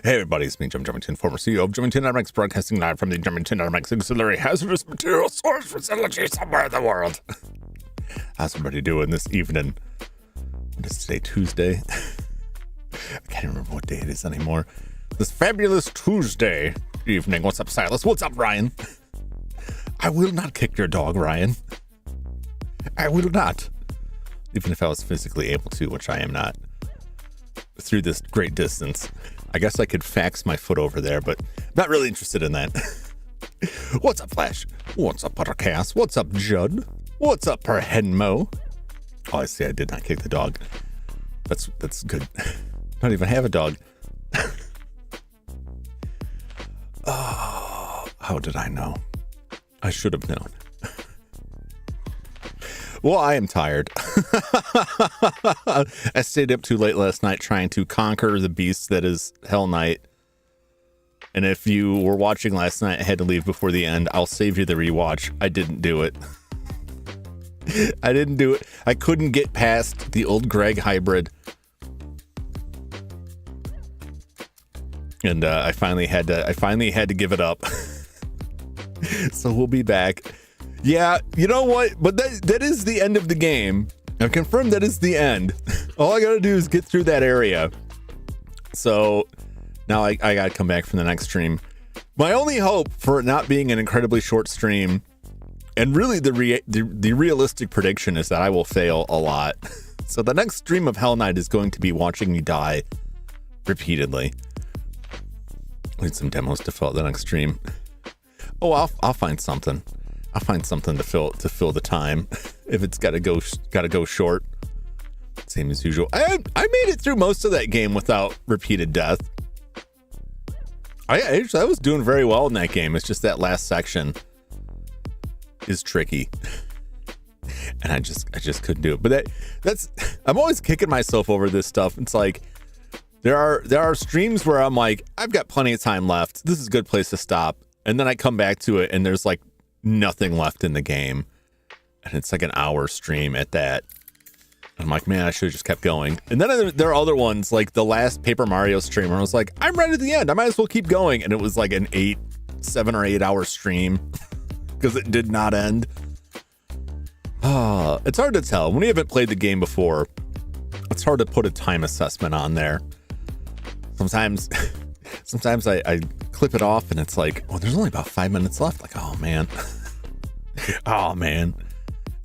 Hey everybody, it's me, Jum Jumington, former CEO of Jumington Dynamics, broadcasting live from the Jumington Dynamics Auxiliary Hazardous Material Storage Facility somewhere in the world. How's everybody doing this evening? What is today, Tuesday? I can't remember what day it is anymore. This fabulous Tuesday evening. What's up, Silas? What's up, Ryan? I will not kick your dog, Ryan. I will not. Even if I was physically able to, which I am not. Through this great distance. I guess I could fax my foot over there, but not really interested in that. What's up, Flash? What's up, Buttercast? What's up, Judd? What's up, Perhenmo? Oh, I see. I did not kick the dog. That's good. Not even have a dog. Oh, how did I know? I should have known. Well, I am tired. I stayed up too late last night trying to conquer the beast that is Hell Knight. And if you were watching last night, I had to leave before the end. I'll save you the rewatch. I didn't do it. I didn't do it. I couldn't get past the old Greg hybrid. And I finally had to give it up. So we'll be back. Yeah, you know what? But that is the end of the game. I've confirmed that is the end. All I gotta do is get through that area. So now I gotta come back from the next stream. My only hope for it not being an incredibly short stream, and really the realistic prediction, is that I will fail a lot. So the next stream of Hell Knight is going to be watching me die repeatedly. Need some demos to fill out the next stream. Oh, I'll find something. I'll find something to fill the time. If it's gotta go short. Same as usual. I made it through most of that game without repeated death. I was doing very well in that game. It's just that last section is tricky. And I just couldn't do it. But that's I'm always kicking myself over this stuff. It's like there are streams where I'm like, I've got plenty of time left. This is a good place to stop. And then I come back to it and there's like nothing left in the game. And it's like an hour stream at that. I'm like, man, I should have just kept going. And then there are other ones, like the last Paper Mario stream, where I was like, I'm right at the end. I might as well keep going. And it was like an 7 or 8 hour stream because it did not end. It's hard to tell. When you haven't played the game before, it's hard to put a time assessment on there. Sometimes I clip it off and it's like, oh, there's only about 5 minutes left. Like, oh man. Oh man.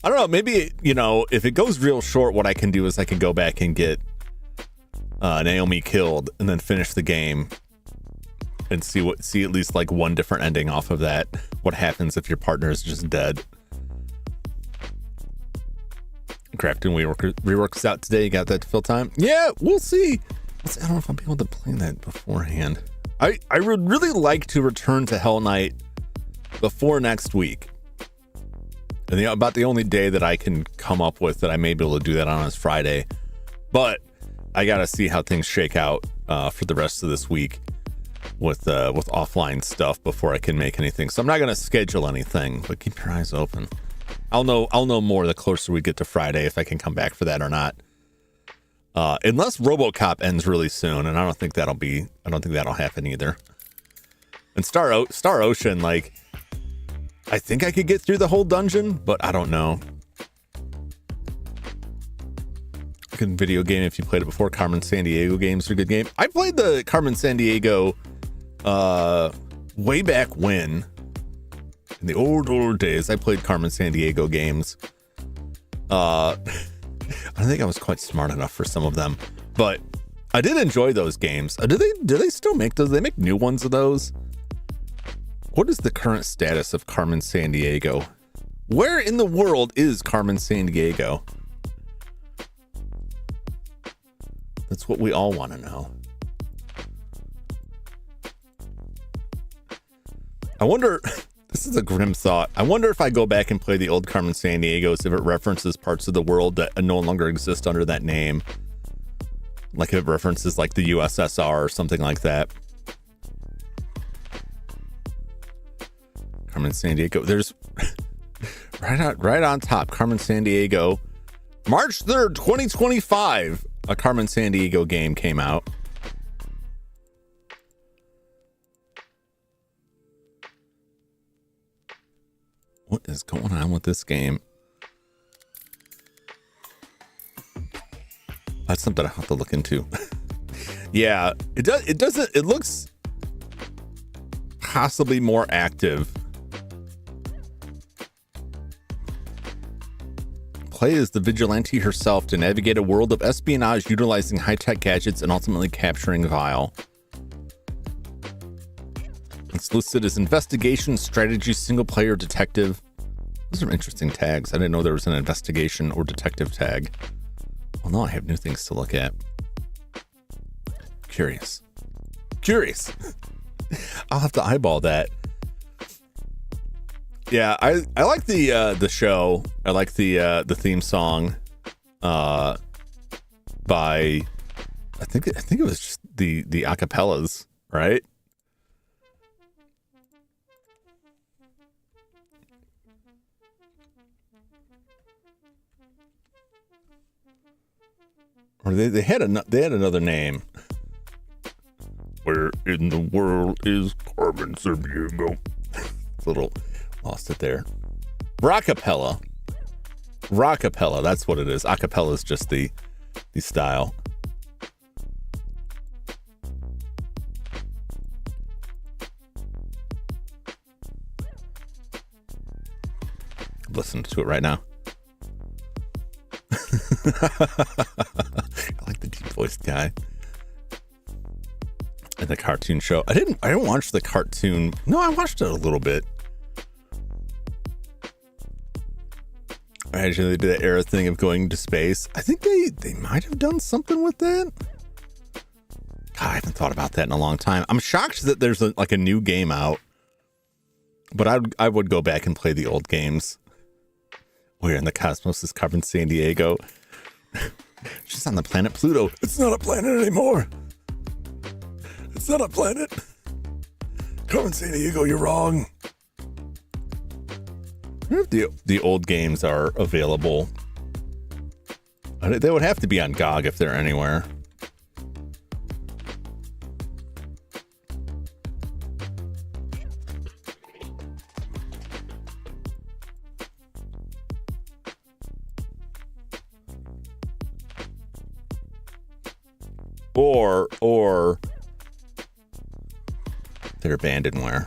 I don't know, maybe, if it goes real short, what I can do is I can go back and get Naomi killed and then finish the game and see at least like one different ending off of that. What happens if your partner is just dead? Crafting reworks out today. You got that to fill time? Yeah, we'll see. I don't know if I'll be able to play that beforehand. I would really like to return to Hell Knight before next week. And about the only day that I can come up with that I may be able to do that on is Friday. But I got to see how things shake out for the rest of this week with offline stuff before I can make anything. So I'm not going to schedule anything, but keep your eyes open. I'll know more the closer we get to Friday if I can come back for that or not. Unless RoboCop ends really soon, and I don't think that'll happen either. And Star Ocean, like, I think I could get through the whole dungeon, but I don't know. Good video game if you played it before. Carmen Sandiego games are a good game. I played the Carmen Sandiego way back when. In the old days, I played Carmen Sandiego games. I don't think I was quite smart enough for some of them, but I did enjoy those games. Do they still make those? Do they make new ones of those? What is the current status of Carmen Sandiego? Where in the world is Carmen Sandiego? That's what we all want to know. I wonder, this is a grim thought. I wonder if I go back and play the old Carmen Sandiegos, if it references parts of the world that no longer exist under that name. Like if it references like the USSR or something like that. Carmen Sandiego. There's right on top, Carmen Sandiego. March 3rd, 2025, a Carmen Sandiego game came out. What is going on with this game? That's something I have to look into. Yeah, it looks possibly more active. Play as the vigilante herself to navigate a world of espionage utilizing high-tech gadgets and ultimately capturing Vile. It's listed as investigation, strategy, single-player, detective. Those are interesting tags. I didn't know there was an investigation or detective tag. Well, now I have new things to look at. Curious. I'll have to eyeball that. Yeah, I like the show. I like the theme song by I think it was just the acapellas, right? Or they had another name. Where in the world is Carmen Sandiego? A little lost it there. Rockapella. That's what it is. Acapella is just the style. Listen to it right now. I like the deep voiced guy. And the cartoon show. I didn't watch the cartoon. No, I watched it a little bit. Actually, they did that era thing of going to space. I think they might have done something with that. God, I haven't thought about that in a long time. I'm shocked that there's a new game out. But I would go back and play the old games. Where in the cosmos is Carmen Sandiego? She's on the planet Pluto. It's not a planet anymore. It's not a planet. Carmen Sandiego, you're wrong. I wonder if the old games are available. They would have to be on GOG if they're anywhere. Or they're abandonware.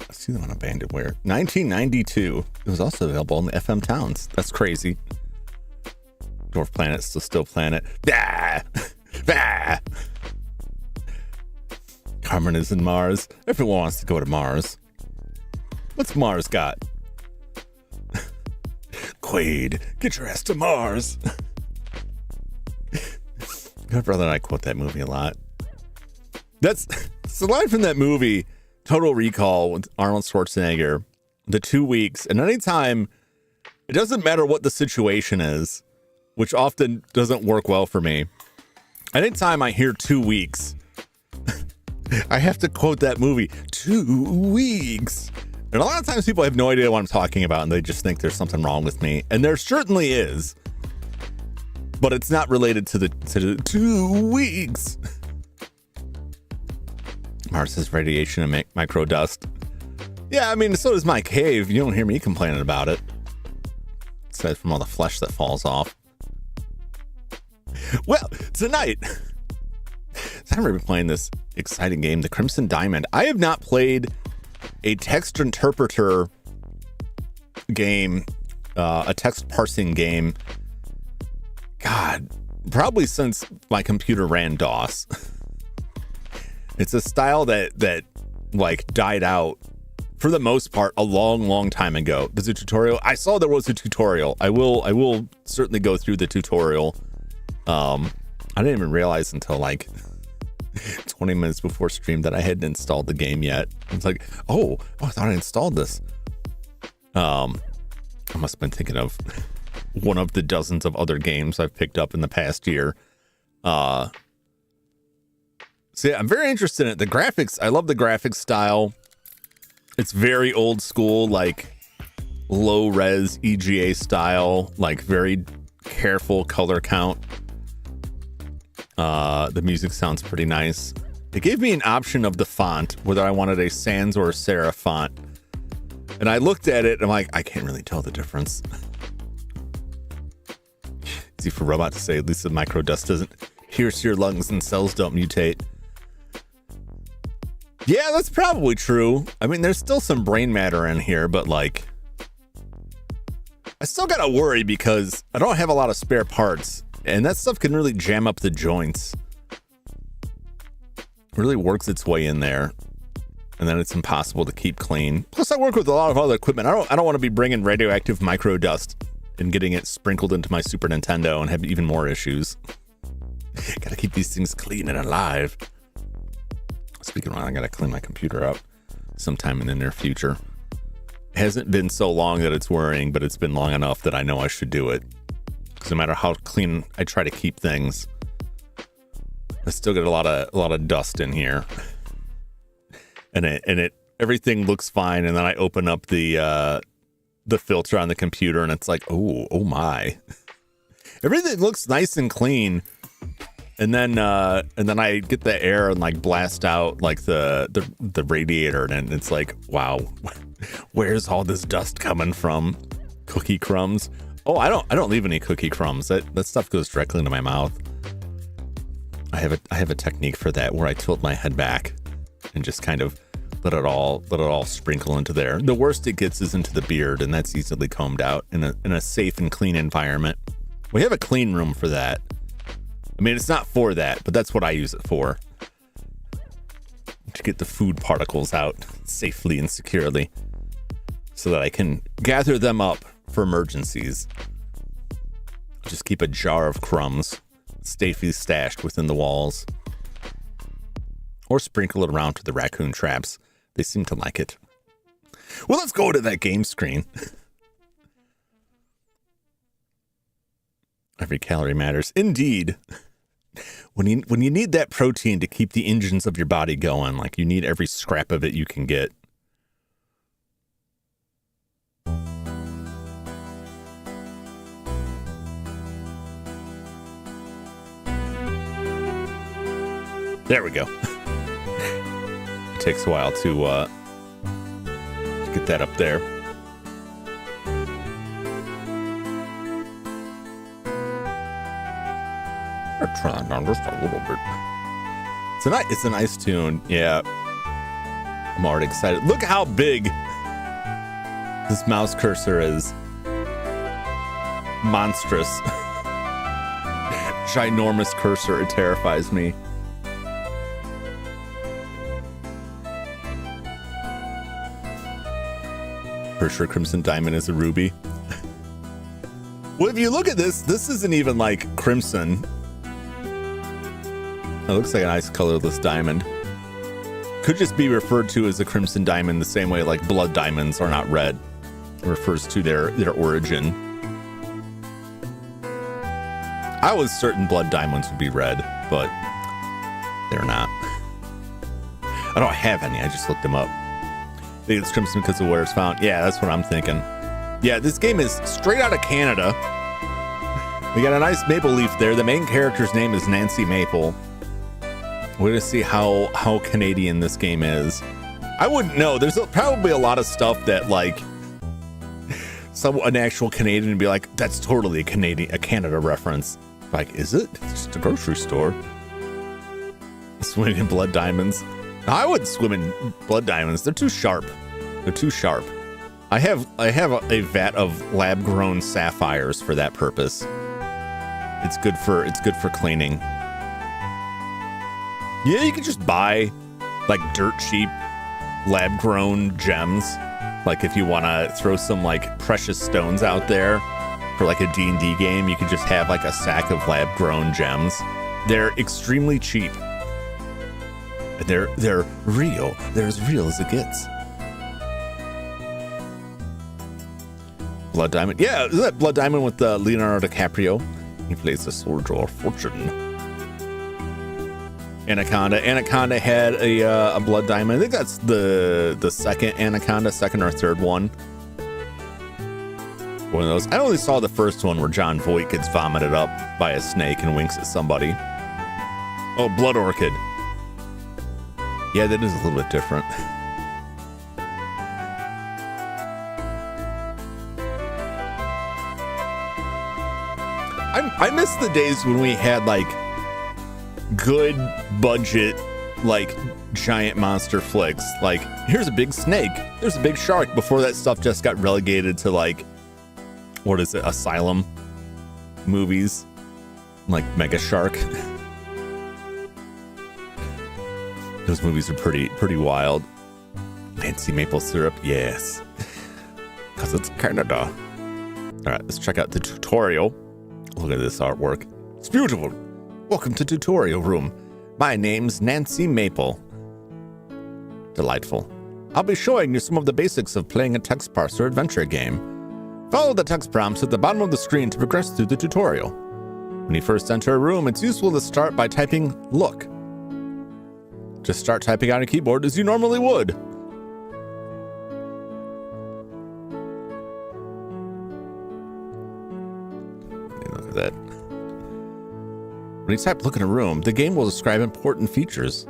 I see them on abandonware. 1992. It was also available in the FM towns. That's crazy. Dwarf Planet, still Planet. Ah! Ah! Carmen is in Mars. Everyone wants to go to Mars. What's Mars got? Quaid, get your ass to Mars. My brother and I quote that movie a lot. That's a line from that movie, Total Recall, with Arnold Schwarzenegger. The 2 weeks, and anytime, it doesn't matter what the situation is, which often doesn't work well for me. Anytime I hear 2 weeks, I have to quote that movie. 2 weeks. And a lot of times people have no idea what I'm talking about, and they just think there's something wrong with me. And there certainly is. But it's not related to the 2 weeks. Mars has radiation and microdust. Yeah, I mean, so does my cave. You don't hear me complaining about it. Aside from all the flesh that falls off. Well, tonight, I'm going to be playing this exciting game, the Crimson Diamond. I have not played a text interpreter game, a text parsing game. God, probably since my computer ran DOS. It's a style that like died out for the most part a long time ago. There's a tutorial. I saw there was a tutorial. I will certainly go through the tutorial. I didn't even realize until like 20 minutes before stream that I hadn't installed the game yet. It's like, oh, I thought I installed this. I must have been thinking of one of the dozens of other games I've picked up in the past year. So yeah, I'm very interested in it. The graphics, I love the graphics style. It's very old school, like low res EGA style, like very careful color count. The music sounds pretty nice. It gave me an option of the font, whether I wanted a sans or a serif font. And I looked at it and I'm like, I can't really tell the difference. Easy for Robot to say, at least the microdust doesn't pierce your lungs and cells don't mutate. Yeah, that's probably true. I mean, there's still some brain matter in here, but like, I still gotta worry because I don't have a lot of spare parts, and that stuff can really jam up the joints. It really works its way in there, and then it's impossible to keep clean. Plus, I work with a lot of other equipment. I don't want to be bringing radioactive microdust and getting it sprinkled into my Super Nintendo and have even more issues. Gotta keep these things clean and alive. Speaking of, I gotta clean my computer out sometime in the near future. It hasn't been so long that it's worrying, but it's been long enough that I know I should do it. Because no matter how clean I try to keep things, I still get a lot of dust in here. And everything looks fine, and then I open up the filter on the computer, and it's like, oh my. Everything looks nice and clean. And then I get the air and like blast out like the radiator, and it's like, wow, where's all this dust coming from? Cookie crumbs. Oh, I don't leave any cookie crumbs. That stuff goes directly into my mouth. I have a technique for that where I tilt my head back and just kind of let it all sprinkle into there. The worst it gets is into the beard, and that's easily combed out in a safe and clean environment. We have a clean room for that. I mean, it's not for that, but that's what I use it for. To get the food particles out safely and securely so that I can gather them up for emergencies. Just keep a jar of crumbs safely stashed within the walls. Or sprinkle it around to the raccoon traps. They seem to like it. Well, let's go to that game screen. Every calorie matters. Indeed. When you need that protein to keep the engines of your body going, like you need every scrap of it you can get. There we go. It takes a while to get that up there. Turn that down just a little bit. It's a nice tune. Yeah. I'm already excited. Look how big this mouse cursor is. Monstrous. Ginormous cursor. It terrifies me. For sure Crimson Diamond is a ruby. Well, if you look at this isn't even like crimson. It looks like a nice colorless diamond. Could just be referred to as a crimson diamond the same way like blood diamonds are not red. It refers to their origin. I was certain blood diamonds would be red, but they're not. I don't have any, I just looked them up. I think it's crimson because of where it's found. Yeah, that's what I'm thinking. Yeah, this game is straight out of Canada. We got a nice maple leaf there. The main character's name is Nancy Maple. We're gonna see how Canadian this game is. I wouldn't know. There's probably a lot of stuff that like an actual Canadian would be like, that's totally a Canada reference. Like, is it? It's just a grocery store. Swimming in blood diamonds. No, I wouldn't swim in blood diamonds. They're too sharp. They're too sharp. I have a vat of lab grown sapphires for that purpose. It's good for cleaning. Yeah, you can just buy like dirt cheap lab grown gems. Like if you want to throw some like precious stones out there for like a D&D game, you could just have like a sack of lab grown gems. They're extremely cheap. They're real. They're as real as it gets. Blood Diamond. Yeah, is that Blood Diamond with Leonardo DiCaprio? He plays the soldier of fortune. Anaconda. Anaconda had a blood diamond. I think that's the second Anaconda, second or third one. One of those. I only saw the first one where John Voight gets vomited up by a snake and winks at somebody. Oh, Blood Orchid. Yeah, that is a little bit different. I miss the days when we had like good budget, like giant monster flicks. Like, here's a big snake, there's a big shark, before that stuff just got relegated to like, what is it, Asylum movies, like Mega Shark. Those movies are pretty wild. Fancy maple syrup, yes, because it's Canada. All right, let's check out the tutorial. Look at this artwork, it's beautiful. Welcome to tutorial room. My name's Nancy Maple. Delightful. I'll be showing you some of the basics of playing a text parser adventure game. Follow the text prompts at the bottom of the screen to progress through the tutorial. When you first enter a room, it's useful to start by typing look. Just start typing on a keyboard as you normally would. Look at that. When you type look in a room, the game will describe important features.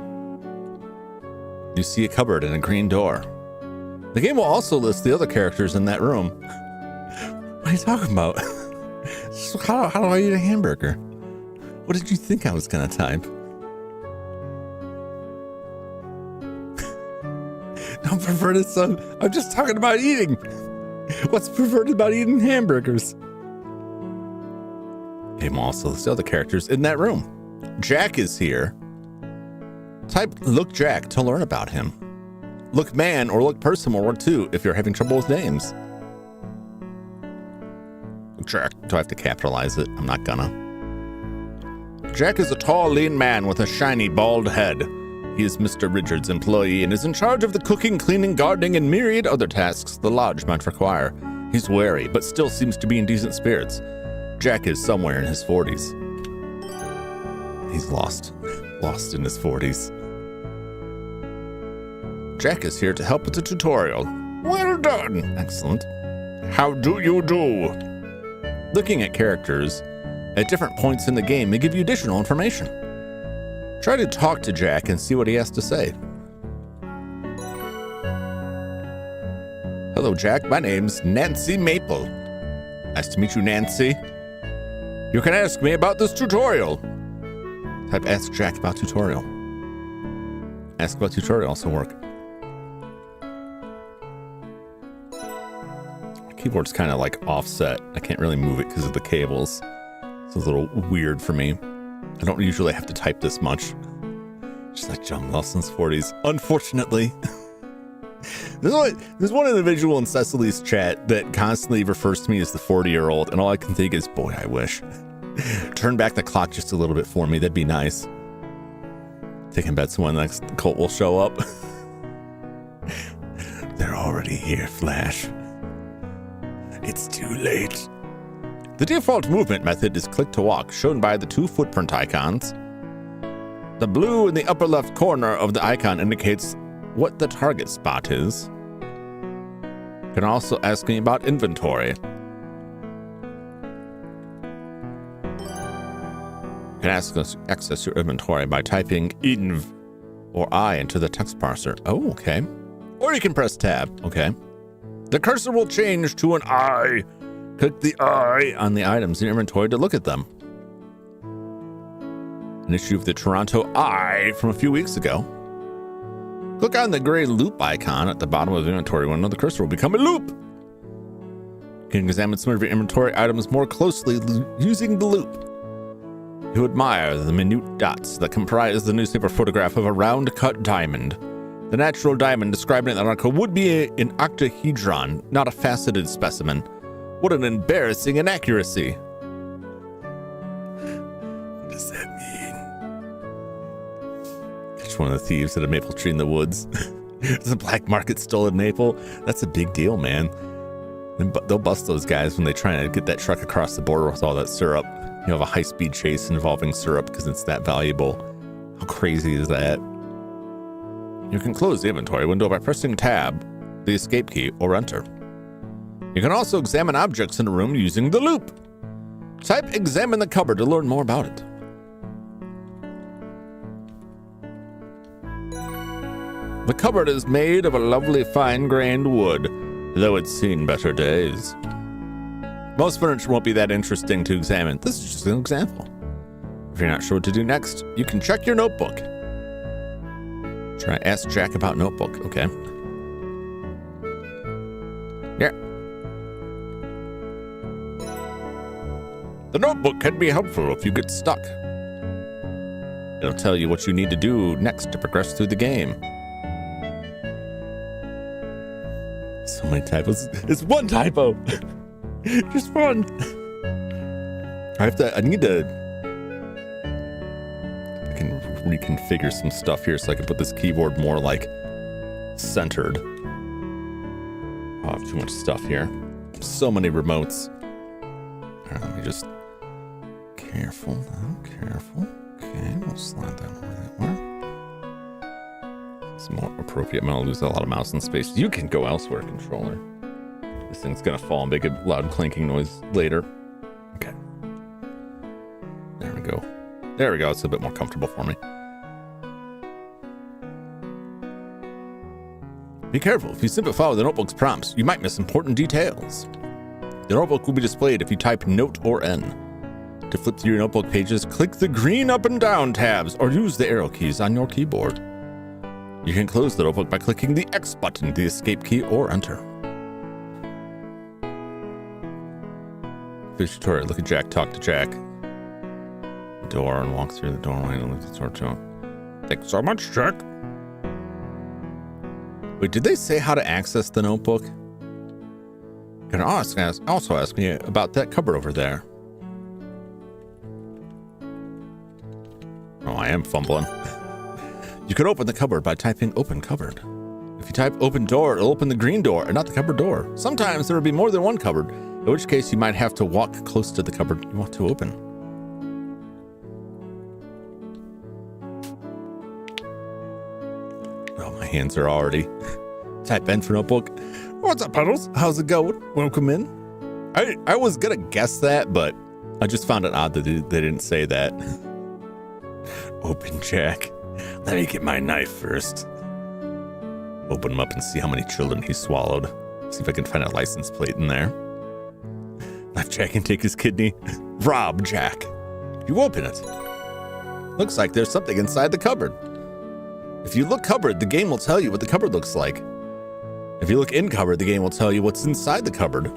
You see a cupboard and a green door. The game will also list the other characters in that room. What are you talking about? How do I eat a hamburger? What did you think I was gonna type? No perverted son. I'm just talking about eating. What's perverted about eating hamburgers? Game will also list the other characters in that room. Jack is here. Type look Jack to learn about him. Look man or look person will work too if you're having trouble with names. Jack. Do I have to capitalize it? I'm not gonna. Jack is a tall, lean man with a shiny, bald head. He is Mr. Richards' employee and is in charge of the cooking, cleaning, gardening, and myriad other tasks the lodge might require. He's wary, but still seems to be in decent spirits. Jack is somewhere in his 40s. He's lost in his 40s. Jack is here to help with the tutorial. Well done. Excellent. How do you do? Looking at characters at different points in the game may give you additional information. Try to talk to Jack and see what he has to say. Hello, Jack. My name's Nancy Maple. Nice to meet you, Nancy. You can ask me about this tutorial. Type ask Jack about tutorial. Ask about tutorial also work. Keyboard's kind of like offset. I can't really move it because of the cables. It's a little weird for me. I don't usually have to type this much. Just like John Lawson's 40s. Unfortunately. There's one individual in Cecily's chat that constantly refers to me as the 40-year-old, and all I can think is, boy, I wish. Turn back the clock just a little bit for me. That'd be nice. Taking bets when the next cult will show up. They're already here, Flash. It's too late. The default movement method is click to walk, shown by the two footprint icons. The blue in the upper left corner of the icon indicates what the target spot is. You can also ask me about inventory. You can access your inventory by typing inv or I into the text parser. Oh, okay. Or you can press tab. Okay. The cursor will change to an I. Click the I on the items in your inventory to look at them. An issue of the Toronto Eye from a few weeks ago. Click on the gray loop icon at the bottom of the inventory window. The cursor will become a loop. You can examine some of your inventory items more closely using the loop. You admire the minute dots that comprise the newspaper photograph of a round-cut diamond. The natural diamond described in the article would be an octahedron, not a faceted specimen. What an embarrassing inaccuracy. What does that mean? Catch one of the thieves at a maple tree in the woods. There's a black market stolen maple. That's a big deal, man. They'll bust those guys when they try to get that truck across the border with all that syrup. You have a high-speed chase involving syrup because it's that valuable. How crazy is that? You can close the inventory window by pressing tab, the escape key, or enter. You can also examine objects in a room using the loop. Type examine the cupboard to learn more about it. The cupboard is made of a lovely fine-grained wood, though it's seen better days. Most furniture won't be that interesting to examine. This is just an example. If you're not sure what to do next, you can check your notebook. Try ask Jack about notebook. Okay. Yeah. The notebook can be helpful if you get stuck. It'll tell you what you need to do next to progress through the game. So many typos. It's one typo. Just one. I need to I can reconfigure some stuff here so I can put this keyboard more like centered. Oh, I have too much stuff here. So many remotes. All right, let me just... Careful now, careful. Okay, we'll slide that over that way. It's more appropriate. I'm going to lose a lot of mouse and space. You can go elsewhere, controller. This thing's going to fall and make a loud clanking noise later. Okay. There we go. There we go. It's a bit more comfortable for me. Be careful. If you simply follow the notebook's prompts, you might miss important details. The notebook will be displayed if you type Note or N. To flip through your notebook pages, click the green up and down tabs or use the arrow keys on your keyboard. You can close the notebook by clicking the X button, the escape key, or enter. Finish tutorial. Look at Jack, talk to Jack. Door and walk through the doorway and leave the door to. Thanks so much, Jack. Wait, did they say how to access the notebook? Can also ask me about that cupboard over there. Oh, I am fumbling. You can open the cupboard by typing open cupboard. If you type open door, it'll open the green door and not the cupboard door. Sometimes there will be more than one cupboard, in which case you might have to walk close to the cupboard you want to open. Oh, my hands are already. Type N for notebook. What's up, Puddles? How's it going? Welcome in. I was gonna guess that, but I just found it odd that they didn't say that. Open Jack. Let me get my knife first. Open him up and see how many children he swallowed. See if I can find a license plate in there. Knife Jack and take his kidney. Rob Jack. You open it. Looks like there's something inside the cupboard. If you look cupboard, the game will tell you what the cupboard looks like. If you look in cupboard, the game will tell you what's inside the cupboard.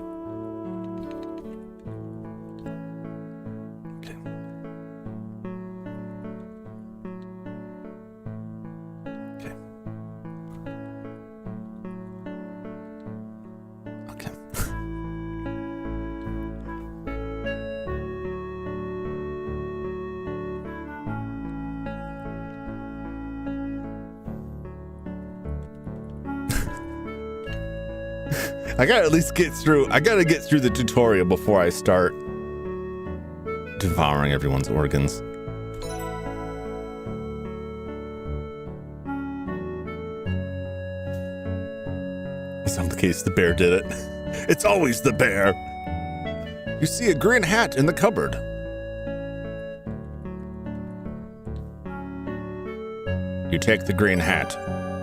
I gotta at least get through. I gotta get through the tutorial before I start devouring everyone's organs. In some case, the bear did it. It's always the bear. You see a green hat in the cupboard. You take the green hat.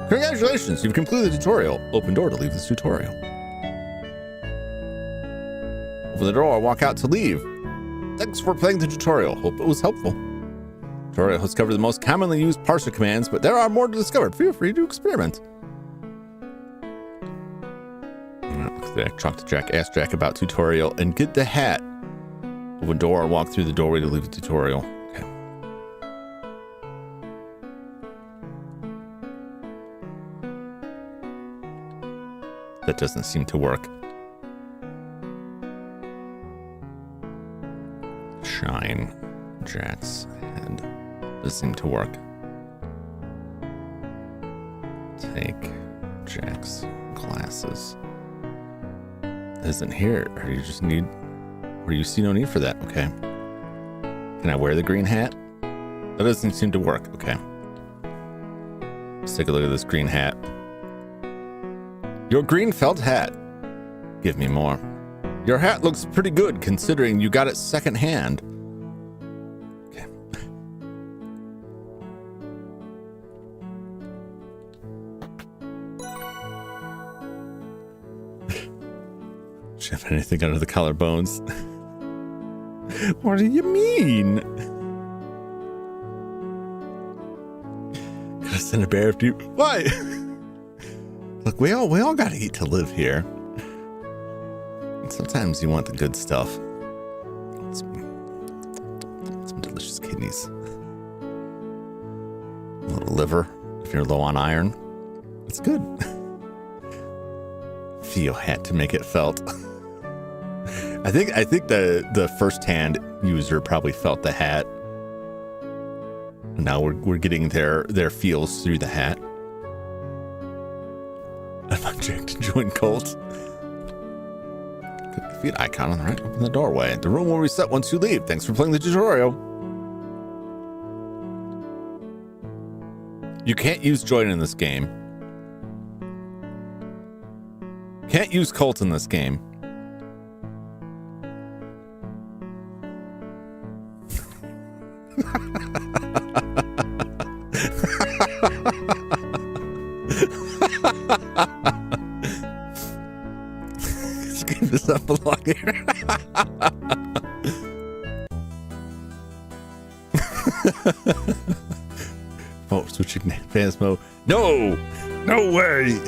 Congratulations, you've completed the tutorial. Open door to leave this tutorial. Open the door, walk out to leave. Thanks for playing the tutorial. Hope it was helpful. The tutorial has covered the most commonly used parser commands, but there are more to discover. Feel free to experiment. Look there. Talk to Jack, ask Jack about tutorial, and get the hat. Open door, walk through the doorway to leave the tutorial. Okay. That doesn't seem to work. Shine Jack's head. Doesn't seem to work. Take Jack's glasses. Isn't here. Or you just need, or you see no need for that. Okay. Can I wear the green hat? That doesn't seem to work. Okay. Let's take a look at this green hat. Your green felt hat. Give me more. Your hat looks pretty good considering you got it secondhand. Okay. Shove anything under the collarbones? What do you mean? Gotta send a bear after you. Why? Look, we all gotta eat to live here. Sometimes you want the good stuff. Some delicious kidneys. A little liver if you're low on iron. It's good. Theo had to make it felt. I think the first-hand user probably felt the hat. Now we're getting their feels through the hat. Join cult. Click the feed icon on the right. Open the doorway. The room will reset once you leave. Thanks for playing the tutorial. You can't use join in this game. Can't use cult in this game. This game does not belong here. Oh, switching advanced mode. No! No way!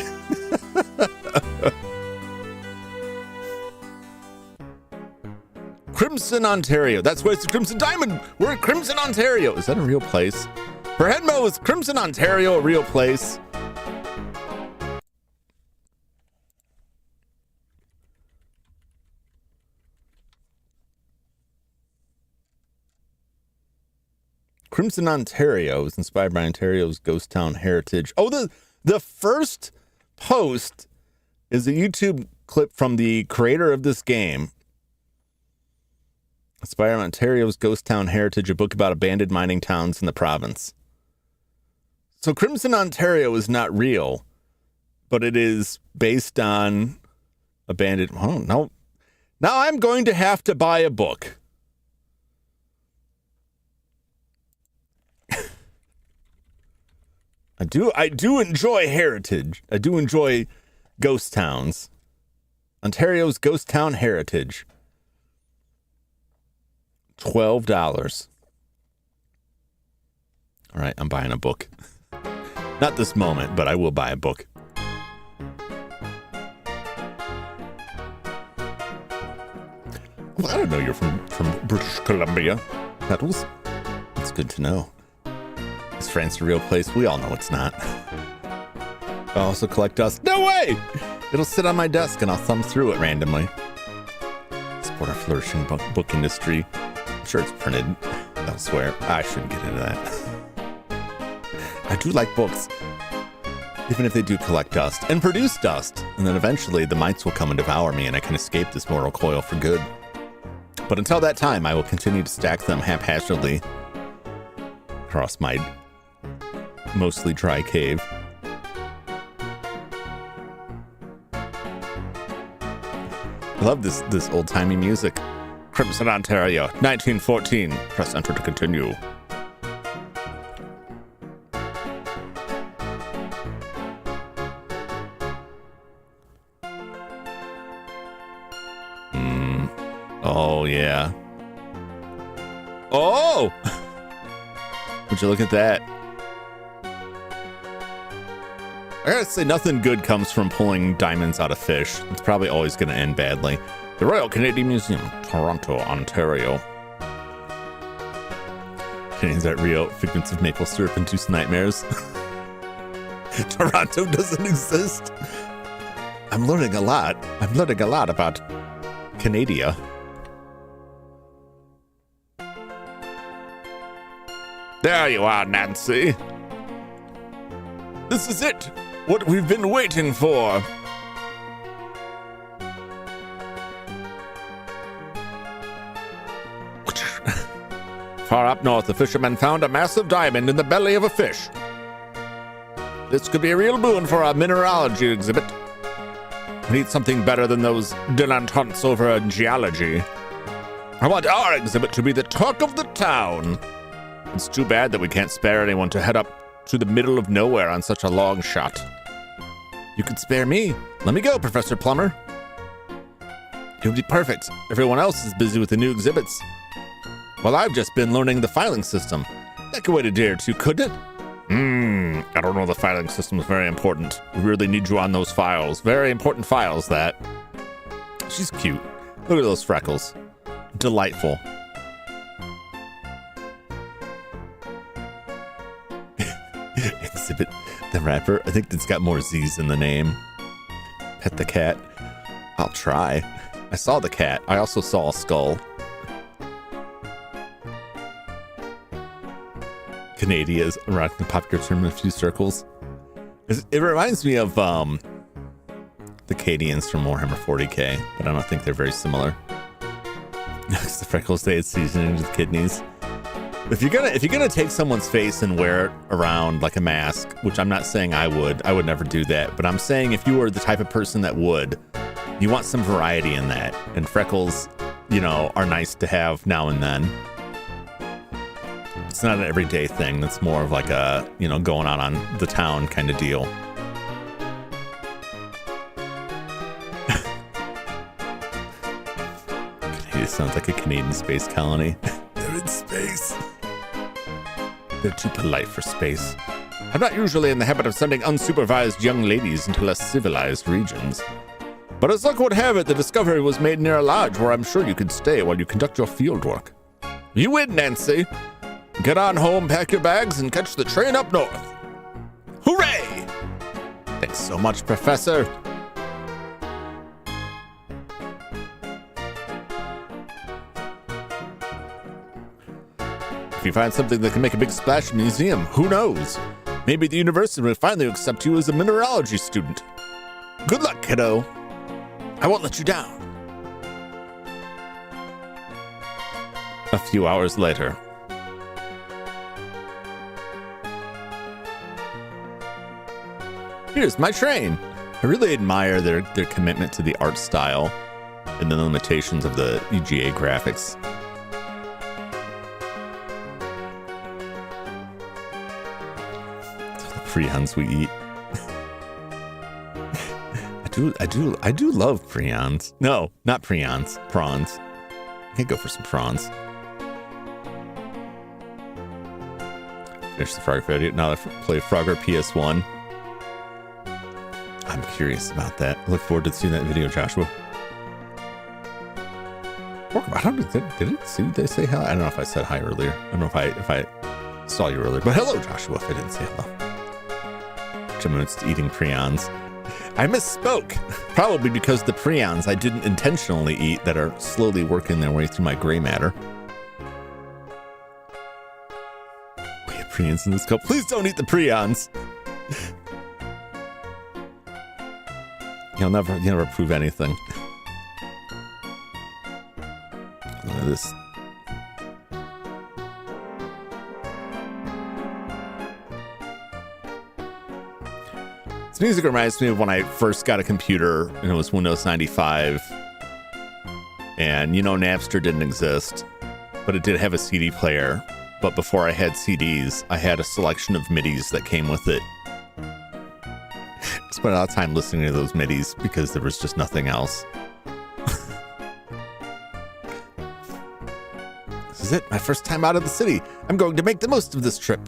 Crimson, Ontario. That's where it's the Crimson Diamond. We're in Crimson, Ontario. Is that a real place? For Headmo, is Crimson, Ontario a real place? Crimson, Ontario is inspired by Ontario's ghost town heritage. Oh, the first post is a YouTube clip from the creator of this game. Inspired by Ontario's ghost town heritage, a book about abandoned mining towns in the province. So Crimson, Ontario is not real, but it is based on abandoned... Oh, no. Now I'm going to have to buy a book. I do enjoy heritage. I do enjoy ghost towns. Ontario's ghost town heritage. $12. All right, I'm buying a book. Not this moment, but I will buy a book. Well, I don't know you're from British Columbia, Petals. It's good to know. Is France a real place? We all know it's not. I also collect dust. No way! It'll sit on my desk and I'll thumb through it randomly. Support our flourishing book industry. I'm sure it's printed elsewhere. I shouldn't get into that. I do like books, even if they do collect dust and produce dust. And then eventually the mites will come and devour me and I can escape this mortal coil for good. But until that time, I will continue to stack them haphazardly across my mostly dry cave. I love this old-timey music. Crimson, Ontario, 1914. Press enter to continue. Oh, yeah. Oh! Would you look at that? I gotta say, nothing good comes from pulling diamonds out of fish. It's probably always gonna end badly. The Royal Canadian Museum, Toronto, Ontario. Canadians at Rio, figments of maple syrup induce nightmares. Toronto doesn't exist. I'm learning a lot. I'm learning a lot about Canada. There you are, Nancy. This is it. What we've been waiting for. Far up north, the fishermen found a massive diamond in the belly of a fish. This could be a real boon for our mineralogy exhibit. We need something better than those dilettantes over in geology. I want our exhibit to be the talk of the town. It's too bad that we can't spare anyone to head up to the middle of nowhere on such a long shot. You could spare me. Let me go, Professor Plumber. It would be perfect. Everyone else is busy with the new exhibits. Well, I've just been learning the filing system. That could wait a day or two, couldn't it? I don't know. The filing system is very important. We really need you on those files. Very important files, that. She's cute. Look at those freckles. Delightful. Exhibit the rapper. I think it's got more Z's in the name. Pet the cat. I'll try. I saw the cat. I also saw a skull. Canada is around the popular term in a few circles. It reminds me of the Cadians from Warhammer 40k, but I don't think they're very similar. The freckles they had seasoning to the kidneys. If you're gonna take someone's face and wear it around like a mask, which I'm not saying I would never do that, but I'm saying if you were the type of person that would, you want some variety in that. And freckles, you know, are nice to have now and then. It's not an everyday thing. That's more of like a, you know, going on the town kind of deal. It sounds like a Canadian space colony. They're in space. They're too polite for space. I'm not usually in the habit of sending unsupervised young ladies into less civilized regions. But as luck would have it, the discovery was made near a lodge where I'm sure you could stay while you conduct your field work. You win, Nancy. Get on home, pack your bags, and catch the train up north. Hooray! Thanks so much, Professor. If you find something that can make a big splash in the museum, who knows? Maybe the university will finally accept you as a mineralogy student. Good luck, kiddo. I won't let you down. A few hours later. Here's my train. I really admire their commitment to the art style and the limitations of the EGA graphics. Prions we eat. I do love prions. No, not prions. Prawns. I can go for some prawns. Finish the Frogger video. Now I play Frogger PS1. I'm curious about that. I look forward to seeing that video, Joshua. I don't know. Did they say hi? I don't know if I said hi earlier. I don't know if I saw you earlier. But hello, Joshua, if I didn't say hello. It's eating prions. I misspoke. Probably because the prions I didn't intentionally eat that are slowly working their way through my gray matter. We have prions in this cup. Please don't eat the prions. You'll never prove anything. Look at this. This music reminds me of when I first got a computer and it was Windows 95. And you know, Napster didn't exist, but it did have a CD player. But before I had CDs, I had a selection of MIDIs that came with it. I spent a lot of time listening to those MIDIs because there was just nothing else. This is it, my first time out of the city. I'm going to make the most of this trip.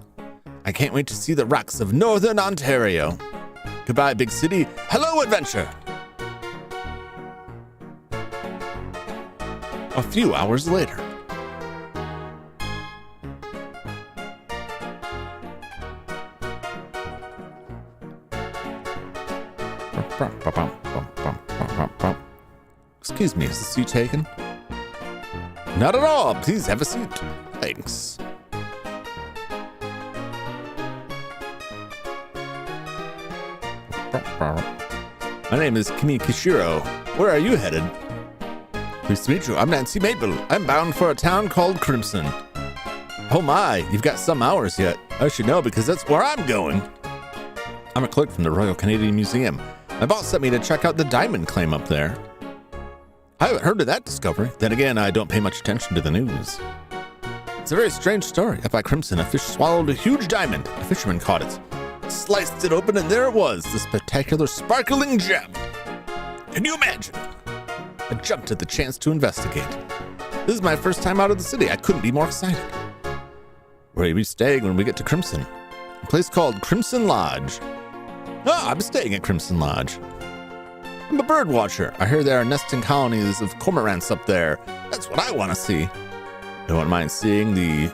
I can't wait to see the rocks of Northern Ontario. Goodbye, big city. Hello, adventure. A few hours later. Excuse me, is the seat taken? Not at all. Please have a seat. Thanks. My name is Kimi Kishiro. Where are you headed? Pleased to meet you. I'm Nancy Maple. I'm bound for a town called Crimson. Oh my, you've got some hours yet. I should know because that's where I'm going. I'm a clerk from the Royal Canadian Museum. My boss sent me to check out the diamond claim up there. I haven't heard of that discovery. Then again, I don't pay much attention to the news. It's a very strange story. Up by Crimson, a fish swallowed a huge diamond. A fisherman caught it, sliced it open, and there it was, the spectacular sparkling gem. Can you imagine? I jumped at the chance to investigate. This is my first time out of the city. I couldn't be more excited. Where will you be staying when we get to Crimson? A place called Crimson Lodge. Ah, I'm staying at Crimson Lodge. I'm a bird watcher. I hear there are nesting colonies of cormorants up there. That's what I want to see. I don't mind seeing the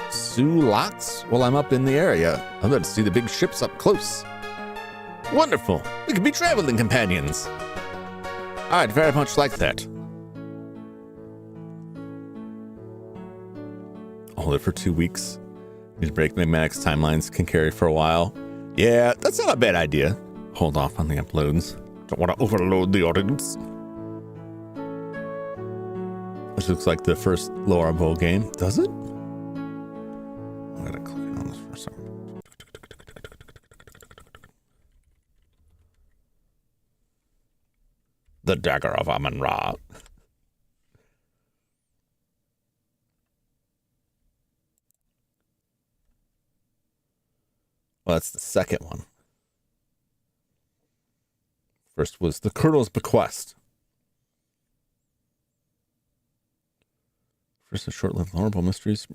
Sulaks while I'm up in the area. I'd love to see the big ships up close. Wonderful. We could be traveling companions. I'd very much like that. Hold it for 2 weeks. Need to break Magmatic's timelines can carry for a while. Yeah, that's not a bad idea. Hold off on the uploads. Don't want to overload the audience. This looks like the first Laura Bowl game. Does it? I'm gonna click on this for a second. The Dagger of Amun-Ra. Well, that's the second one. First was the Colonel's Bequest. First, a short-lived Laura Bowl Mysteries,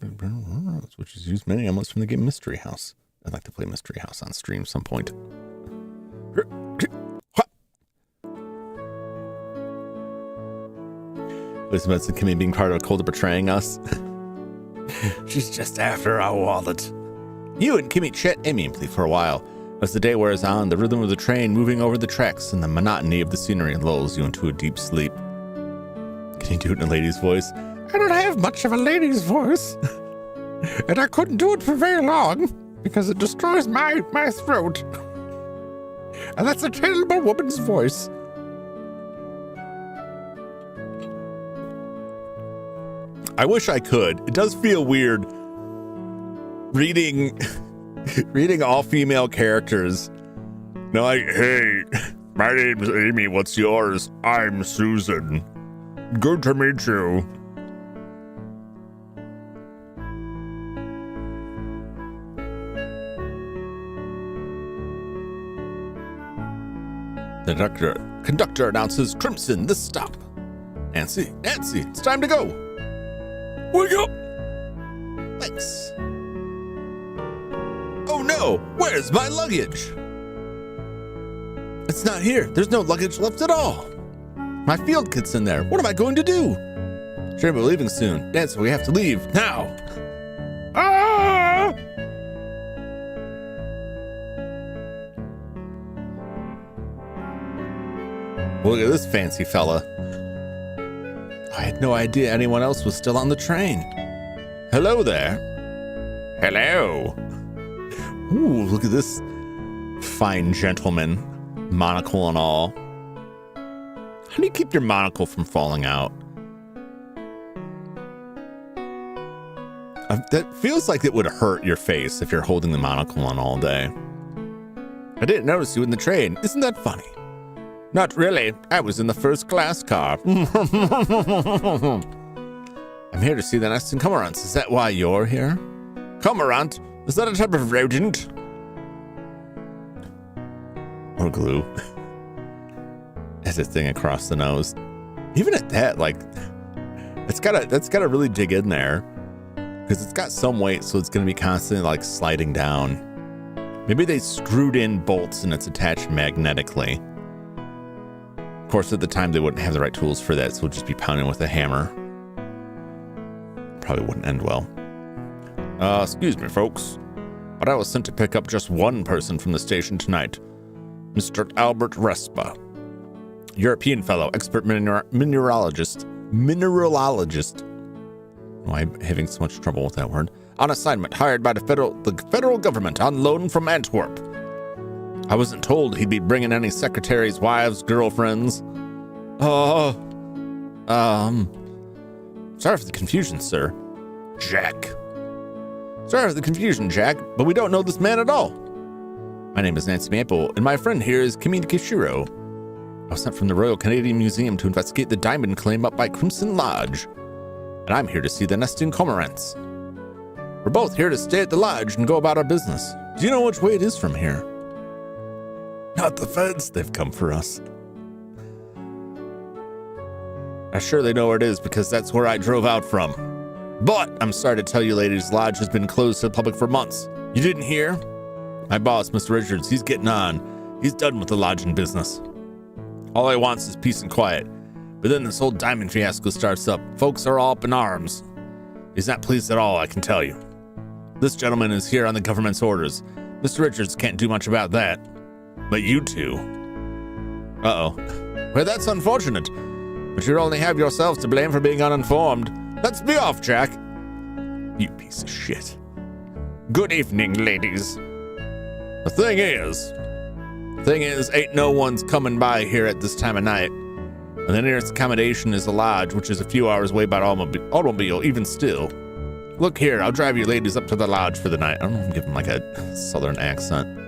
which has used many elements from the game Mystery House. I'd like to play Mystery House on stream some point. Elizabeth and Kimmy being part of a cult betraying us. She's just after our wallet. You and Kimmy chat amiably for a while. As the day wears on, the rhythm of the train moving over the tracks and the monotony of the scenery lulls you into a deep sleep. Can you do it in a lady's voice? I don't have much of a lady's voice. And I couldn't do it for very long because it destroys my throat. And that's a terrible woman's voice. I wish I could. It does feel weird reading all female characters. No, like, hey, my name's Amy. What's yours? I'm Susan. Good to meet you. The conductor announces Crimson, this stop. Nancy, it's time to go. Wake up! Thanks. Oh no, where's my luggage? It's not here. There's no luggage left at all. My field kit's in there. What am I going to do? Sure, we're leaving soon. Nancy, we have to leave now. Ah! Look at this fancy fella. I had no idea anyone else was still on the train. Hello there. Hello. Ooh, look at this fine gentleman. Monocle and all. How do you keep your monocle from falling out? That feels like it would hurt your face if you're holding the monocle on all day. I didn't notice you in the train. Isn't that funny? Not really. I was in the first class car. I'm here to see the nesting cormorants. Is that why you're here? Cormorant? Is that a type of rodent? Or glue. Has a thing across the nose. Even at that, like, that's gotta really dig in there. Because it's got some weight, so it's gonna be constantly like sliding down. Maybe they screwed in bolts and it's attached magnetically. Of course, at the time, they wouldn't have the right tools for that, so we'll just be pounding with a hammer. Probably wouldn't end well. Excuse me, folks, but I was sent to pick up just one person from the station tonight. Mr. Albert Respa. European fellow, expert mineralogist. Why am I having so much trouble with that word? On assignment, hired by the federal government on loan from Antwerp. I wasn't told he'd be bringing any secretaries, wives, girlfriends. Sorry for the confusion, sir. Jack. Sorry for the confusion, Jack, but we don't know this man at all. My name is Nancy Maple, and my friend here is Kimi Kishiro. I was sent from the Royal Canadian Museum to investigate the diamond claim up by Crimson Lodge, and I'm here to see the nesting cormorants. We're both here to stay at the lodge and go about our business. Do you know which way it is from here? Not the feds, they've come for us. I'm sure they know where it is because that's where I drove out from. But I'm sorry to tell you, ladies, the lodge has been closed to the public for months. You didn't hear? My boss, Mr. Richards, he's getting on. He's done with the lodging business. All he wants is peace and quiet. But then this whole diamond fiasco starts up. Folks are all up in arms. He's not pleased at all, I can tell you. This gentleman is here on the government's orders. Mr. Richards can't do much about that. But you two. Uh-oh. Well, that's unfortunate. But you only have yourselves to blame for being uninformed. Let's be off, Jack. You piece of shit. Good evening, ladies. The thing is, Thing is, ain't no one's coming by here at this time of night. And the nearest accommodation is a lodge, which is a few hours away by automobile, even still. Look here, I'll drive you ladies up to the lodge for the night. I don't know, I'm giving like a southern accent.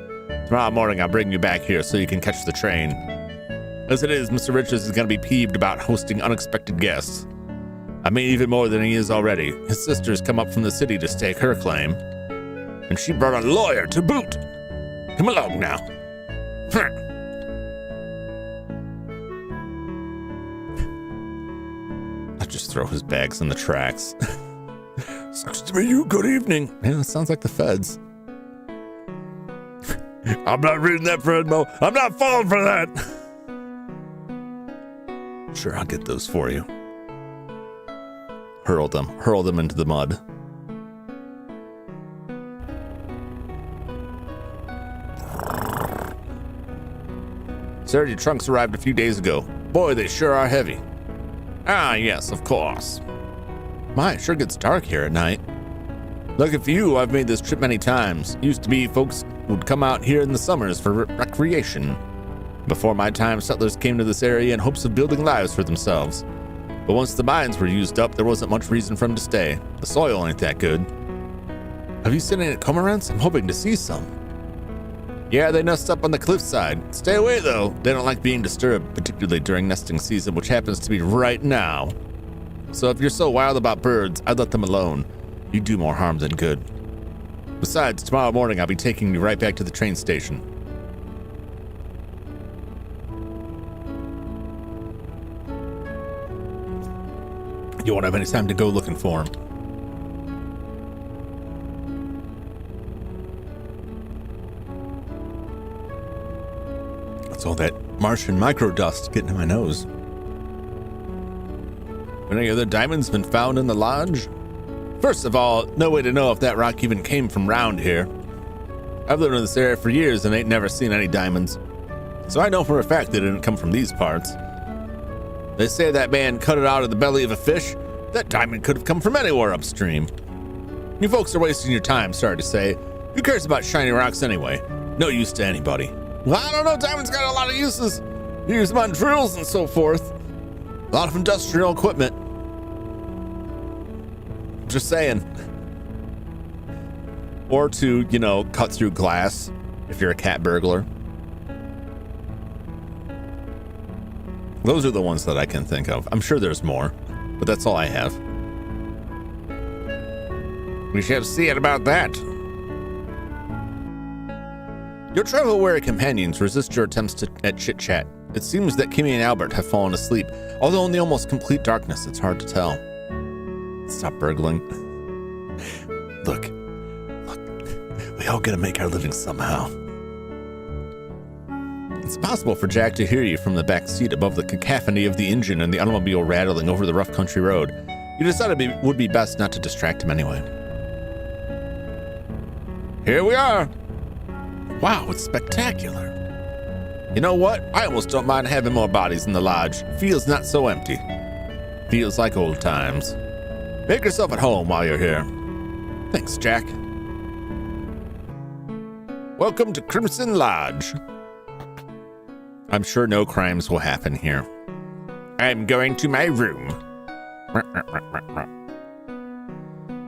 Tomorrow morning, I'll bring you back here so you can catch the train. As it is, Mr. Richards is going to be peeved about hosting unexpected guests. I mean, even more than he is already. His sister's come up from the city to stake her claim. And she brought a lawyer to boot. Come along now. I'll just throw his bags in the tracks. Sucks to be you. Good evening. Yeah, sounds like the feds. I'm not reading that, Fred Mo. I'm not falling for that. Sure, I'll get those for you. Hurl them into the mud. Sir, your trunks arrived a few days ago. Boy, they sure are heavy. Ah, yes, of course. My, it sure gets dark here at night. Lucky for you, I've made this trip many times. Used to be folks would come out here in the summers for recreation. Before my time, settlers came to this area in hopes of building lives for themselves. But once the mines were used up, there wasn't much reason for them to stay. The soil ain't that good. Have you seen any cormorants? I'm hoping to see some. Yeah, they nest up on the cliffside. Stay away, though. They don't like being disturbed, particularly during nesting season, which happens to be right now. So if you're so wild about birds, I'd let them alone. You do more harm than good. Besides, tomorrow morning I'll be taking you right back to the train station. You won't have any time to go looking for him. That's all that Martian microdust getting in my nose. Any other diamonds been found in the lodge? First of all, no way to know if that rock even came from round here. I've lived in this area for years and ain't never seen any diamonds. So I know for a fact they didn't come from these parts. They say that man cut it out of the belly of a fish. That diamond could have come from anywhere upstream. You folks are wasting your time, sorry to say. Who cares about shiny rocks anyway? No use to anybody. Well, I don't know, diamonds got a lot of uses. You use them on drills and so forth. A lot of industrial equipment. Just saying. Or to, cut through glass if you're a cat burglar. Those are the ones that I can think of. I'm sure there's more, but that's all I have. We shall see it about that. Your travel-weary companions resist your attempts at chit-chat. It seems that Kimmy and Albert have fallen asleep, although in the almost complete darkness, it's hard to tell. Stop burgling. Look, we all gotta make our living somehow. It's possible for Jack to hear you from the back seat above the cacophony of the engine and the automobile rattling over the rough country road. You decided it would be best not to distract him anyway. Here we are. Wow, it's spectacular. You know what? I almost don't mind having more bodies in the lodge. Feels not so empty. Feels like old times. Make yourself at home while you're here. Thanks, Jack. Welcome to Crimson Lodge. I'm sure no crimes will happen here. I'm going to my room.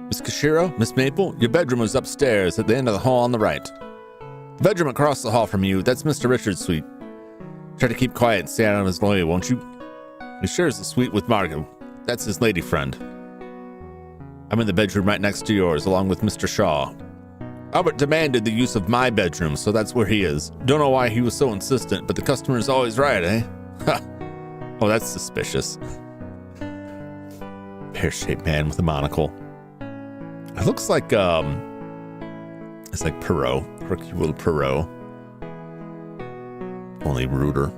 Miss Kashiro, Miss Maple, your bedroom is upstairs at the end of the hall on the right. The bedroom across the hall from you, that's Mr. Richards' suite. Try to keep quiet and stay out of his way, won't you? He shares the suite with Margot. That's his lady friend. I'm in the bedroom right next to yours, along with Mr. Shaw. Albert demanded the use of my bedroom, so that's where he is. Don't know why he was so insistent, but the customer is always right, eh? Ha! Oh, that's suspicious. Pear-shaped man with a monocle. It looks like, it's like Perot. Hercule Poirot. Only ruder.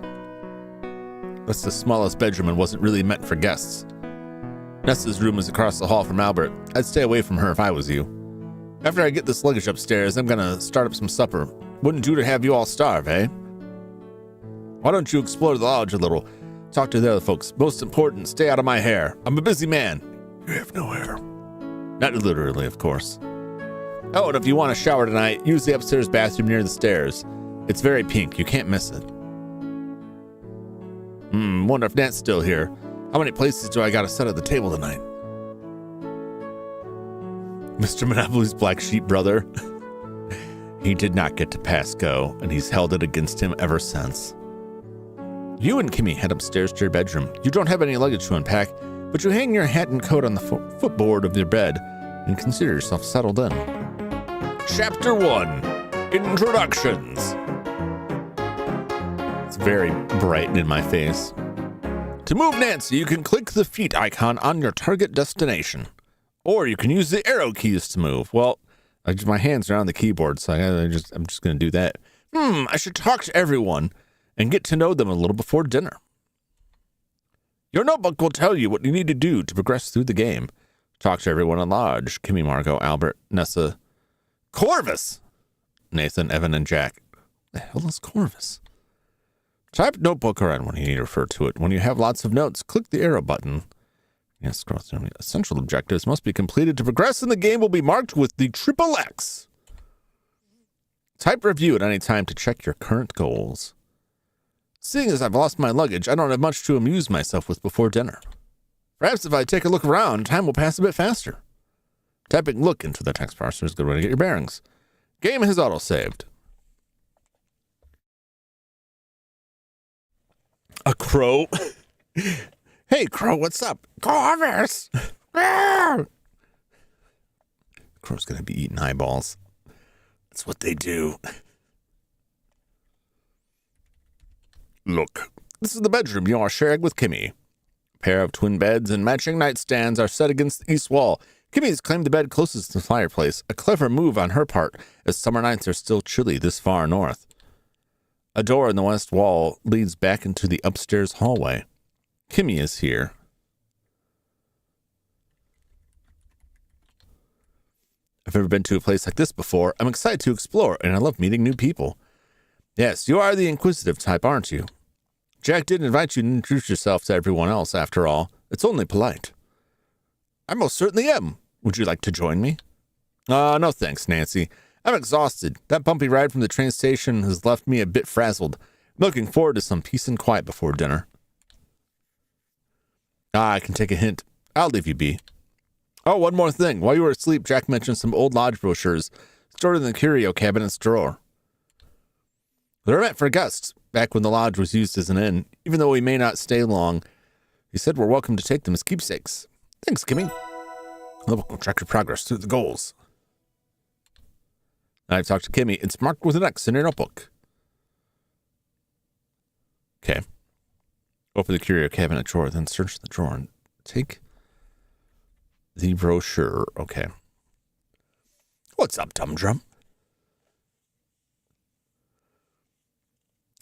That's the smallest bedroom and wasn't really meant for guests. Nessa's room is across the hall from Albert. I'd stay away from her if I was you. After I get this luggage upstairs, I'm gonna start up some supper. Wouldn't do to have you all starve, eh? Why don't you explore the lodge a little? Talk to the other folks. Most important, stay out of my hair. I'm a busy man. You have no hair. Not literally, of course. Oh, and if you want a shower tonight, use the upstairs bathroom near the stairs. It's very pink. You can't miss it. Wonder if Nat's still here. How many places do I got to set at the table tonight? Mr. Monopoly's black sheep brother. He did not get to pass go, and he's held it against him ever since. You and Kimmy head upstairs to your bedroom. You don't have any luggage to unpack, but you hang your hat and coat on the footboard of your bed and consider yourself settled in. Chapter 1. Introductions. It's very bright in my face. To move Nancy, you can click the feet icon on your target destination. Or you can use the arrow keys to move. Well, my hands are on the keyboard, so I'm just going to do that. I should talk to everyone and get to know them a little before dinner. Your notebook will tell you what you need to do to progress through the game. Talk to everyone at large. Kimmy, Margot, Albert, Nessa, Corvus, Nathan, Evan, and Jack. The hell is Corvus? Type notebook around when you need to refer to it. When you have lots of notes, click the arrow button. Yes, scroll through. Essential objectives must be completed to progress in the game will be marked with the XXX. Type review at any time to check your current goals. Seeing as I've lost my luggage, I don't have much to amuse myself with before dinner. Perhaps if I take a look around, time will pass a bit faster. Typing look into the text parser is a good way to get your bearings. Game has auto-saved. A crow. Hey, crow, what's up? Corvus! Crow's gonna be eating eyeballs. That's what they do. Look, this is the bedroom you are sharing with Kimmy. A pair of twin beds and matching nightstands are set against the east wall. Kimmy has claimed the bed closest to the fireplace, a clever move on her part, as summer nights are still chilly this far north. A door in the west wall leads back into the upstairs hallway. Kimmy is here. I've never been to a place like this before. I'm excited to explore, and I love meeting new people. Yes, you are the inquisitive type, aren't you? Jack did invite you to introduce yourself to everyone else, after all. It's only polite. I most certainly am. Would you like to join me? No thanks, Nancy. I'm exhausted. That bumpy ride from the train station has left me a bit frazzled. I'm looking forward to some peace and quiet before dinner. I can take a hint. I'll leave you be. Oh, one more thing. While you were asleep, Jack mentioned some old lodge brochures stored in the curio cabinet's drawer. They're meant for guests, back when the lodge was used as an inn. Even though we may not stay long, he said we're welcome to take them as keepsakes. Thanks, Kimmy. We'll track your progress through the goals. I've talked to Kimmy. It's marked with an X in your notebook. Okay. Open the curio cabinet drawer, then search the drawer and take the brochure. Okay. What's up, Dum Drum?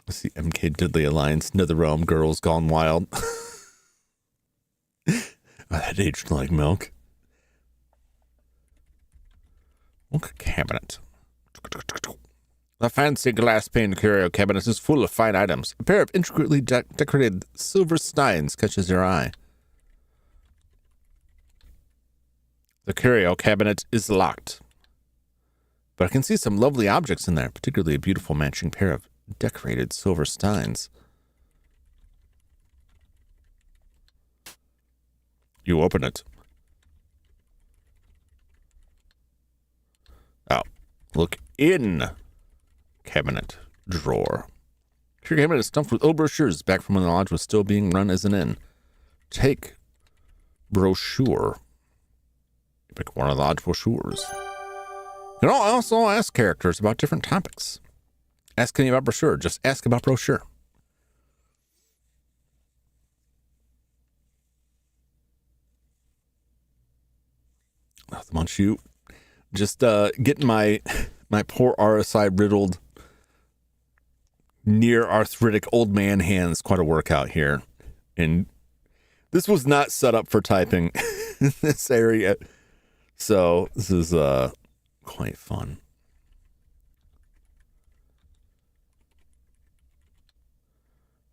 I see MK Diddley Alliance, Netherrealm Girls Gone Wild. That aged like milk. Look, cabinet. The fancy glass-paned curio cabinet is full of fine items. A pair of intricately decorated silver steins catches your eye. The curio cabinet is locked, but I can see some lovely objects in there, particularly a beautiful matching pair of decorated silver steins. You open it. Oh, look in cabinet drawer. Your cabinet is stuffed with old brochures back from when the lodge was still being run as an inn. Take brochure. You pick one of the lodge brochures. You can also ask characters about different topics. Ask any about brochure. Just ask about brochure. Nothing much. You just getting my poor RSI riddled, near arthritic old man hands quite a workout here, and this was not set up for typing in this area, so this is quite fun.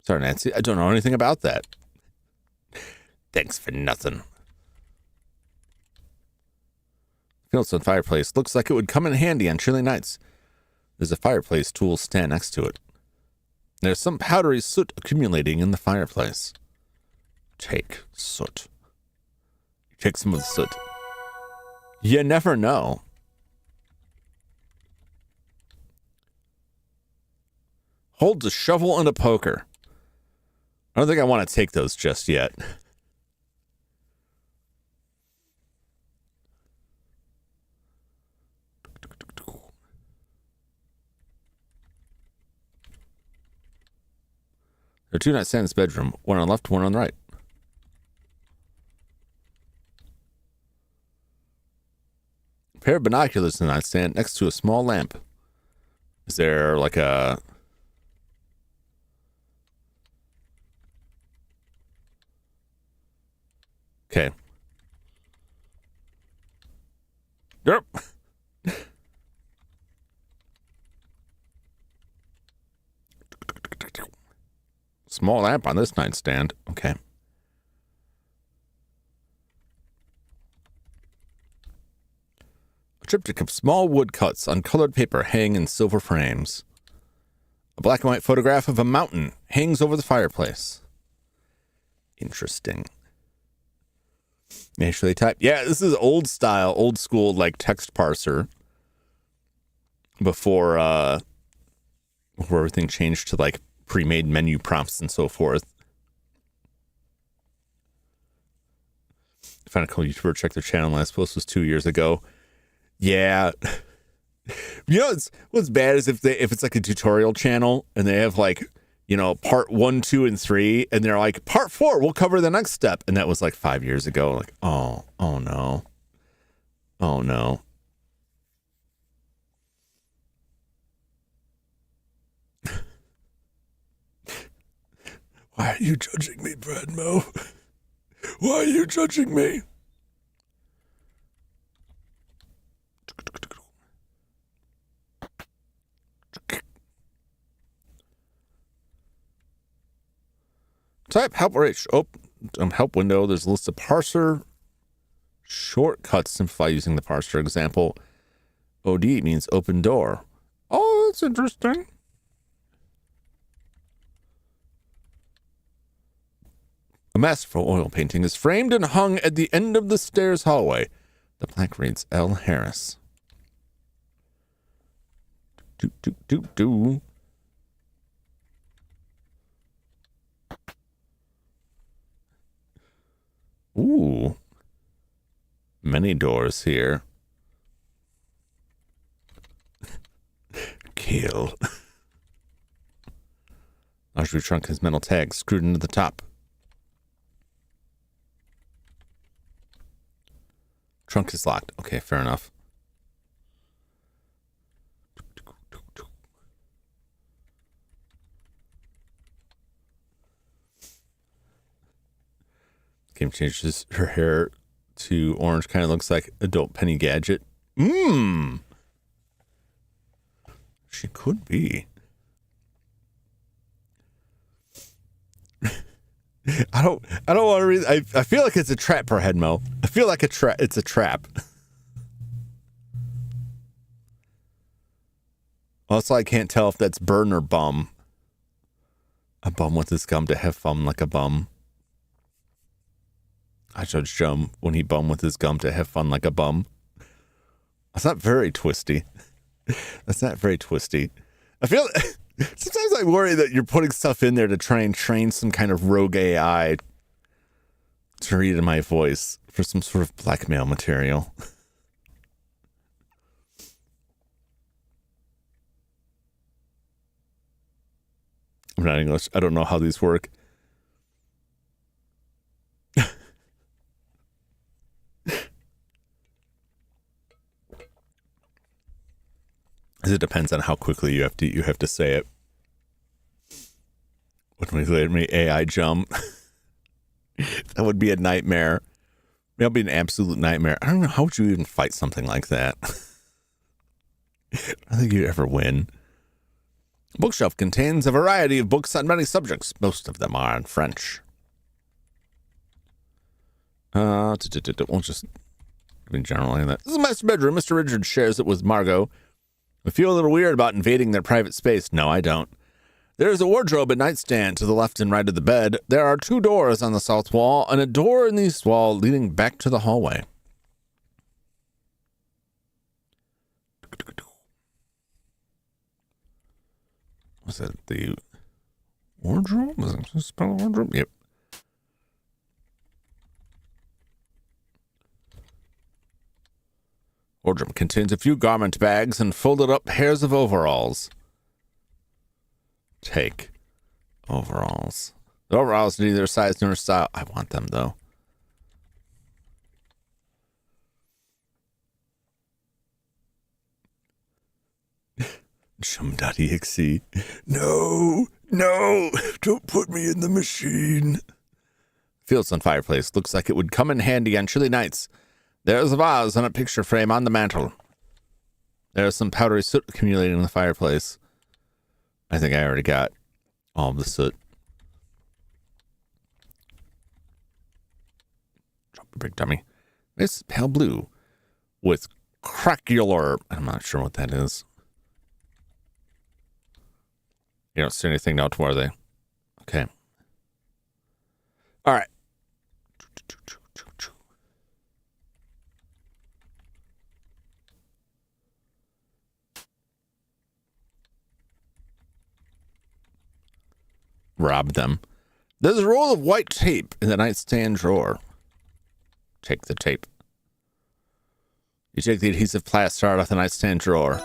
Sorry, Nancy, I don't know anything about that. Thanks for nothing. Fieldstone fireplace looks like it would come in handy on chilly nights. There's a fireplace tool stand next to it. There's some powdery soot accumulating in the fireplace. Take soot. Take some of the soot. You never know. Holds a shovel and a poker. I don't think I want to take those just yet. There are two nightstands in this bedroom. One on the left, one on the right. A pair of binoculars in the nightstand next to a small lamp. Is there like a... Okay. Yep. Small lamp on this nightstand. Okay. A triptych of small woodcuts on colored paper hang in silver frames. A black and white photograph of a mountain hangs over the fireplace. Interesting. Naturally typed. Yeah, this is old style, old school, like text parser. Before everything changed to like pre-made menu prompts and so forth. I found a cool YouTuber, check their channel. Last post was 2 years ago. Yeah. You know what's bad is if it's like a tutorial channel and they have like, you know, part 1, 2, and 3, and they're like, part 4, we'll cover the next step. And that was like 5 years ago. Like, oh no. Oh no. Why are you judging me, Bradmo? Why are you judging me? Type help rich. Help window. There's a list of parser shortcuts. Simplify using the parser example. OD means open door. Oh, that's interesting. A masterful oil painting is framed and hung at the end of the stairs hallway. The plaque reads L. Harris. Do. Ooh. Many doors here. Kill. Luxury trunk has metal tags screwed into the top. Trunk is locked. Okay, fair enough. Game changes her hair to orange. Kind of looks like adult Penny Gadget. She could be. I don't want to read. I feel like it's a trap for Headmo. I feel like it's a trap. Also, I can't tell if that's burn or bum. A bum with his gum to have fun like a bum. I judge Jum when he bum with his gum to have fun like a bum. That's not very twisty. That's not very twisty. I feel sometimes I worry that you're putting stuff in there to try and train some kind of rogue AI to read in my voice for some sort of blackmail material. I'm not English. I don't know how these work. It depends on how quickly you have to say it. When we let me AI jump, that would be a nightmare. That would be an absolute nightmare. I don't know, how would you even fight something like that? I don't think you'd ever win. Bookshelf contains a variety of books on many subjects. Most of them are in French. We'll just in general that. This is the master bedroom. Mr. Richard shares it with Margot, I feel a little weird about invading their private space. No, I don't. There is a wardrobe and nightstand to the left and right of the bed. There are 2 doors on the south wall and a door in the east wall leading back to the hallway. Was that the wardrobe? Was it supposed to spell wardrobe? Yep. Wardrobe contains a few garment bags and folded up pairs of overalls. Take overalls. The overalls are neither size nor style. I want them, though. Jum.exe. No, don't put me in the machine. Fields on fireplace. Looks like it would come in handy on chilly nights. There's a vase and a picture frame on the mantel. There's some powdery soot accumulating in the fireplace. I think I already got all of the soot. Drop a big dummy. It's pale blue with craquelure. I'm not sure what that is. You don't see anything noteworthy. Okay. All right. Rob them. There's a roll of white tape in the nightstand drawer. Take the tape. You take the adhesive plaster out of the nightstand drawer.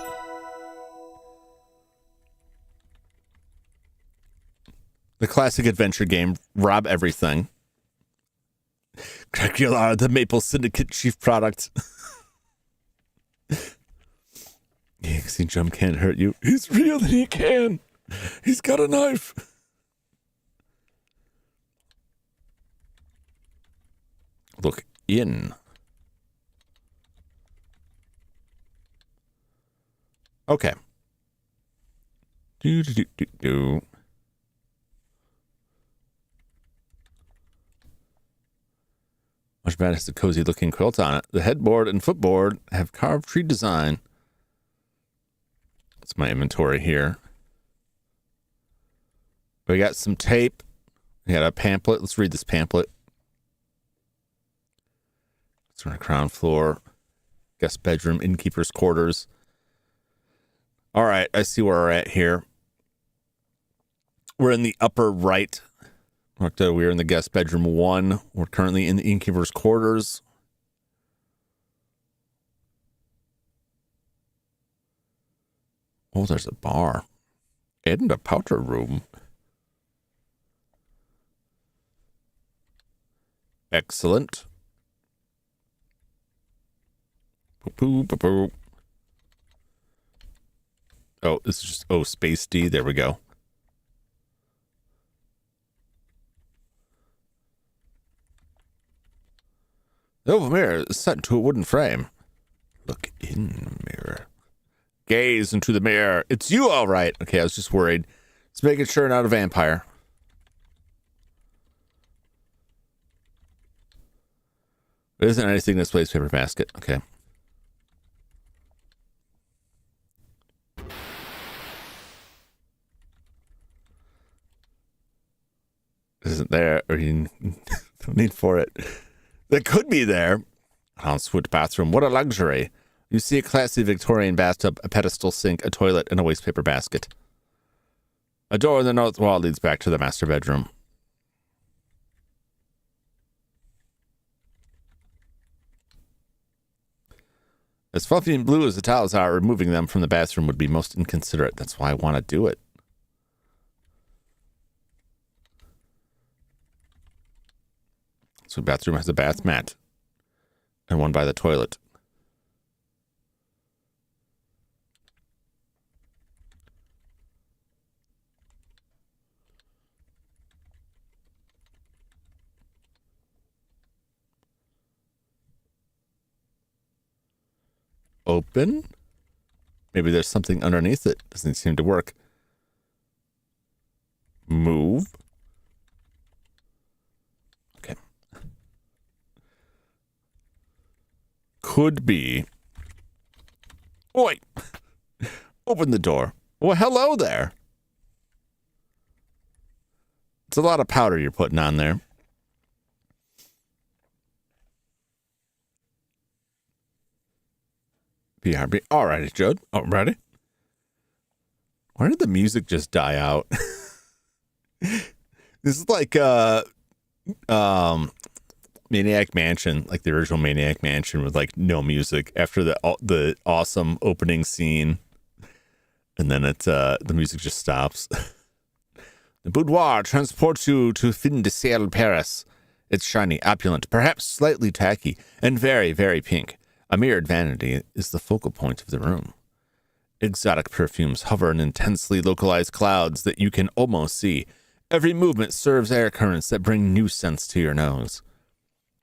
The classic adventure game, rob everything. Craquelure, the Maple Syndicate chief product. EXE Jum can't hurt you. He's real and he can. He's got a knife. Look in. Okay. Do. Much bad has the cozy looking quilt on it. The headboard and footboard have carved tree design. That's my inventory here. We got some tape. We got a pamphlet. Let's read this pamphlet. It's on the ground floor. Guest bedroom, innkeeper's quarters. All right, I see where we're at here. We're in the upper right. We're in the guest bedroom 1. We're currently in the innkeeper's quarters. Oh, there's a bar. And a powder room. Excellent. Poo-poo. Oh, this is just, space D. There we go. The oval mirror is set into a wooden frame. Look in the mirror. Gaze into the mirror. It's you, all right. Okay, I was just worried. Let's make it sure not a vampire. There isn't anything in this wastepaper basket. Okay. Isn't there, or you don't need for it. That could be there. Ensuite bathroom. What a luxury. You see a classy Victorian bathtub, a pedestal sink, a toilet, and a wastepaper basket. A door in the north wall leads back to the master bedroom. As fluffy and blue as the towels are, removing them from the bathroom would be most inconsiderate. That's why I want to do it. So the bathroom has a bath mat and one by the toilet. Open? Maybe there's something underneath it. Doesn't seem to work. Move. Okay. Could be. Oi! Open the door. Well, hello there. It's a lot of powder you're putting on there. BRB. All righty, Judd. Oh, ready? Why did the music just die out? This is like Maniac Mansion, like the original Maniac Mansion with like no music after the awesome opening scene, and then the music just stops. The boudoir transports you to Fin de Sale, Paris. It's shiny, opulent, perhaps slightly tacky, and very, very pink. A mirrored vanity is the focal point of the room. Exotic perfumes hover in intensely localized clouds that you can almost see. Every movement serves air currents that bring new scents to your nose.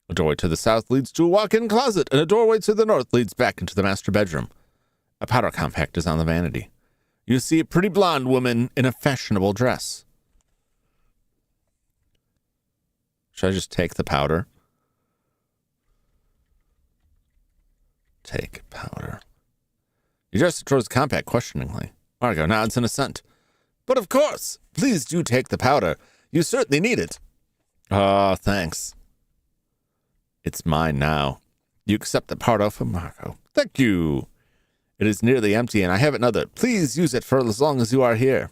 A doorway to the south leads to a walk-in closet, and a doorway to the north leads back into the master bedroom. A powder compact is on the vanity. You see a pretty blonde woman in a fashionable dress. Should I just take the powder? Take powder. He gestured towards the compact questioningly. Margot nods in assent. But of course, please do take the powder. You certainly need it. Oh, thanks. It's mine now. You accept the powder from Margot. Thank you. It is nearly empty and I have another. Please use it for as long as you are here.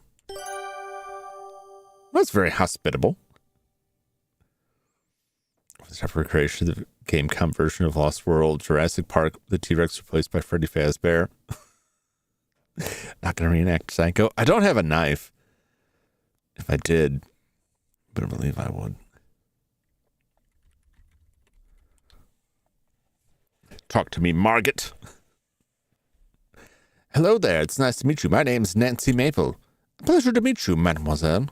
That's very hospitable. For the temporary creation of the GameCom version of Lost World, Jurassic Park, the T-Rex replaced by Freddy Fazbear. Not going to reenact Psycho. I don't have a knife. If I did, but I believe I would. Talk to me, Margit. Hello there. It's nice to meet you. My name's Nancy Maple. Pleasure to meet you, mademoiselle.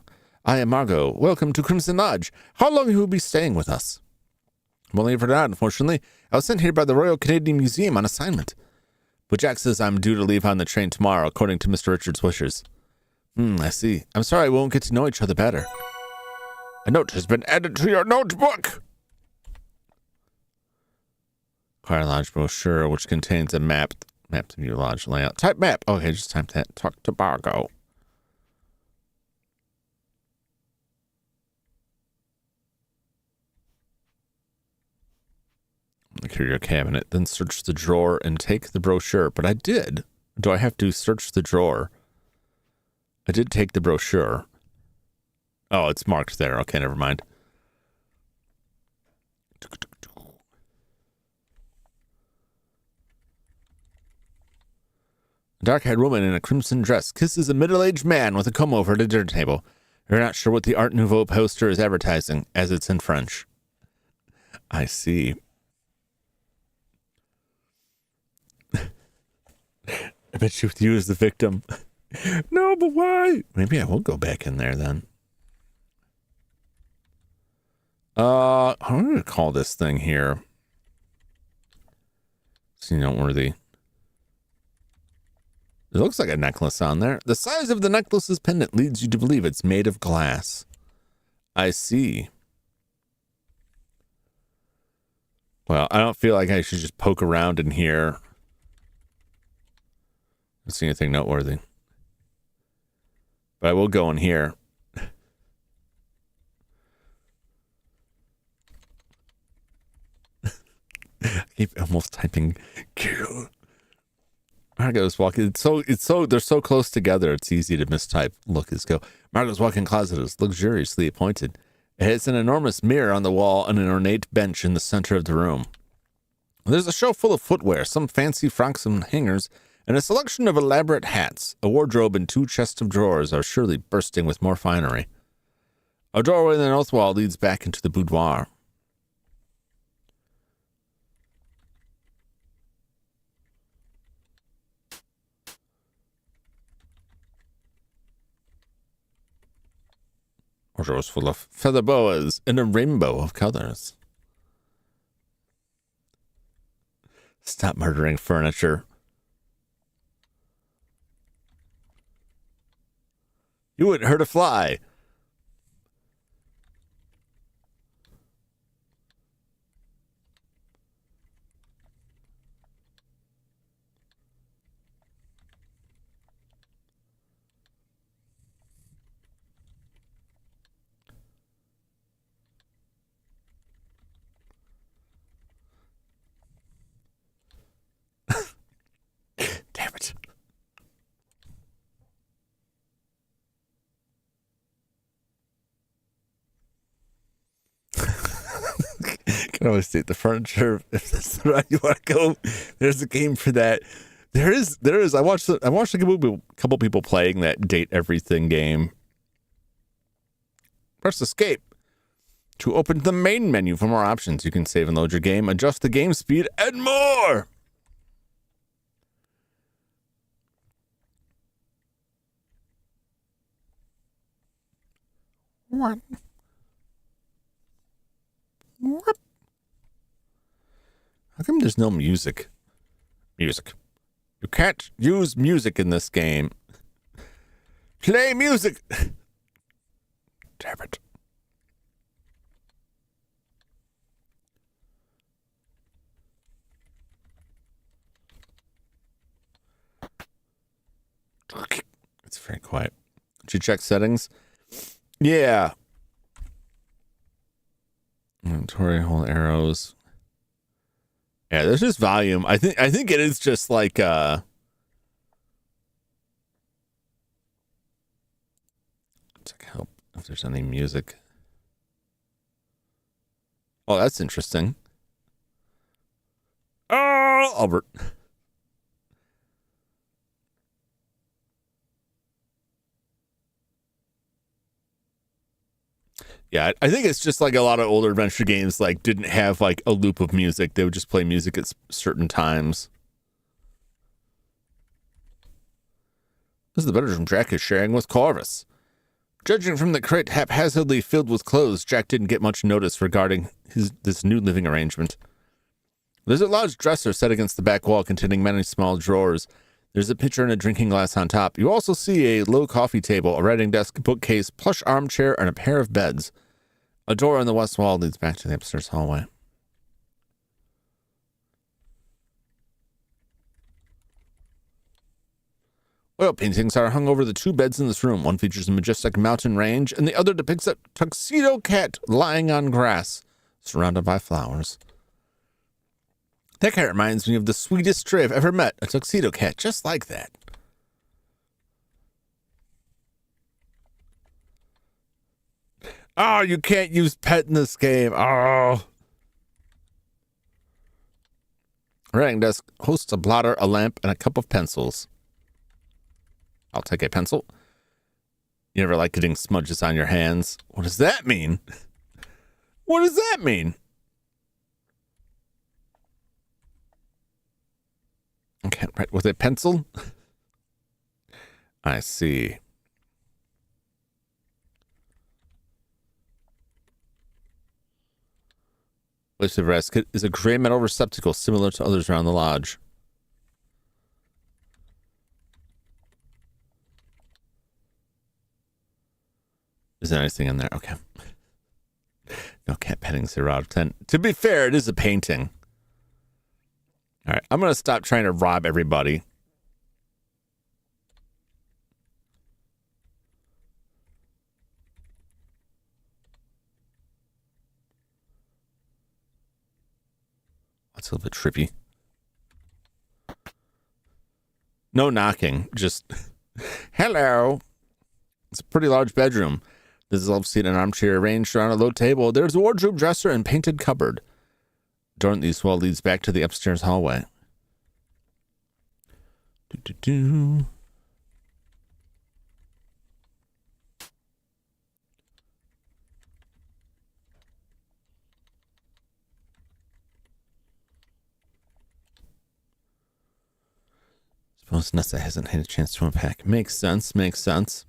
I am Margot. Welcome to Crimson Lodge. How long will you be staying with us? Believe it or not, unfortunately, I was sent here by the Royal Canadian Museum on assignment. But Jack says I'm due to leave on the train tomorrow, according to Mr. Richard's wishes. I see. I'm sorry I won't get to know each other better. A note has been added to your notebook. Choir Lodge brochure, which contains a map to view lodge layout. Type map. Okay, just type that. Talk to Margot. Clear your cabinet, then search the drawer and take the brochure. But I did. Do I have to search the drawer? I did take the brochure. Oh, it's marked there. Okay, never mind. A dark-haired woman in a crimson dress kisses a middle-aged man with a comb-over at a dinner table. You're not sure what the Art Nouveau poster is advertising, as it's in French. I see. I bet you as the victim. No, but why? Maybe I will go back in there then. I'm going to call this thing here. See, noteworthy. It looks like a necklace on there. The size of the necklace's pendant leads you to believe it's made of glass. I see. Well, I don't feel like I should just poke around in here. I don't see anything noteworthy. But I will go in here. I keep almost typing kill. Margot's walking. They're so close together. It's easy to mistype. Look, let's go. Margot's walk-in closet is luxuriously appointed. It has an enormous mirror on the wall and an ornate bench in the center of the room. There's a shelf full of footwear, some fancy frocks and hangers, and a selection of elaborate hats. A wardrobe and 2 chests of drawers are surely bursting with more finery. A doorway in the north wall leads back into the boudoir. Wardrobes full of feather boas and a rainbow of colors. Stop murdering furniture. You wouldn't hurt a fly. I always say the furniture. If that's the route you want to go, there's a game for that. There is. I watched a couple people playing that date everything game. Press escape to open the main menu for more options. You can save and load your game, adjust the game speed, and more. What? How come there's no music? Music. You can't use music in this game. Play music. Damn it. It's very quiet. Did you check settings? Yeah. Inventory, hold arrows. Yeah, there's just volume. I think it is just like check help if there's any music. Oh, that's interesting. Oh, Albert. Yeah, I think it's just like a lot of older adventure games like didn't have like a loop of music. They would just play music at certain times. This is the bedroom Jack is sharing with Corvus. Judging from the crate haphazardly filled with clothes, Jack didn't get much notice regarding this new living arrangement. There's a large dresser set against the back wall containing many small drawers. There's a pitcher and a drinking glass on top. You also see a low coffee table, a writing desk, bookcase, plush armchair, and a pair of beds. A door on the west wall leads back to the upstairs hallway. Oil paintings are hung over the two beds in this room. One features a majestic mountain range, and the other depicts a tuxedo cat lying on grass, surrounded by flowers. That cat reminds me of the sweetest stray I've ever met. A tuxedo cat, just like that. Oh, you can't use pet in this game. Oh. Writing desk hosts a blotter, a lamp, and a cup of pencils. I'll take a pencil. You ever like getting smudges on your hands? What does that mean? What does that mean? I can't write with a pencil. I see. Place of rest is a gray metal receptacle similar to others around the lodge. Is there anything in there? Okay. No cat petting, 0 out of 10. To be fair, it is a painting. All right, I'm going to stop trying to rob everybody. That's a little bit trippy. No knocking, just hello. It's a pretty large bedroom. There's a love seat and an armchair arranged around a low table. There's a wardrobe, dresser, and painted cupboard. Door in the east wall leads back to the upstairs hallway. Suppose Nessa hasn't had a chance to unpack. Makes sense, makes sense.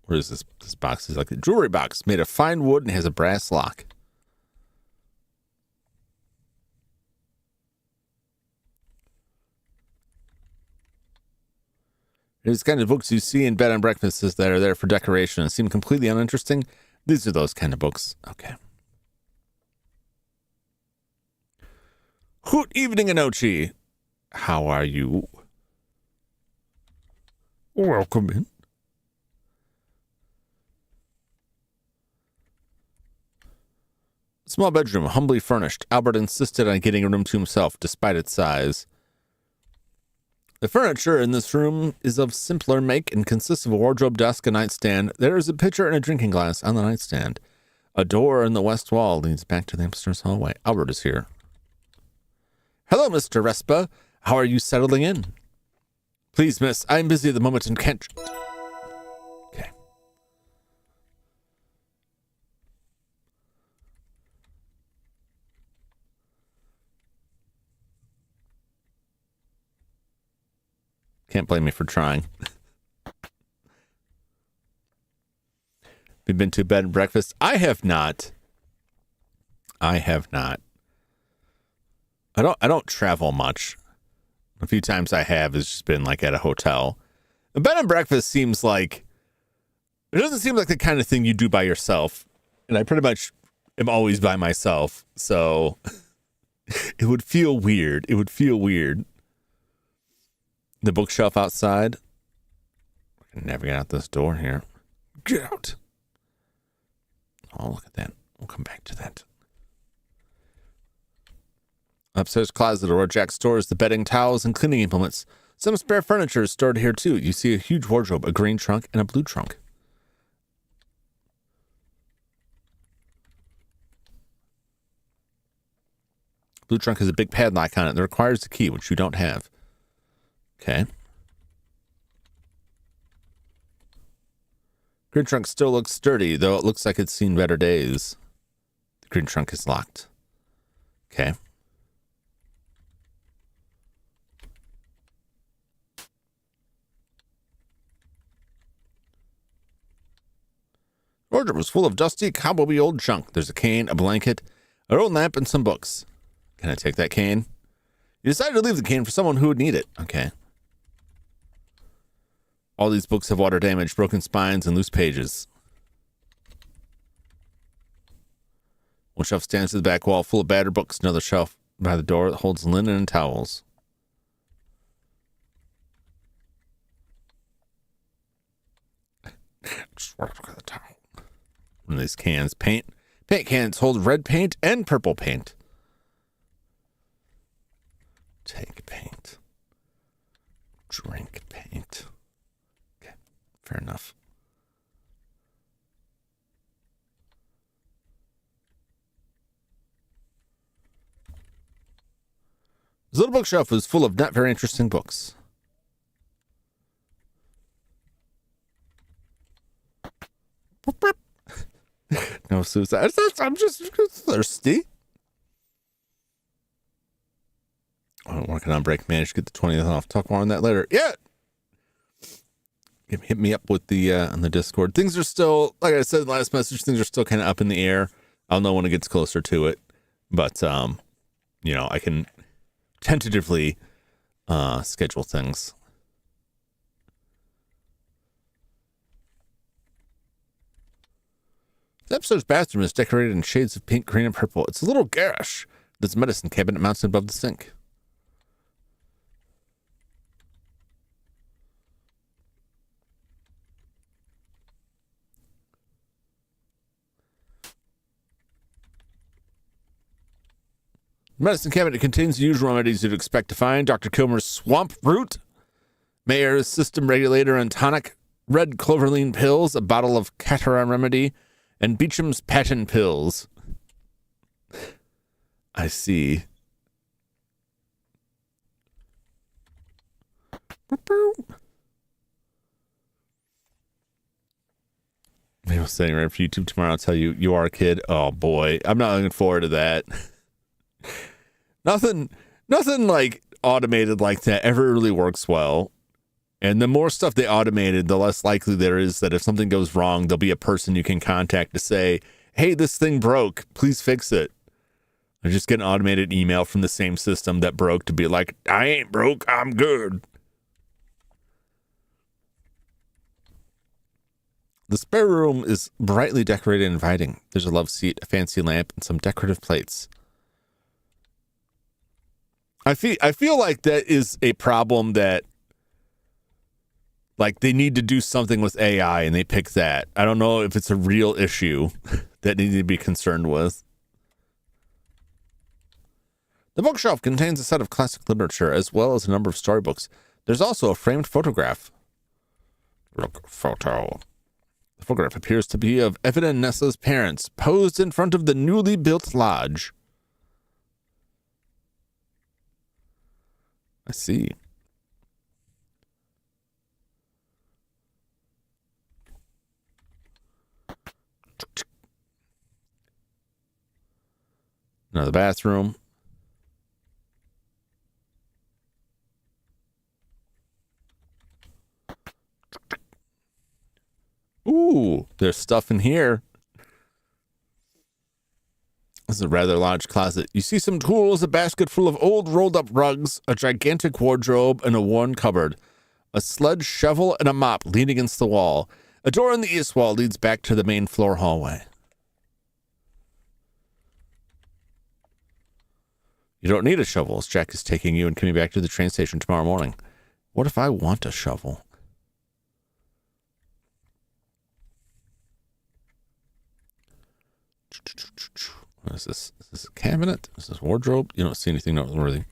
What is this? This box is like a jewelry box made of fine wood and has a brass lock. These kind of books you see in bed and breakfasts that are there for decoration and seem completely uninteresting. These are those kind of books. Okay. Good evening, Anochi. How are you? Welcome in. Small bedroom, humbly furnished. Albert insisted on getting a room to himself, despite its size. The furniture in this room is of simpler make and consists of a wardrobe, desk, and nightstand. There is a pitcher and a drinking glass on the nightstand. A door in the west wall leads back to the upstairs hallway. Albert is here. Hello, Mr. Respa. How are you settling in? Please, miss, I'm busy at the moment and can't... Okay. Can't blame me for trying. Have you been to bed and breakfast? I have not. I don't travel much. A few times I have has just been like at a hotel. A bed and breakfast seems like, it doesn't seem like the kind of thing you do by yourself. And I pretty much am always by myself. So it would feel weird. The bookshelf outside. I can never get out this door here. Get out. Oh, look at that. We'll come back to that. Upstairs closet where Jack stores the bedding, towels, and cleaning implements. Some spare furniture is stored here too. You see a huge wardrobe, a green trunk, and a blue trunk. Blue trunk has a big padlock on it that requires the key, which you don't have. Okay. Green trunk still looks sturdy, though it looks like it's seen better days. The green trunk is locked. Okay. Wardrobe was full of dusty, cobwebby old junk. There's a cane, a blanket, an old lamp, and some books. Can I take that cane? You decided to leave the cane for someone who would need it. Okay. All these books have water damage, broken spines, and loose pages. One shelf stands to the back wall full of battered books. Another shelf by the door that holds linen and towels. Just look at the towel. One of these cans. Paint cans hold red paint and purple paint. Take paint. Drink paint. Okay, fair enough. This little bookshelf is full of not very interesting books. No suicide. I'm just thirsty. I'm working on break. Managed to get the 20th off. Talk more on that later. Yeah. Hit me up with the on the Discord. Things are still, like I said in the last message, things are still kind of up in the air. I'll know when it gets closer to it. But you know, I can tentatively schedule things. The episode's bathroom is decorated in shades of pink, green, and purple. It's a little garish. There's a medicine cabinet mounted above the sink. The medicine cabinet contains the usual remedies you'd expect to find. Dr. Kilmer's swamp root, Mayer's system regulator and tonic, red cloverlean pills, a bottle of Catara remedy, and Beecham's patent pills. I see. Maybe I'll say right for YouTube tomorrow. I'll tell you, you are a kid. Oh boy, I'm not looking forward to that. Nothing like automated like that ever really works well. And the more stuff they automated, the less likely there is that if something goes wrong, there'll be a person you can contact to say, hey, this thing broke. Please fix it. Or just get an automated email from the same system that broke to be like, I ain't broke. I'm good. The spare room is brightly decorated and inviting. There's a love seat, a fancy lamp, and some decorative plates. I feel like that is a problem that, like, they need to do something with AI and they pick that. I don't know if it's a real issue that they need to be concerned with. The bookshelf contains a set of classic literature as well as a number of storybooks. There's also a framed photograph. Look, photo. The photograph appears to be of Evan and Nessa's parents, posed in front of the newly built lodge. I see. Now the bathroom. Ooh, there's stuff in here. This is a rather large closet. You see some tools, a basket full of old rolled-up rugs, a gigantic wardrobe, and a worn cupboard. A sledge, shovel, and a mop lean against the wall. A door in the east wall leads back to the main floor hallway. You don't need a shovel, as Jack is taking you and coming back to the train station tomorrow morning. What if I want a shovel? What is this? Is this a cabinet? Is this a wardrobe? You don't see anything noteworthy.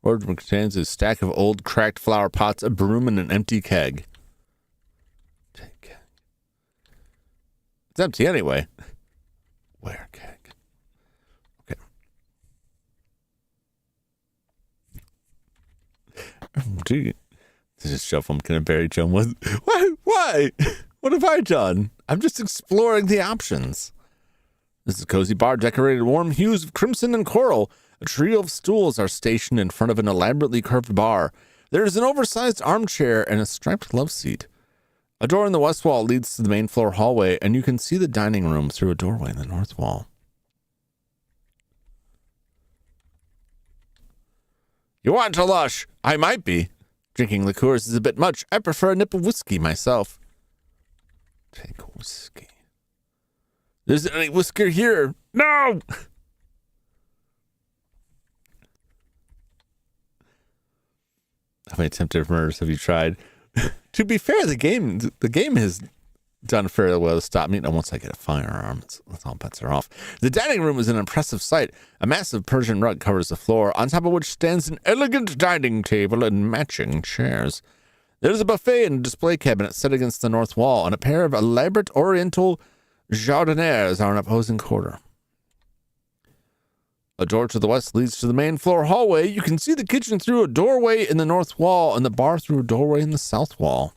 Wardrobe contains a stack of old cracked flower pots, a broom, and an empty keg. Keg. It's empty anyway. Where keg? Okay. Gee. This is shuffle I'm gonna bury Jum with. Why? What have I done? I'm just exploring the options. This is a cozy bar decorated in warm hues of crimson and coral. A trio of stools are stationed in front of an elaborately curved bar. There is an oversized armchair and a striped love seat. A door in the west wall leads to the main floor hallway, and you can see the dining room through a doorway in the north wall. You want to lush? I might be. Drinking liqueurs is a bit much. I prefer a nip of whiskey myself. Take whiskey. There isn't any whiskey here. No! How many attempted murders have you tried? To be fair, the game has done fairly well to stop me. And once I get a firearm, that's all bets are off. The dining room is an impressive sight. A massive Persian rug covers the floor, on top of which stands an elegant dining table and matching chairs. There's a buffet and a display cabinet set against the north wall, and a pair of elaborate oriental jardinières are an opposing quarter. A door to the west leads to the main floor hallway. You can see the kitchen through a doorway in the north wall and the bar through a doorway in the south wall.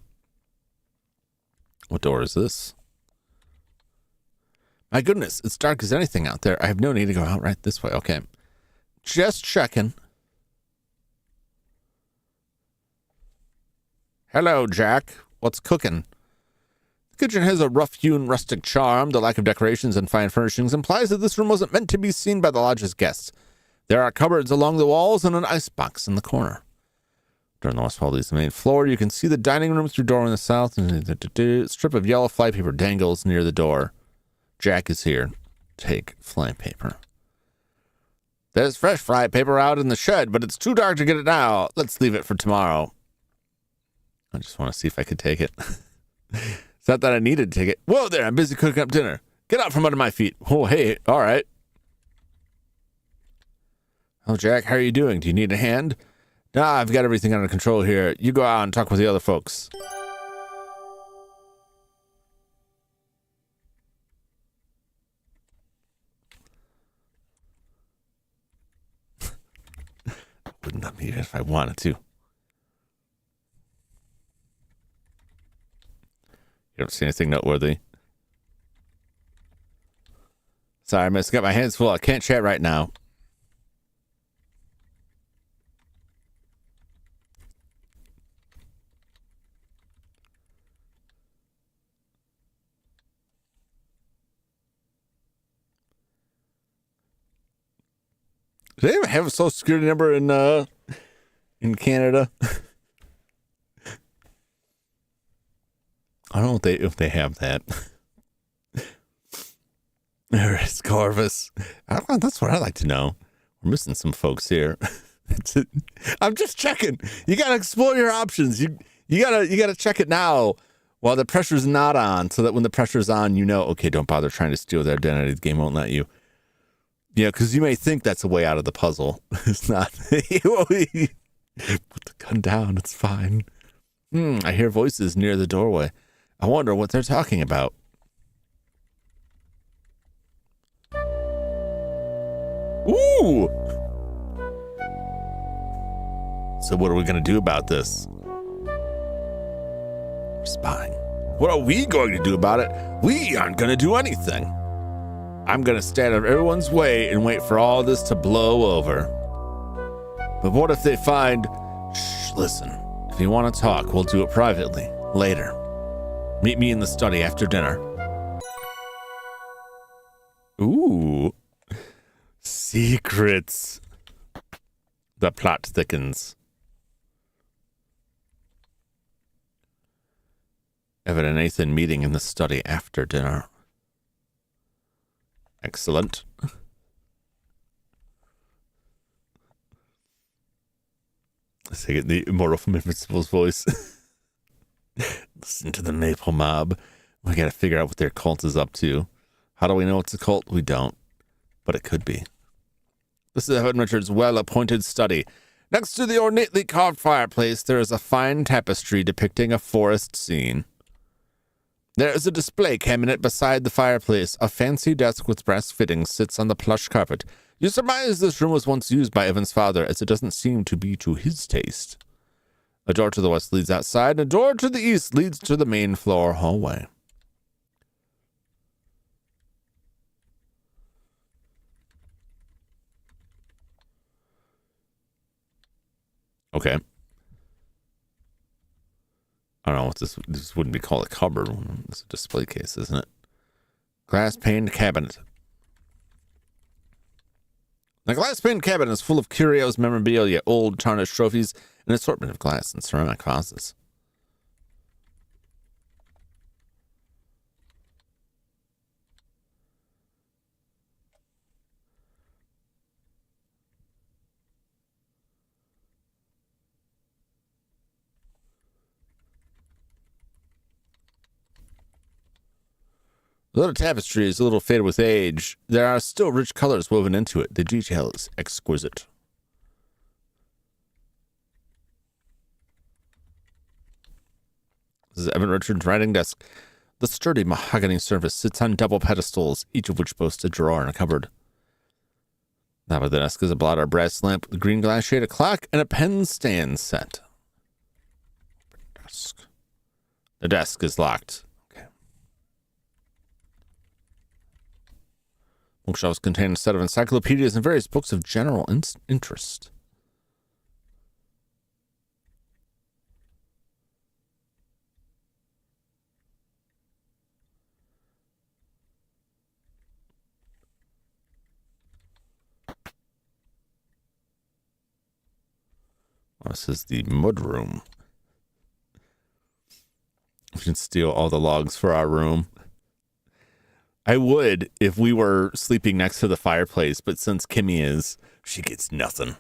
What door is this? My goodness, it's dark as anything out there. I have no need to go out right this way. Okay. Just checking. Hello, Jack. What's cooking? The kitchen has a rough-hewn rustic charm. The lack of decorations and fine furnishings implies that this room wasn't meant to be seen by the lodge's guests. There are cupboards along the walls and an icebox in the corner. During the west wall leads to the main floor. You can see the dining room through door in the south. A strip of yellow flypaper dangles near the door. Jack is here. Take flypaper. There's fresh flypaper out in the shed, but it's too dark to get it now. Let's leave it for tomorrow. I just want to see if I could take it. It's not that I needed to take it. Whoa there, I'm busy cooking up dinner. Get out from under my feet. Oh, hey, all right. Oh, Jack, how are you doing? Do you need a hand? Nah, I've got everything under control here. You go out and talk with the other folks. I wouldn't let me if I wanted to. You don't see anything noteworthy? Sorry, I got my hands full. I can't chat right now. Do they even have a social security number in Canada? I don't know if they have that. There is Corvus. That's what I'd like to know. We're missing some folks here. I'm just checking. You gotta explore your options. You gotta check it now while the pressure's not on, so that when the pressure's on, okay, don't bother trying to steal their identity. The game won't let you. Yeah, because you may think that's a way out of the puzzle. It's not. Put the gun down. It's fine. I hear voices near the doorway. I wonder what they're talking about. Ooh! So what are we going to do about this? We're spying. What are we going to do about it? We aren't going to do anything. I'm going to stand out of everyone's way and wait for all this to blow over. But what if they find... Shh, listen. If you want to talk, we'll do it privately. Later. Meet me in the study after dinner. Ooh. Secrets. The plot thickens. Evan and Nathan meeting in the study after dinner. Excellent. Let's take it the immortal from Invincible's voice. Listen to the Maple Mob. We gotta figure out what their cult is up to. How do we know it's a cult? We don't. But it could be. This is Evan Richards' well-appointed study. Next to the ornately carved fireplace, there is a fine tapestry depicting a forest scene. There is a display cabinet beside the fireplace. A fancy desk with brass fittings sits on the plush carpet. You surmise this room was once used by Evan's father, as it doesn't seem to be to his taste. A door to the west leads outside, and a door to the east leads to the main floor hallway. Okay. I don't know what this wouldn't be called a cupboard. It's a display case, isn't it? Glass paned cabinet. The glass paned cabinet is full of curios, memorabilia, old tarnished trophies, and an assortment of glass and ceramic vases. The little tapestry is a little faded with age. There are still rich colors woven into it. The detail is exquisite. This is Evan Richards' writing desk. The sturdy mahogany surface sits on double pedestals, each of which boasts a drawer and a cupboard. Now by the desk is a blotter brass lamp with a green glass shade, a clock, and a pen stand set. Desk. The desk is locked. Bookshelves contain a set of encyclopedias and various books of general interest. This is the mudroom. We can steal all the logs for our room. I would if we were sleeping next to the fireplace, but since Kimmy is, she gets nothing.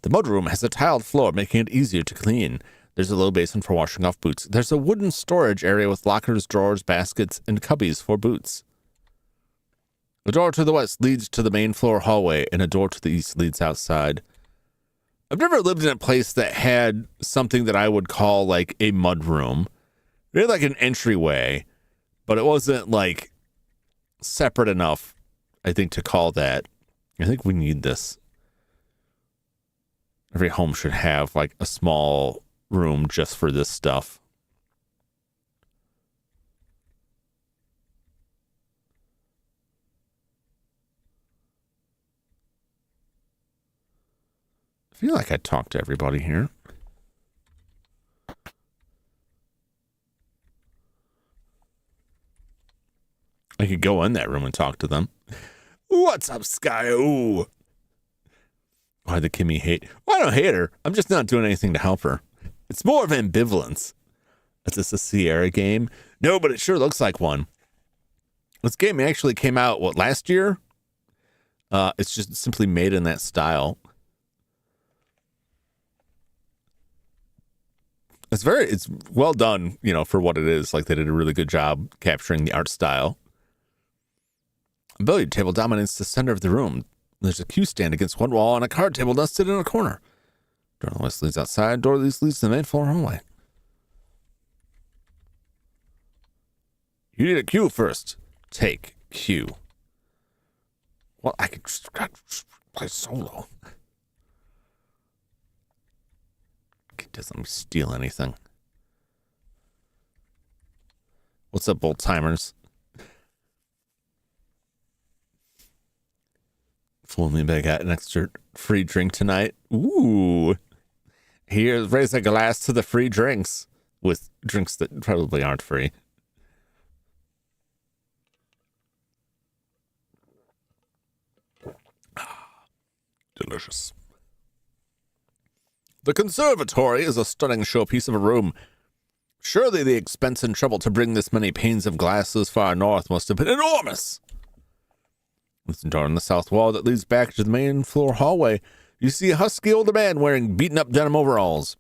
The mudroom has a tiled floor, making it easier to clean. There's a low basin for washing off boots. There's a wooden storage area with lockers, drawers, baskets, and cubbies for boots. The door to the west leads to the main floor hallway, and a door to the east leads outside. I've never lived in a place that had something that I would call like a mudroom. Really like an entryway. But it wasn't like separate enough, I think, to call that. I think we need this. Every home should have like a small room just for this stuff. I feel like I talked to everybody here. I could go in that room and talk to them. What's up, Sky? Ooh. Why the Kimmy hate? Well, I don't hate her. I'm just not doing anything to help her. It's more of ambivalence. Is this a Sierra game? No, but it sure looks like one. This game actually came out, last year? It's just simply made in that style. It's well done, you know, for what it is. Like, they did a really good job capturing the art style. A billiard table dominates the center of the room. There's a cue stand against one wall and a card table nested in a corner. Door on the west leads outside. Door leads to the main floor hallway. You need a cue first. Take cue. Well, I could just play solo. It doesn't let me steal anything. What's up, old timers? Fool me, but I got an extra free drink tonight. Ooh. Here, raise a glass to the free drinks. With drinks that probably aren't free. Delicious. The conservatory is a stunning showpiece of a room. Surely the expense and trouble to bring this many panes of glass this far north must have been enormous. With the door on the south wall that leads back to the main floor hallway, you see a husky older man wearing beaten-up denim overalls.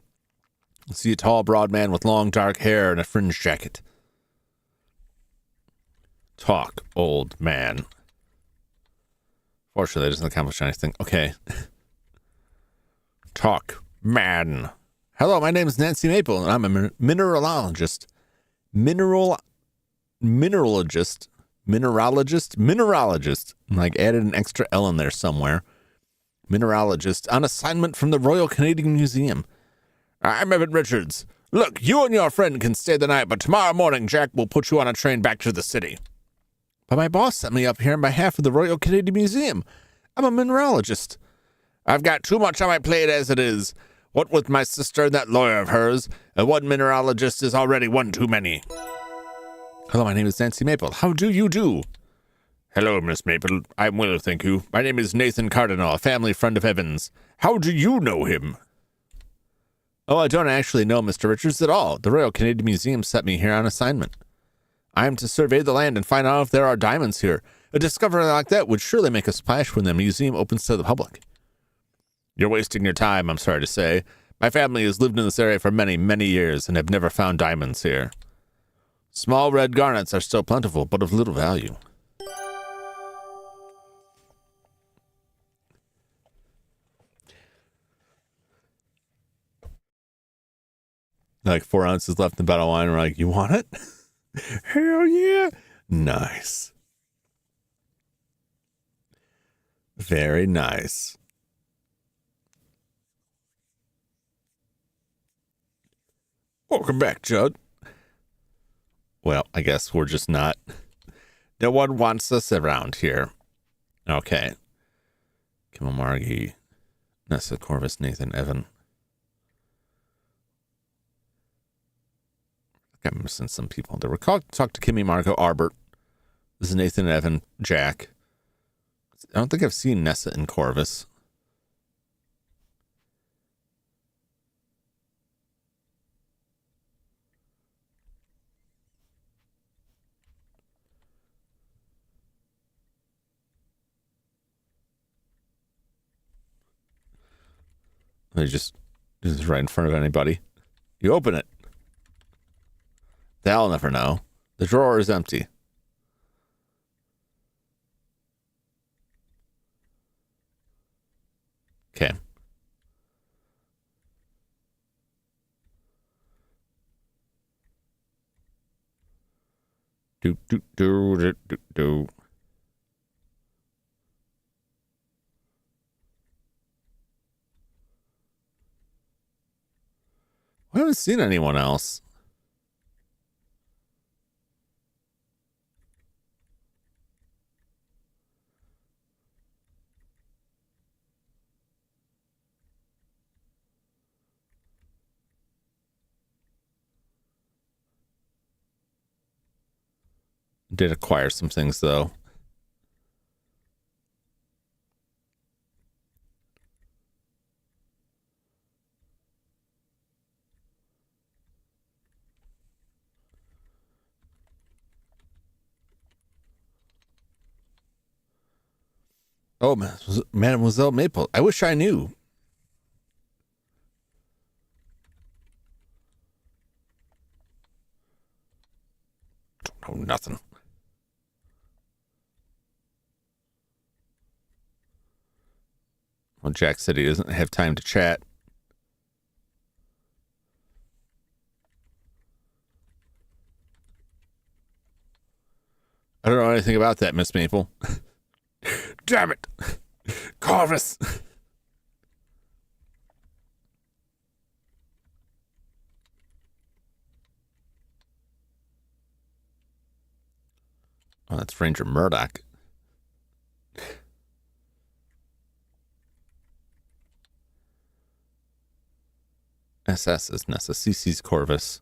You see a tall, broad man with long, dark hair and a fringed jacket. Talk, old man. Fortunately, that doesn't accomplish anything. Okay. Talk, man. Hello, my name is Nancy Maple, and I'm a mineralogist. Mineralogist. Like, added an extra L in there somewhere. Mineralogist on assignment from the Royal Canadian Museum. I'm Evan Richards. Look, you and your friend can stay the night, but tomorrow morning Jack will put you on a train back to the city. But my boss sent me up here on behalf of the Royal Canadian Museum. I'm a mineralogist. I've got too much on my plate as it is. What with my sister and that lawyer of hers, and one mineralogist is already one too many. Hello, my name is Nancy Maple. How do you do? Hello, Miss Maple. I'm well, thank you. My name is Nathan Cardinal, a family friend of Evan's. How do you know him? Oh, I don't actually know Mr. Richards at all. The Royal Canadian Museum sent me here on assignment. I am to survey the land and find out if there are diamonds here. A discovery like that would surely make a splash when the museum opens to the public. You're wasting your time, I'm sorry to say. My family has lived in this area for many, many years and have never found diamonds here. Small red garnets are still plentiful, but of little value. Like 4 ounces left in the bottle of wine. We're like, you want it? Hell yeah. Nice. Very nice. Welcome back, Judd. Well, I guess we're just not. No one wants us around here. Okay. Kimmel Margie, Nessa Corvus, Nathan, Evan. I'm missing some people. They were called to talk to Kimmy, Margot, Arbert. This is Nathan, Evan, Jack. I don't think I've seen Nessa and Corvus. They just right in front of anybody. You open it. They'll never know. The drawer is empty. Okay. Do. I haven't seen anyone else. Did acquire some things, though. Oh, Mademoiselle Maple. I wish I knew. Oh, nothing. Well, Jack said he doesn't have time to chat. I don't know anything about that, Miss Maple. Damn it. Corvus. Oh, that's Ranger Murdoch. SS is Nessa. CC's Corvus.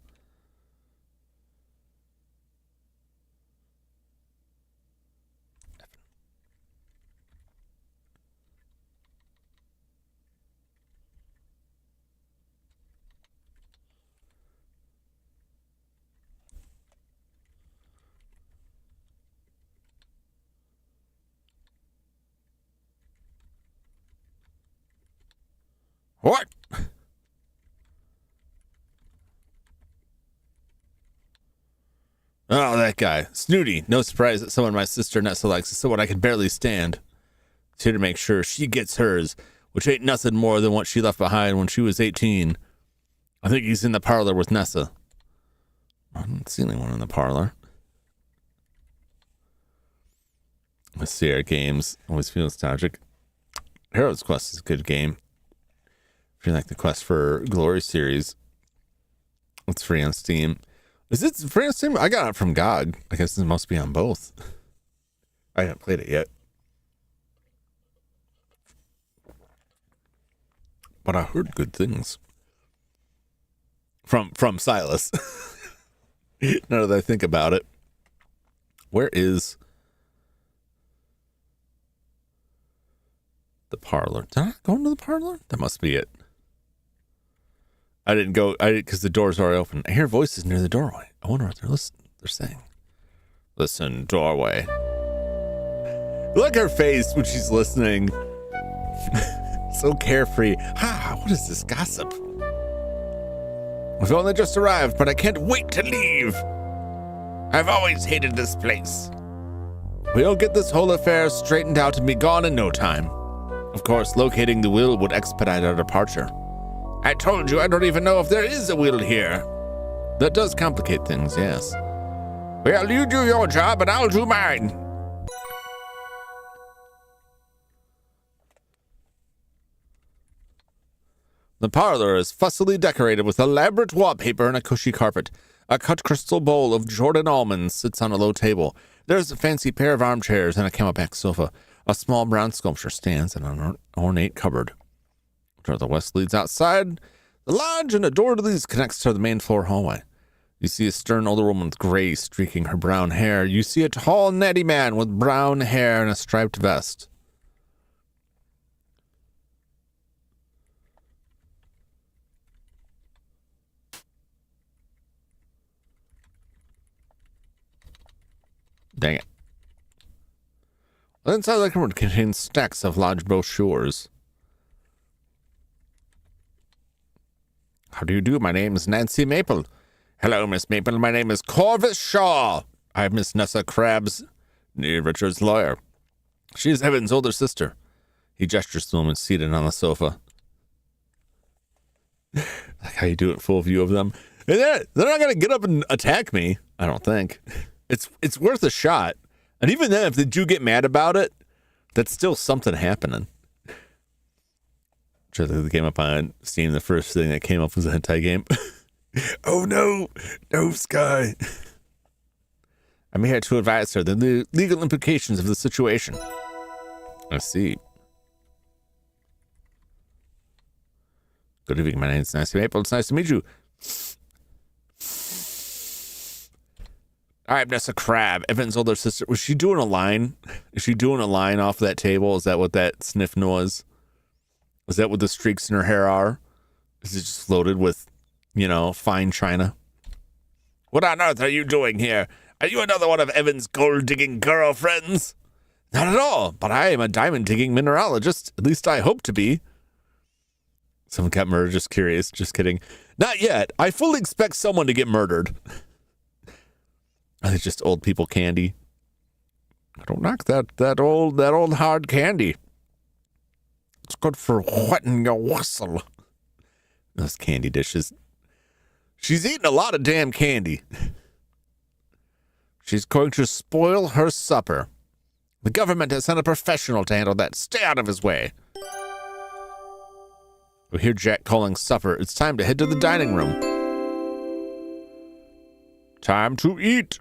What? Oh, that guy. Snooty. No surprise that someone my sister Nessa likes is someone I can barely stand. It's here to make sure she gets hers, which ain't nothing more than what she left behind when she was 18. I think he's in the parlor with Nessa. I don't see anyone in the parlor. Let's see our games. Always feel nostalgic. Hero's Quest is a good game. If you like the Quest for Glory series, it's free on Steam. Is it free on Steam? I got it from GOG. I guess it must be on both. I haven't played it yet. But I heard good things. From Silas. Now that I think about it. Where is the parlor? Did I go into the parlor? That must be it. I didn't go, because the door's already open. I hear voices near the doorway. I wonder what they're saying. Listen, doorway. Look at her face when she's listening. So carefree. What is this gossip? We've only just arrived, but I can't wait to leave. I've always hated this place. We'll get this whole affair straightened out and be gone in no time. Of course, locating the will would expedite our departure. I told you I don't even know if there is a will here. That does complicate things, yes. Well, you do your job and I'll do mine. The parlor is fussily decorated with elaborate wallpaper and a cushy carpet. A cut crystal bowl of Jordan almonds sits on a low table. There's a fancy pair of armchairs and a camelback sofa. A small brown sculpture stands in an ornate cupboard. Door to the west leads outside the lodge, and a door to these connects to the main floor hallway. You see a stern older woman with gray streaking her brown hair. You see a tall, natty man with brown hair and a striped vest. Dang it. The inside of the cupboard contains stacks of large brochures. How do you do? My name is Nancy Maple. Hello, Miss Maple. My name is Corvus Shaw. I'm Miss Nessa Krabs, near Richard's lawyer. She is Evan's older sister. He gestures to the woman seated on the sofa. Like how you do it, full view of them. And they're not going to get up and attack me, I don't think. It's worth a shot. And even then, if they do get mad about it, that's still something happening. Try to look the game up on Steam. The first thing that came up was a hentai game. Oh no, no Sky. I'm here to advise her the legal implications of the situation. I see. Good evening, my name is Nancy Maple. It's nice to meet you. I'm Nessa Crab, Evan's older sister. Was she doing a line? Is she doing a line off that table? Is that what that sniff was? Is that what the streaks in her hair are? Is it just loaded with, fine china? What on earth are you doing here? Are you another one of Evan's gold-digging girlfriends? Not at all, but I am a diamond-digging mineralogist. At least I hope to be. Someone got murdered, just curious. Just kidding. Not yet. I fully expect someone to get murdered. It's just old people candy. I don't knock that old hard candy. It's good for wetting your whistle. Those candy dishes. She's eating a lot of damn candy. She's going to spoil her supper. The government has sent a professional to handle that. Stay out of his way. We hear Jack calling supper. It's time to head to the dining room. Time to eat.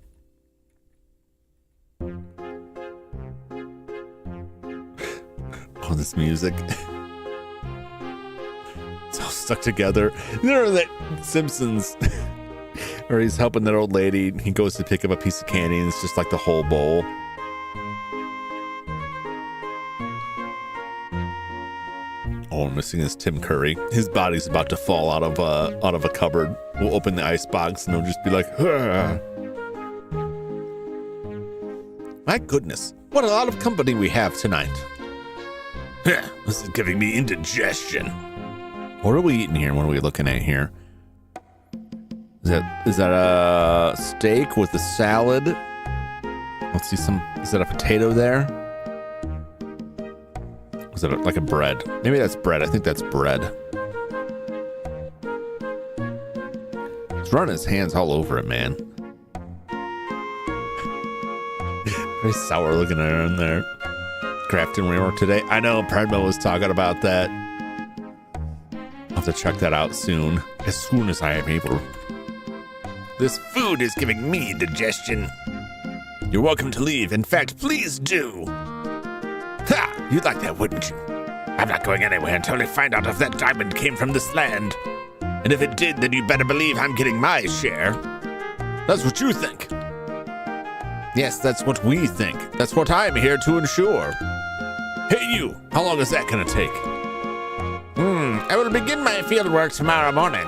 Oh, this music. It's all stuck together. You know that Simpsons where he's helping that old lady. He goes to pick up a piece of candy and it's just like the whole bowl. Oh, I'm missing is Tim Curry. His body's about to fall out of a cupboard. We'll open the ice box and he'll just be like, "Hurrah." My goodness, what a lot of company we have tonight. This is giving me indigestion. What are we eating here? What are we looking at here? Is that a steak with a salad? Let's see is that a potato there? Is that like a bread? Maybe that's bread. I think that's bread. He's running his hands all over it, man. Very sour looking at her in there. Crafting rework today. I know Predmo was talking about that. I'll have to check that out soon. As soon as I am able. This food is giving me indigestion. You're welcome to leave. In fact, please do. Ha! You'd like that, wouldn't you? I'm not going anywhere until I find out if that diamond came from this land. And if it did, then you better believe I'm getting my share. That's what you think. Yes, that's what we think. That's what I'm here to ensure. Hey, you! How long is that gonna take? I will begin my field work tomorrow morning.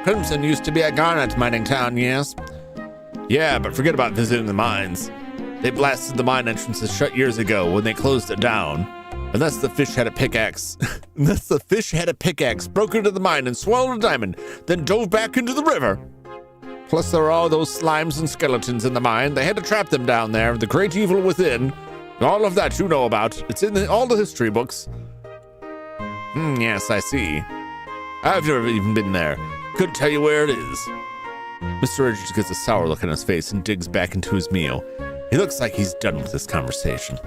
Crimson used to be a garnet mining town, yes? Yeah, but forget about visiting the mines. They blasted the mine entrances shut years ago when they closed it down. Unless the fish had a pickaxe. Broke into the mine and swallowed a diamond, then dove back into the river. Plus there were all those slimes and skeletons in the mine. They had to trap them down there, the great evil within. All of that you know about. It's in all the history books. Yes, I see. I've never even been there. Couldn't tell you where it is. Mr. Richards gets a sour look on his face and digs back into his meal. He looks like he's done with this conversation.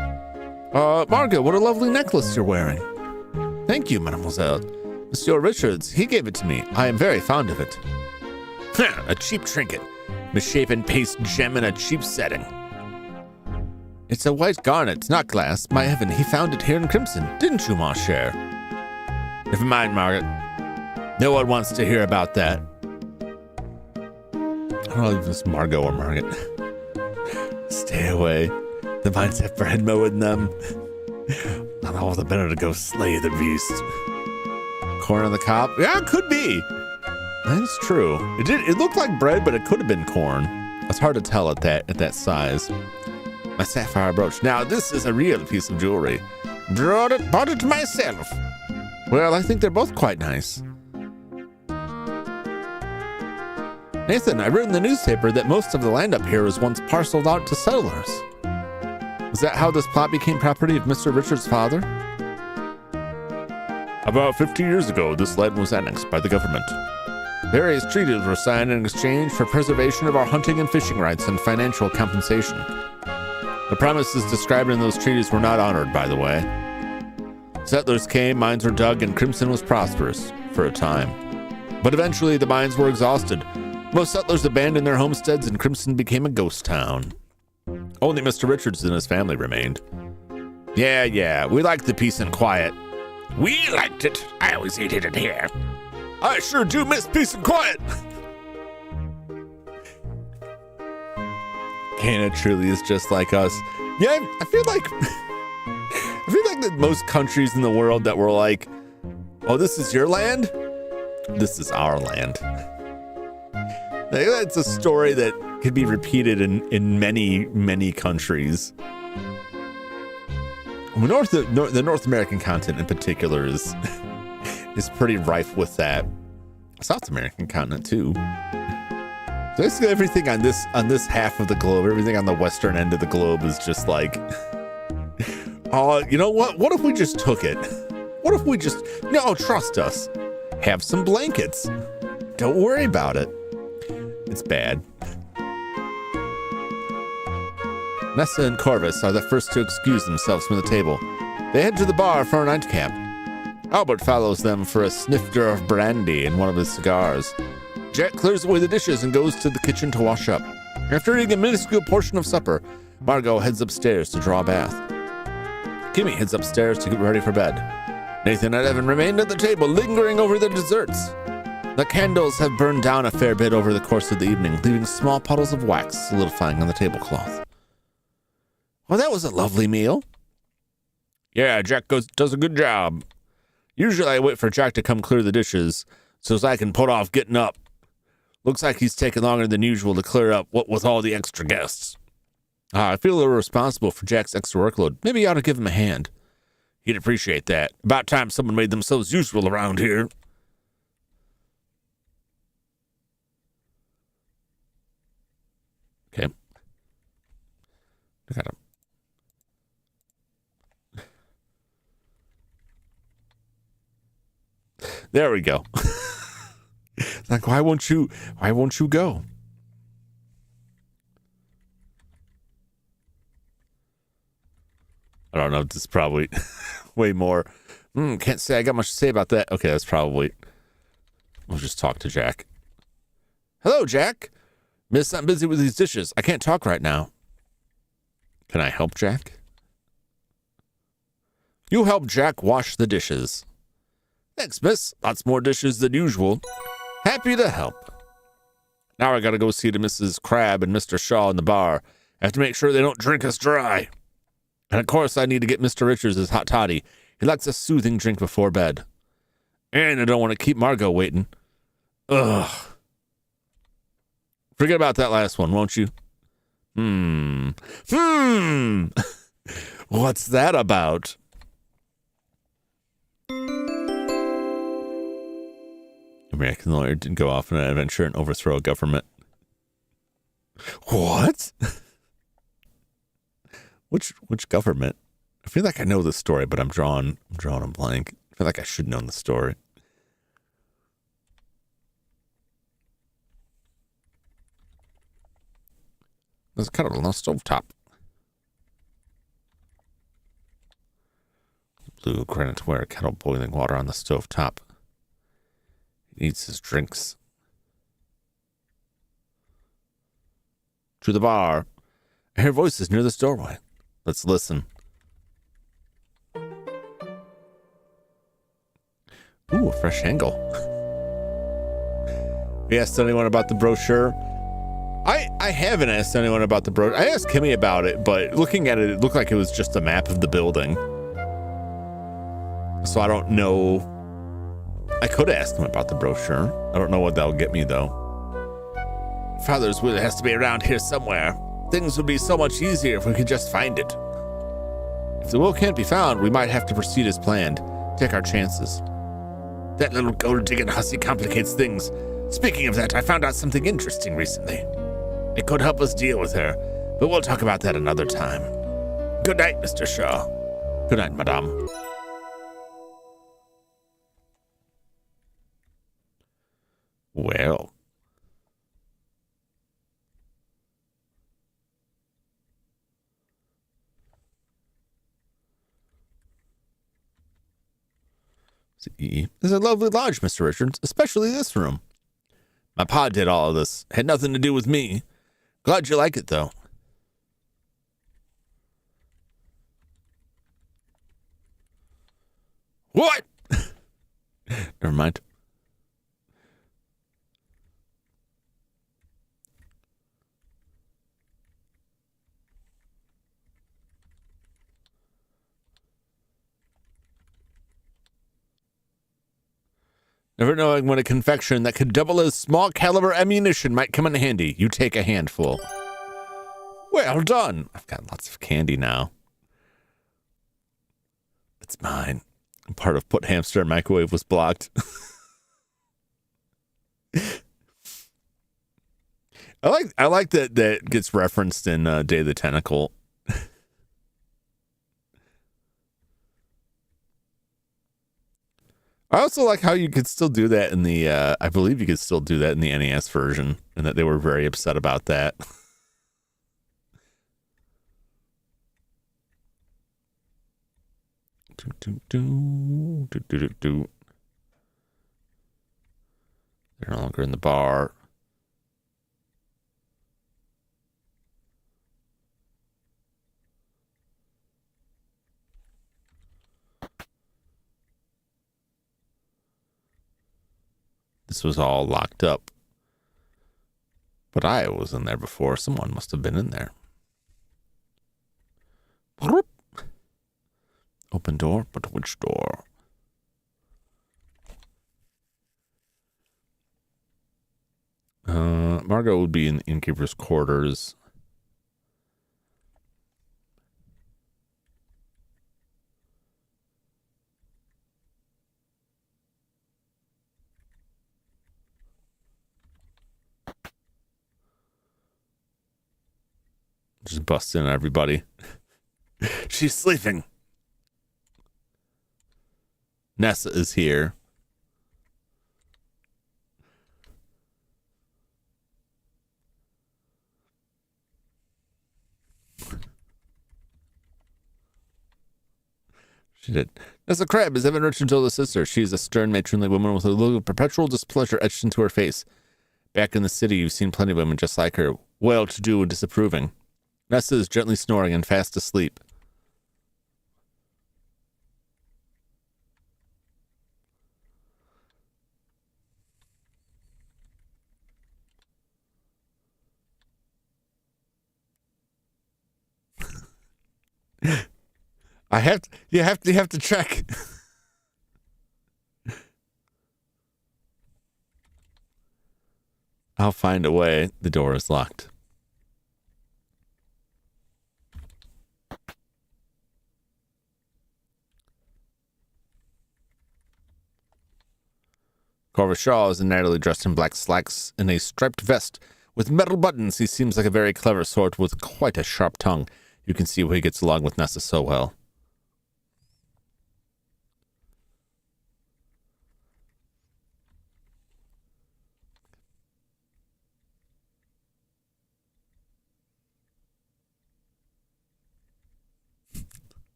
Margot, what a lovely necklace you're wearing. Thank you, mademoiselle. Monsieur Richards, he gave it to me. I am very fond of it. A cheap trinket. Misshapen paste gem in a cheap setting. It's a white garnet, not glass. My heaven, he found it here in Crimson. Didn't you, mon cher? Never mind, Margaret. No one wants to hear about that. I don't know if it's Margot or Margaret. Stay away. The mines have Predmo in them. Not all the better to go slay the beast. Corn on the cob? Yeah, it could be. That's true. It looked like bread, but it could have been corn. It's hard to tell at that size. My sapphire brooch. Now, this is a real piece of jewelry. Bought it myself. Well, I think they're both quite nice. Nathan, I read in the newspaper that most of the land up here was once parceled out to settlers. Is that how this plot became property of Mr. Richards' father? About 50 years ago, this land was annexed by the government. Various treaties were signed in exchange for preservation of our hunting and fishing rights and financial compensation. The promises described in those treaties were not honored, by the way. Settlers came, mines were dug, and Crimson was prosperous for a time. But eventually, the mines were exhausted. Most settlers abandoned their homesteads, and Crimson became a ghost town. Only Mr. Richards and his family remained. Yeah, we liked the peace and quiet. We liked it. I always hated it here. I sure do miss peace and quiet. Canada truly is just like us. Yeah, I feel like that most countries in the world that were like, oh, this is your land? This is our land. That's a story that could be repeated in many, many countries. The North American continent in particular is pretty rife with that. South American continent too. Basically, everything on this half of the globe, everything on the western end of the globe is just like, oh, you know what? What if we just took it? What if we just, no, trust us. Have some blankets. Don't worry about it. It's bad. Nessa and Corvus are the first to excuse themselves from the table. They head to the bar for a nightcap. Albert follows them for a snifter of brandy and one of his cigars. Jack clears away the dishes and goes to the kitchen to wash up. After eating a minuscule portion of supper, Margot heads upstairs to draw a bath. Kimmy heads upstairs to get ready for bed. Nathan and Evan remained at the table, lingering over the desserts. The candles have burned down a fair bit over the course of the evening, leaving small puddles of wax solidifying on the tablecloth. Well, that was a lovely meal. Yeah, Jack does a good job. Usually I wait for Jack to come clear the dishes so as I can put off getting up. Looks like he's taking longer than usual to clear up what with all the extra guests. I feel a little responsible for Jack's extra workload. Maybe you ought to give him a hand. He'd appreciate that. About time someone made themselves useful around here. Okay. I got him. There we go. Like, why won't you go? I don't know. This is probably way more. Can't say I got much to say about that. Okay, that's probably. We'll just talk to Jack. Hello, Jack. Miss, I'm busy with these dishes. I can't talk right now. Can I help Jack? You help Jack wash the dishes. Thanks, miss. Lots more dishes than usual. Happy to help. Now I gotta go see to Mrs. Crab and Mr. Shaw in the bar. I have to make sure they don't drink us dry. And of course I need to get Mr. Richards his hot toddy. He likes a soothing drink before bed. And I don't want to keep Margot waiting. Ugh. Forget about that last one, won't you? What's that about? American lawyer did go off on an adventure and overthrow a government. What? Which government? I feel like I know this story, but I'm drawing a blank. I feel like I should know the story. There's a kettle on the stovetop. Blue granite ware kettle boiling water on the stovetop. He eats his drinks. To the bar. I hear voices near this doorway. Let's listen. Ooh, a fresh angle. Have you asked anyone about the brochure? I haven't asked anyone about the brochure. I asked Kimmy about it, but looking at it, it looked like it was just a map of the building. So I don't know. I could ask them about the brochure. I don't know what that'll get me, though. Father's will has to be around here somewhere. Things would be so much easier if we could just find it. If the will can't be found, we might have to proceed as planned. Take our chances. That little gold-digging hussy complicates things. Speaking of that, I found out something interesting recently. It could help us deal with her, but we'll talk about that another time. Good night, Mr. Shaw. Good night, madame. Well. See, this is a lovely lodge, Mr. Richards, especially this room. My pa did all of this. Had nothing to do with me. Glad you like it, though. What? Never mind. Never knowing when a confection that could double as small caliber ammunition might come in handy. You take a handful. Well done. I've got lots of candy now. It's mine. Part of put hamster in microwave was blocked. I like that gets referenced in Day of the Tentacle. I also like how you could still do that in the I believe you could still do that in the NES version, and that they were very upset about that. They're no longer in the bar. This was all locked up. But I was in there before. Someone must have been in there. Open door, but which door? Margot would be in the innkeeper's quarters. Just bust in everybody. She's sleeping. Nessa is here. She did. Nessa Crab is Evan Richards' older sister. She is a stern, matronly woman with a look of perpetual displeasure etched into her face. Back in the city, you've seen plenty of women just like her, well-to-do and disapproving. Nessa is gently snoring and fast asleep. You have to check. I'll find a way. The door is locked. Corvus Shaw is entirely dressed in black slacks and a striped vest with metal buttons. He seems like a very clever sort with quite a sharp tongue. You can see why he gets along with Nessa so well.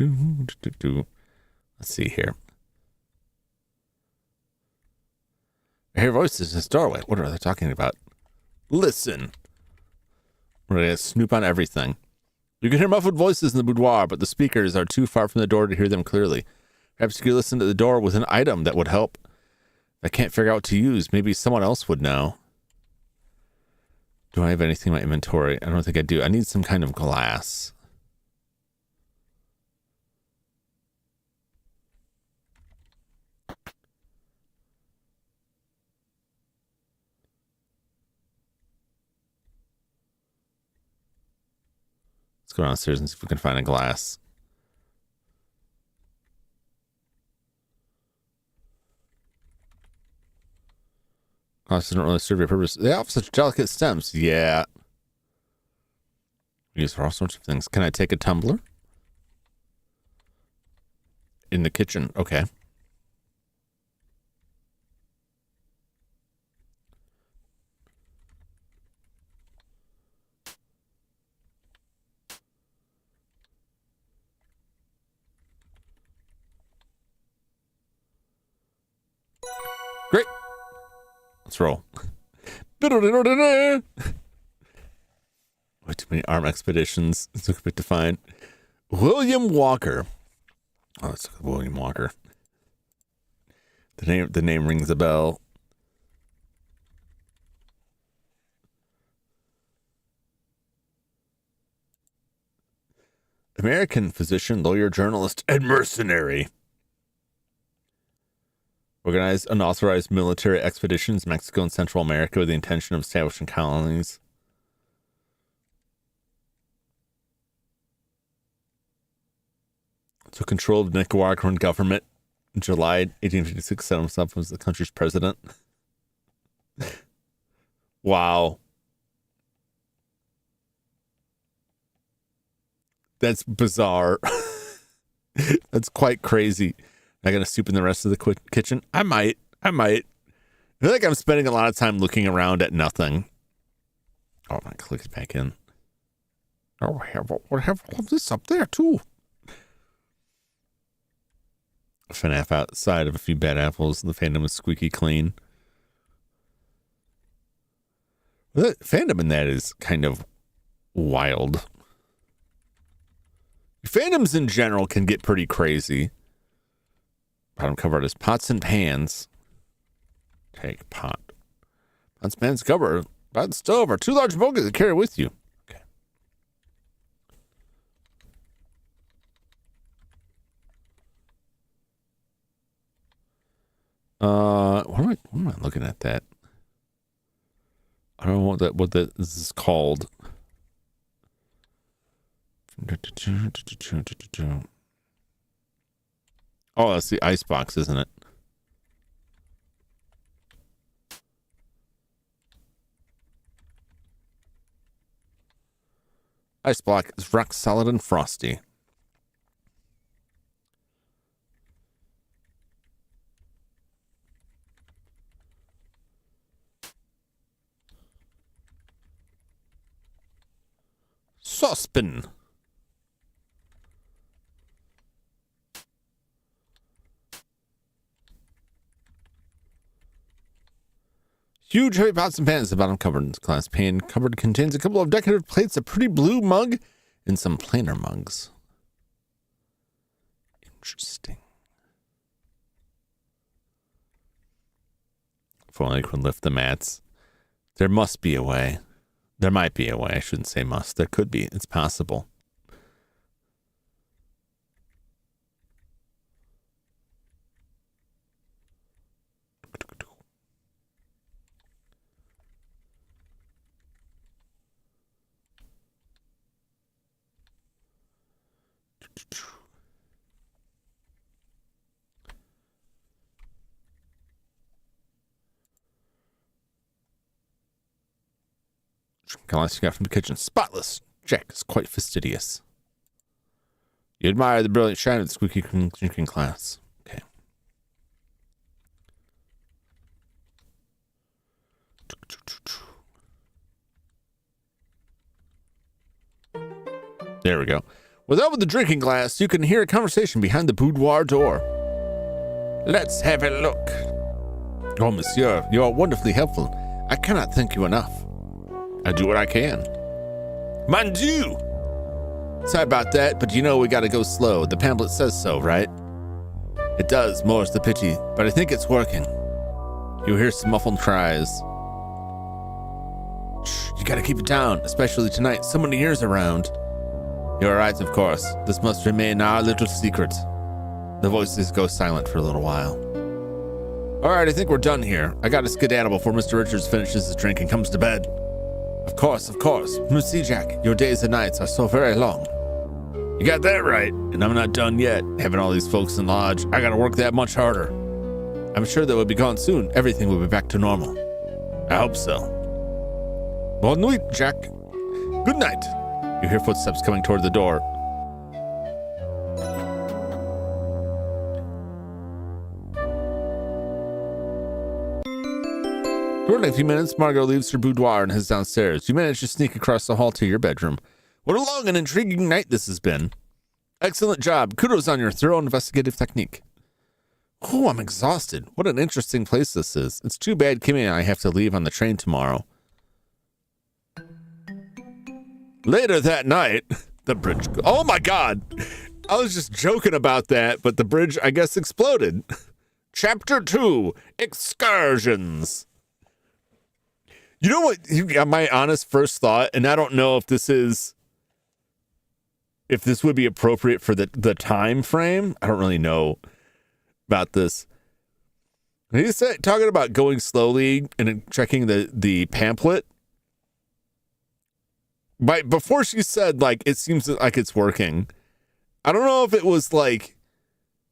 Let's see here. I hear voices in this doorway. What are they talking about? Listen. We're going to snoop on everything. You can hear muffled voices in the boudoir, but the speakers are too far from the door to hear them clearly. Perhaps you could listen to the door with an item that would help. If I can't figure out what to use, maybe someone else would know. Do I have anything in my inventory? I don't think I do. I need some kind of glass. Let's go downstairs and see if we can find a glass. Glass doesn't really serve your purpose. They have such delicate stems. Yeah. Used for all sorts of things. Can I take a tumbler? In the kitchen. Okay. Great. Let's roll. Way too many arm expeditions. It took a bit to find. William Walker. Oh, it's William Walker. The name rings a bell. American physician, lawyer, journalist, and mercenary. Organized unauthorized military expeditions in Mexico and Central America with the intention of establishing colonies. Took control of the Nicaraguan government in July 1856, set himself as the country's president. Wow. That's bizarre. That's quite crazy. Am I going to soup in the rest of the kitchen? I might. I feel like I'm spending a lot of time looking around at nothing. Oh, my click's back in. Oh, we have all this up there, too. FNAF outside of a few bad apples. The fandom is squeaky clean. The fandom in that is kind of wild. Fandoms in general can get pretty crazy. Bottom cover is pots and pans. Take pot. Pots, pans, cover. Pot, stove, or 2 large buckets to carry with you. Okay. What am I looking at that? I don't know what this is called. Oh, that's the ice box, isn't it? Ice block is rock solid and frosty. Saucepan. Huge heavy pots and pans. The bottom covered glass pane cupboard contains a couple of decorative plates, a pretty blue mug, and some plainer mugs. Interesting. If only I could lift the mats. There must be a way. There might be a way. I shouldn't say must. There could be. It's possible. Glass you got from the kitchen. Spotless. Jack is quite fastidious. You admire the brilliant shine of the squeaky drinking glass. Okay. There we go. Without the drinking glass, you can hear a conversation behind the boudoir door. Let's have a look. Oh, monsieur, you are wonderfully helpful. I cannot thank you enough. I do what I can. Mon Dieu! Sorry about that, but you know we gotta go slow. The pamphlet says so, right? It does, more's the pity, but I think it's working. You'll hear some muffled cries. Shh, you gotta keep it down, especially tonight. So many ears around. You're right, of course. This must remain our little secret. The voices go silent for a little while. All right, I think we're done here. I gotta skedaddle before Mr. Richards finishes his drink and comes to bed. Of course. Merci, Jack. Your days and nights are so very long. You got that right. And I'm not done yet. Having all these folks in lodge, I gotta work that much harder. I'm sure they will be gone soon. Everything will be back to normal. I hope so. Bonne nuit, Jack. Good night. You hear footsteps coming toward the door. Shortly, a few minutes, Margot leaves her boudoir and heads downstairs. You manage to sneak across the hall to your bedroom. What a long and intriguing night this has been. Excellent job. Kudos on your thorough investigative technique. Oh, I'm exhausted. What an interesting place this is. It's too bad Kimmy and I have to leave on the train tomorrow. Later that night, the bridge... Oh my God! I was just joking about that, but the bridge, I guess, exploded. Chapter 2, Excursions. You know what? My honest first thought, and I don't know if this would be appropriate for the time frame. I don't really know about this. He's talking about going slowly and checking the pamphlet. But before she said, like, it seems like it's working. I don't know if it was like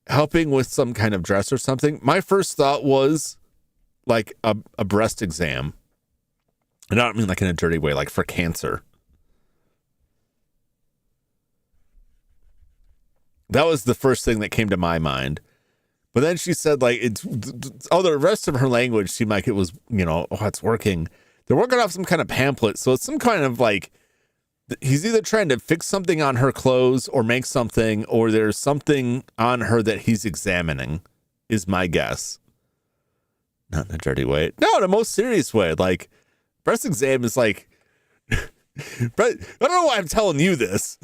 helping with some kind of dress or something. My first thought was like a breast exam. And I don't mean like in a dirty way, like for cancer. That was the first thing that came to my mind. But then she said, like, the rest of her language seemed like it was, it's working. They're working off some kind of pamphlet. So it's some kind of like, he's either trying to fix something on her clothes or make something, or there's something on her that he's examining, is my guess. Not in a dirty way. No, in a most serious way. Like, breast exam is like, but I don't know why I'm telling you this.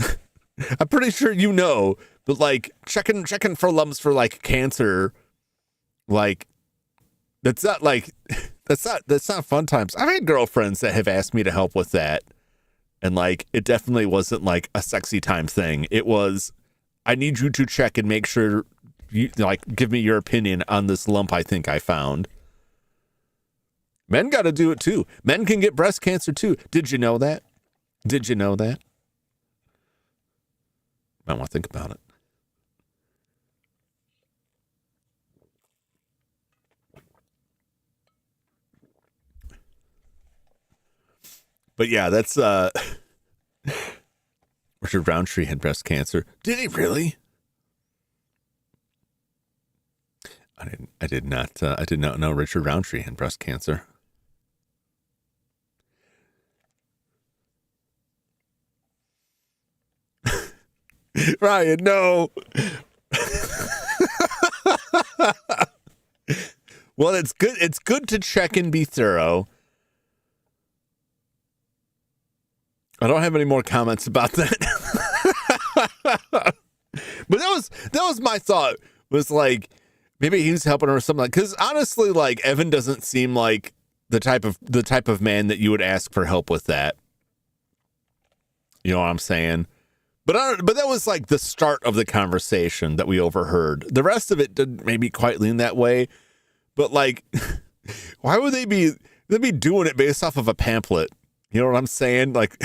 I'm pretty sure you know, but like checking for lumps for like cancer, like that's not fun times. I've had girlfriends that have asked me to help with that, and like it definitely wasn't like a sexy time thing. It was, I need you to check and make sure you like give me your opinion on this lump I think I found. Men got to do it too. Men can get breast cancer too. Did you know that? Did you know that? Might want to think about it. But yeah, that's Richard Roundtree had breast cancer. Did he really? I did not know Richard Roundtree had breast cancer. Ryan, no. Well, it's good. It's good to check and be thorough. I don't have any more comments about that. But that was my thought. Was like maybe he was helping her or something. Like, because honestly, like Evan doesn't seem like the type of man that you would ask for help with that. You know what I'm saying? But that was like the start of the conversation that we overheard. The rest of it didn't maybe quite lean that way. But like, why would they'd be doing it based off of a pamphlet? You know what I'm saying? Like,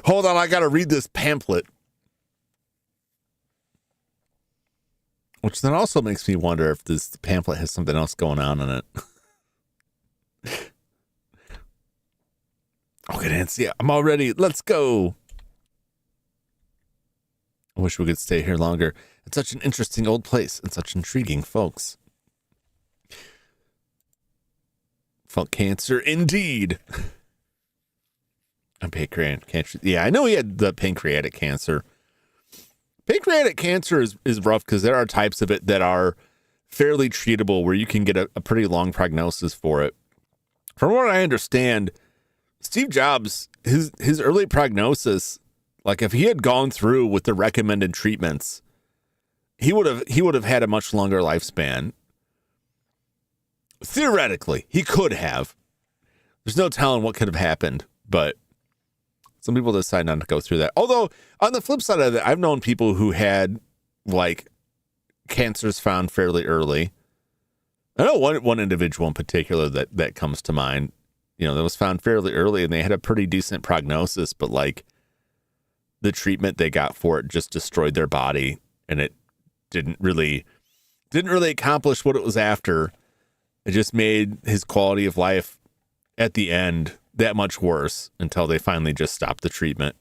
hold on, I got to read this pamphlet. Which then also makes me wonder if this pamphlet has something else going on in it. Okay, Nancy, I'm all ready. Let's go. I wish we could stay here longer. It's such an interesting old place and such intriguing folks. Felt cancer indeed. And pancreatic cancer. Yeah, I know he had the pancreatic cancer. Pancreatic cancer is rough because there are types of it that are fairly treatable where you can get a pretty long prognosis for it. From what I understand, Steve Jobs, his early prognosis, like if he had gone through with the recommended treatments, he would have had a much longer lifespan. Theoretically, he could have. There's no telling what could have happened, but some people decide not to go through that. Although, on the flip side of it, I've known people who had, like, cancers found fairly early. I know one individual in particular that comes to mind, that was found fairly early, and they had a pretty decent prognosis, but, like, the treatment they got for it just destroyed their body, and it didn't really accomplish what it was after. It just made his quality of life at the end that much worse until they finally just stopped the treatment.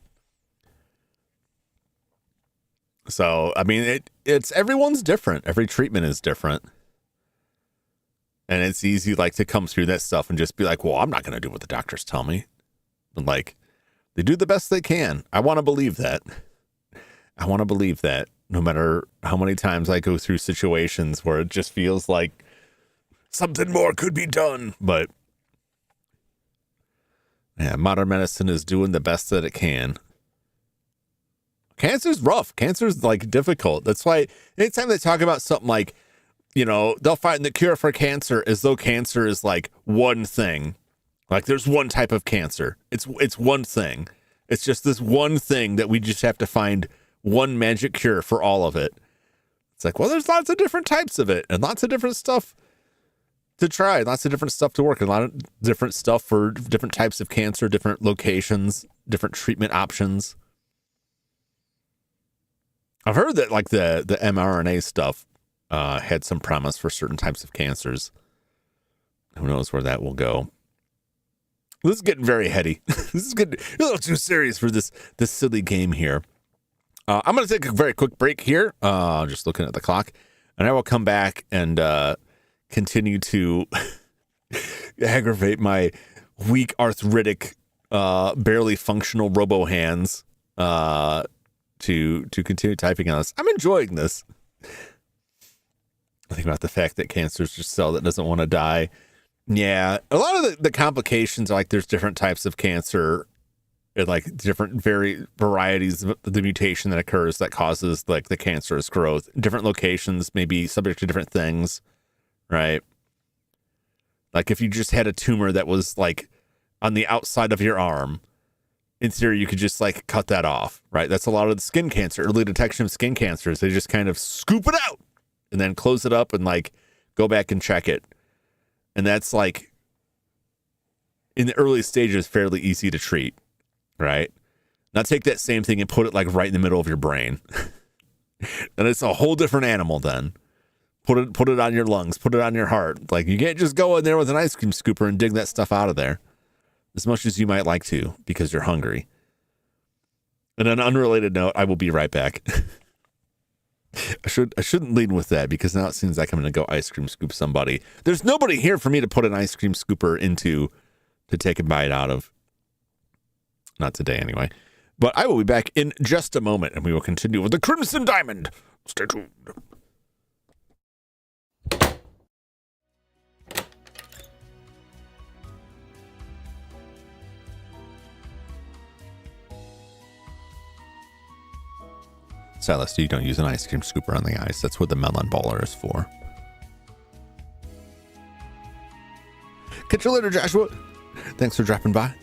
So, I mean, it's everyone's different. Every treatment is different. And it's easy, like, to come through that stuff and just be like, well, I'm not going to do what the doctors tell me. But, like, they do the best they can. I want to believe that. No matter how many times I go through situations where it just feels like something more could be done. But yeah, modern medicine is doing the best that it can. Cancer's rough. Cancer's like difficult. That's why anytime they talk about something like, they'll find the cure for cancer as though cancer is like one thing. Like there's one type of cancer. It's one thing. It's just this one thing that we just have to find one magic cure for all of it. It's like, well, there's lots of different types of it and lots of different stuff to try, lots of different stuff to work, and a lot of different stuff for different types of cancer, different locations, different treatment options. I've heard that like the mRNA stuff had some promise for certain types of cancers. Who knows where that will go? This is getting very heady. This is getting a little too serious for this silly game here. I'm going to take a very quick break here. Just looking at the clock, and I will come back and continue to aggravate my weak, arthritic, barely functional robo hands to continue typing on this. I'm enjoying this. I think about the fact that cancer is just a cell that doesn't want to die. Yeah, a lot of the complications are like there's different types of cancer and like different varieties of the mutation that occurs that causes like the cancerous growth. Different locations may be subject to different things, right? Like if you just had a tumor that was like on the outside of your arm, in theory, you could just like cut that off, right? That's a lot of the skin cancer, early detection of skin cancers. They just kind of scoop it out and then close it up and like go back and check it. And that's like in the early stages, fairly easy to treat, right? Now take that same thing and put it like right in the middle of your brain. And it's a whole different animal then. Put it on your lungs, put it on your heart. Like you can't just go in there with an ice cream scooper and dig that stuff out of there as much as you might like to because you're hungry. And on an unrelated note, I will be right back. I shouldn't lead with that because now it seems like I'm going to go ice cream scoop somebody. There's nobody here for me to put an ice cream scooper into to take a bite out of. Not today anyway. But I will be back in just a moment and we will continue with the Crimson Diamond. Stay tuned. Silas, you don't use an ice cream scooper on the ice. That's what the melon baller is for. Catch you later, Joshua. Thanks for dropping by.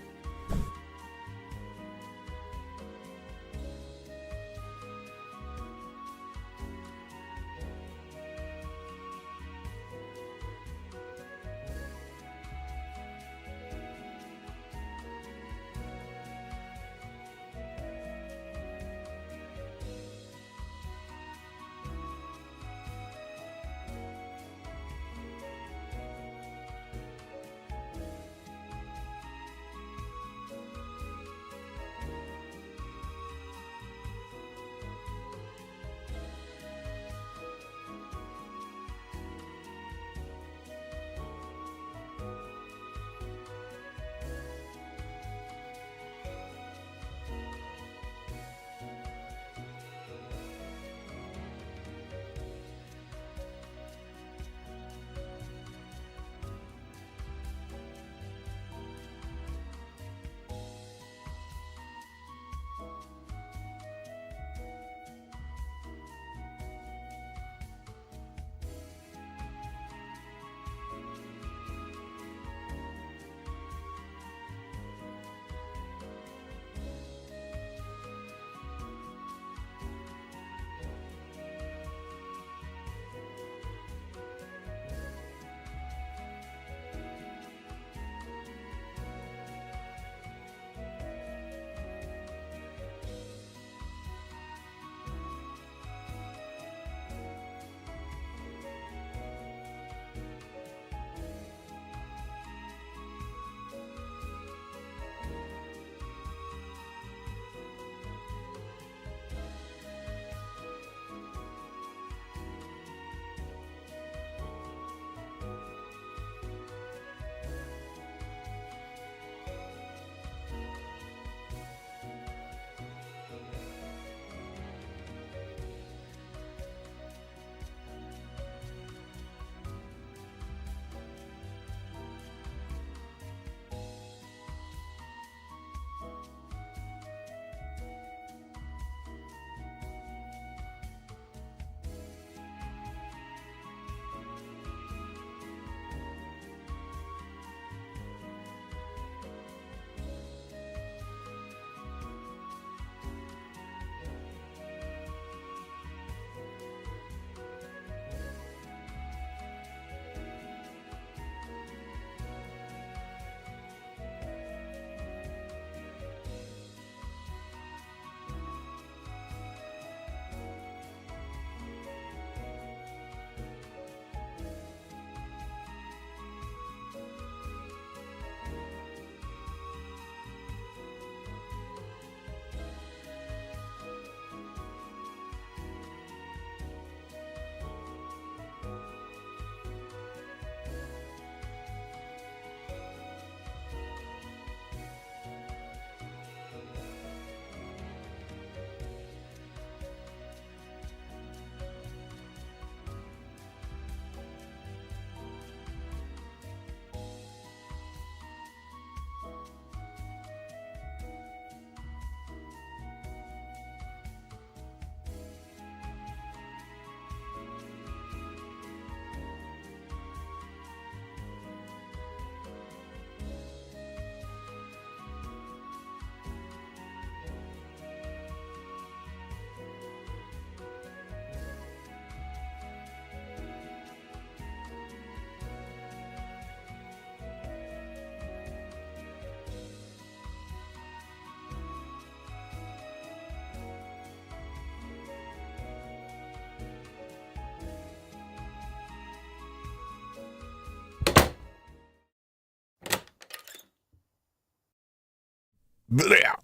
There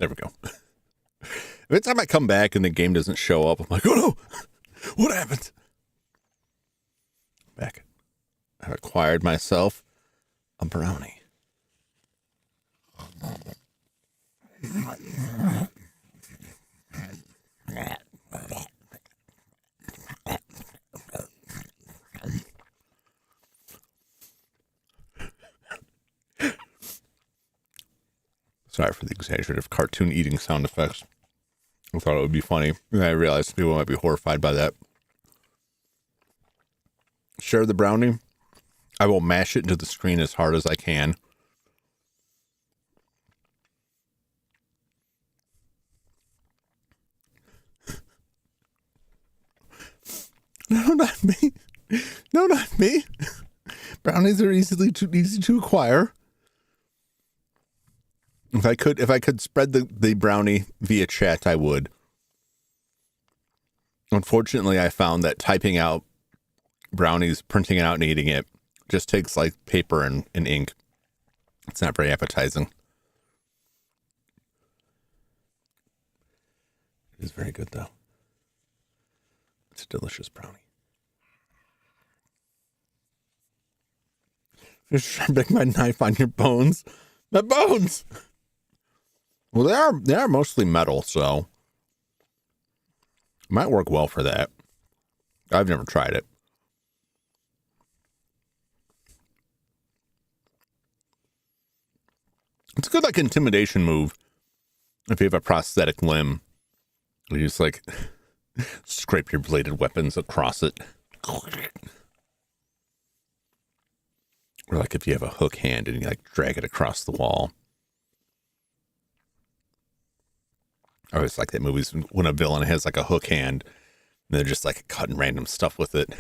we go. Every time I come back and the game doesn't show up, I'm like, oh no, what happened? Back. I've acquired myself a brownie. Sorry for the exaggerative cartoon eating sound effects. I thought it would be funny. And I realized people might be horrified by that. Share the brownie. I will mash it into the screen as hard as I can. No, not me. No, not me. Brownies are easy to acquire. If I could spread the brownie via chat, I would. Unfortunately, I found that typing out brownies, printing it out and eating it just takes like paper and ink. It's not very appetizing. It is very good though. It's a delicious brownie. Just sharpening my knife on your bones. My bones! Well, they are mostly metal, so it might work well for that. I've never tried it. It's a good like intimidation move if you have a prosthetic limb. You just like scrape your bladed weapons across it. Or like if you have a hook hand and you like drag it across the wall. I always like that movies when a villain has like a hook hand and they're just like cutting random stuff with it.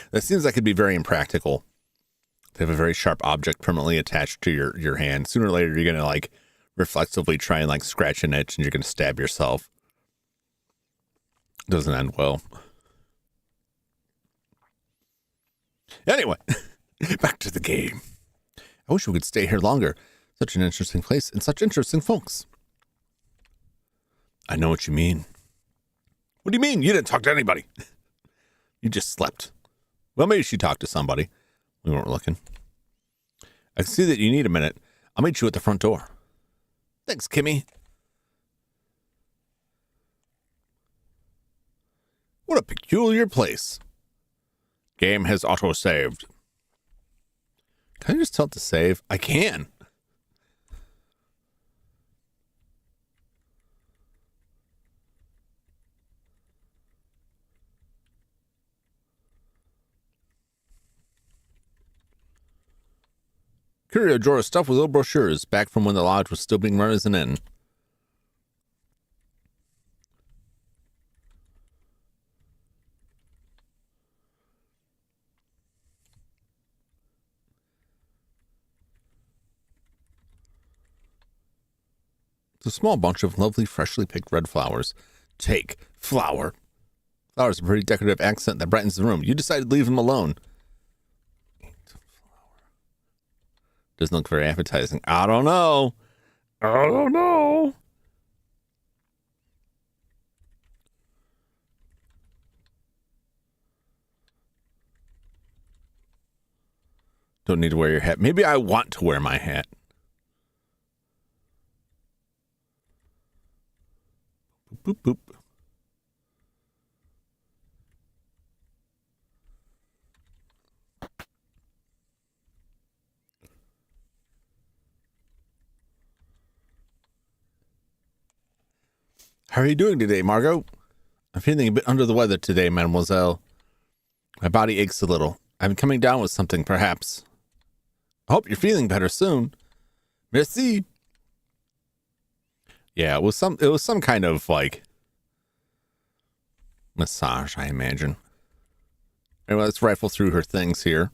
That seems like it'd be very impractical. They have a very sharp object permanently attached to your hand. Sooner or later, you're going to like reflexively try and like scratch an itch and you're going to stab yourself. Doesn't end well. Anyway, back to the game. I wish we could stay here longer. Such an interesting place and such interesting folks. I know what you mean. What do you mean? You didn't talk to anybody. You just slept. Well, maybe she talked to somebody. We weren't looking. I can see that you need a minute. I'll meet you at the front door. Thanks, Kimmy. What a peculiar place. Game has auto-saved. Can I just tell it to save? I can. Curio drawer stuffed with old brochures, back from when the lodge was still being run as an inn. It's a small bunch of lovely, freshly picked red flowers. Take flower. Flower's a pretty decorative accent that brightens the room. You decided to leave them alone. Doesn't look very appetizing. I don't know. Don't need to wear your hat. Maybe I want to wear my hat. Boop, boop, boop. How are you doing today, Margot? I'm feeling a bit under the weather today, mademoiselle. My body aches a little. I'm coming down with something, perhaps. I hope you're feeling better soon. Merci. Yeah, it was some kind of like massage, I imagine. Anyway, let's rifle through her things here.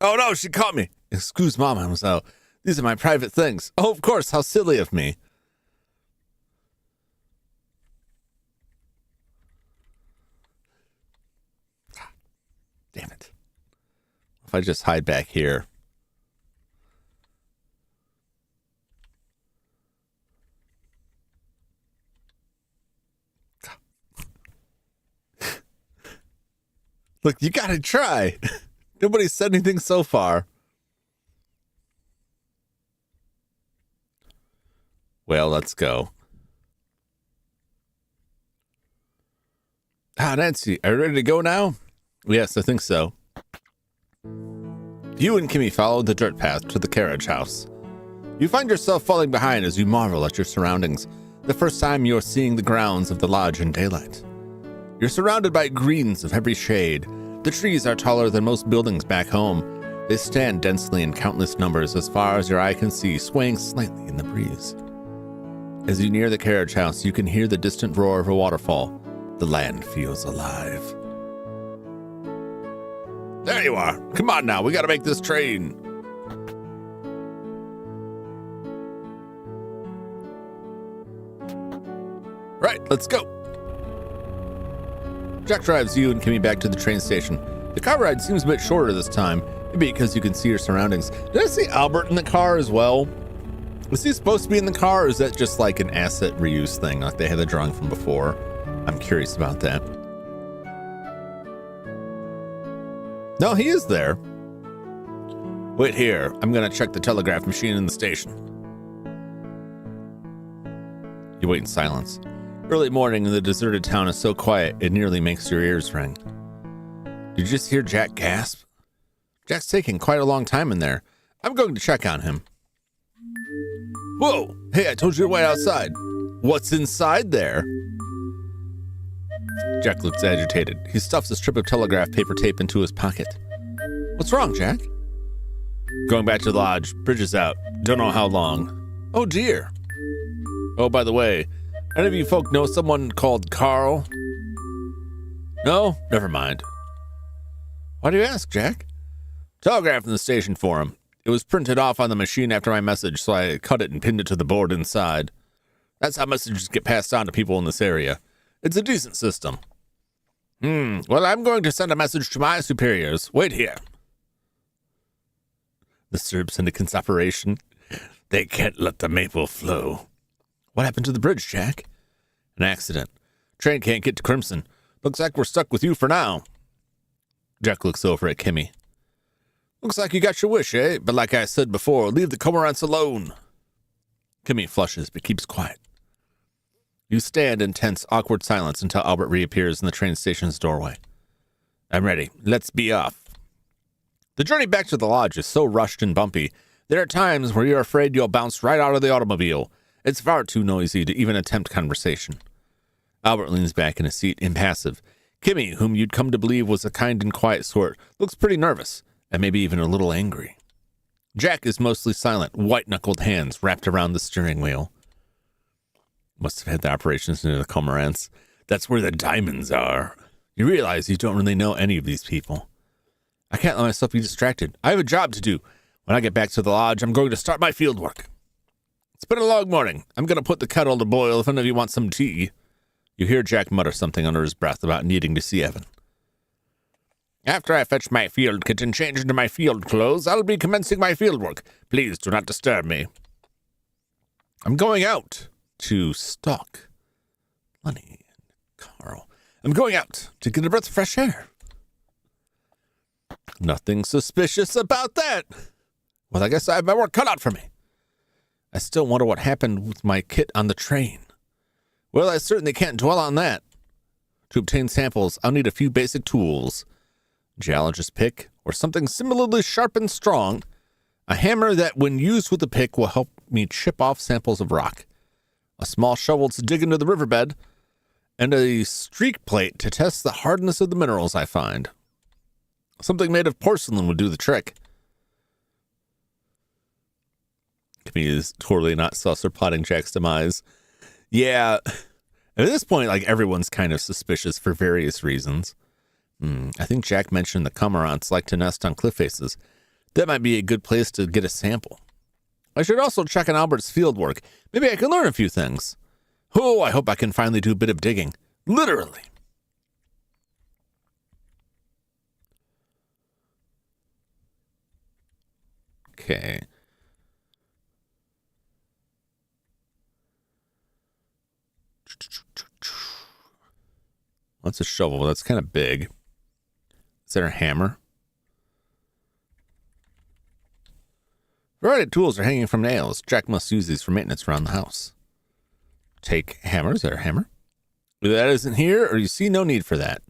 Oh no, she caught me. Excuse me, mademoiselle. These are my private things. Oh, of course, how silly of me. Damn it. if I just hide back here? Look, you gotta try. Nobody said anything so far. Well, let's go. Nancy, are you ready to go now? Yes, I think so. You and Kimmy follow the dirt path to the carriage house. You find yourself falling behind as you marvel at your surroundings, the first time you're seeing the grounds of the lodge in daylight. You're surrounded by greens of every shade. The trees are taller than most buildings back home. They stand densely in countless numbers as far as your eye can see, swaying slightly in the breeze. As you near the carriage house, you can hear the distant roar of a waterfall. The land feels alive. There you are. Come on now, we gotta make this train. Right, let's go. Jack drives you and Kimmy back to the train station. The car ride seems a bit shorter this time, maybe because you can see your surroundings. Did I see Albert in the car as well? Was he supposed to be in the car, or is that just like an asset reuse thing, like they had the drawing from before? I'm curious about that. No, he is there. Wait here. I'm gonna check the telegraph machine in the station. You wait in silence. Early morning in the deserted town is so quiet, it nearly makes your ears ring. Did you just hear Jack gasp? Jack's taking quite a long time in there. I'm going to check on him. Whoa! Hey, I told you to wait outside. What's inside there? Jack looks agitated. He stuffs a strip of telegraph paper tape into his pocket. What's wrong, Jack? Going back to the lodge. Bridge is out. Don't know how long. Oh, dear. Oh, by the way, any of you folk know someone called Carl? No? Never mind. Why do you ask, Jack? Telegraph in the station for him. It was printed off on the machine after my message, so I cut it and pinned it to the board inside. That's how messages get passed on to people in this area. It's a decent system. Well, I'm going to send a message to my superiors. Wait here. The syrup syndicant's operation. They can't let the maple flow. What happened to the bridge, Jack? An accident. Train can't get to Crimson. Looks like we're stuck with you for now. Jack looks over at Kimmy. Looks like you got your wish, eh? But like I said before, leave the cormorants alone. Kimmy flushes but keeps quiet. You stand in tense, awkward silence until Albert reappears in the train station's doorway. I'm ready. Let's be off. The journey back to the lodge is so rushed and bumpy. There are times where you're afraid you'll bounce right out of the automobile. It's far too noisy to even attempt conversation. Albert leans back in his seat, impassive. Kimmy, whom you'd come to believe was a kind and quiet sort, looks pretty nervous, and maybe even a little angry. Jack is mostly silent, white-knuckled hands wrapped around the steering wheel. Must have had the operations near the cormorants. That's where the diamonds are. You realize you don't really know any of these people. I can't let myself be distracted. I have a job to do. When I get back to the lodge, I'm going to start my field work. It's been a long morning. I'm going to put the kettle to boil if any of you want some tea. You hear Jack mutter something under his breath about needing to see Evan. After I fetch my field kit and change into my field clothes, I'll be commencing my field work. Please do not disturb me. I'm going out to stalk Lenny and Carl. I'm going out to get a breath of fresh air. Nothing suspicious about that. Well, I guess I have my work cut out for me. I still wonder what happened with my kit on the train. Well, I certainly can't dwell on that. To obtain samples, I'll need a few basic tools. Geologist's pick, or something similarly sharp and strong. A hammer that, when used with the pick, will help me chip off samples of rock. A small shovel to dig into the riverbed, and a streak plate to test the hardness of the minerals I find. Something made of porcelain would do the trick. Kimmy is totally not sus or plotting Jack's demise. Yeah, at this point, like, everyone's kind of suspicious for various reasons. I think Jack mentioned the cormorants like to nest on cliff faces. That might be a good place to get a sample. I should also check on Albert's field work. Maybe I can learn a few things. Oh, I hope I can finally do a bit of digging. Literally. Okay. What's a shovel? Well, that's kind of big. Is there a hammer? Variety of tools are hanging from nails. Jack must use these for maintenance around the house. Take hammer. Is there a hammer? Either that isn't here, or you see no need for that.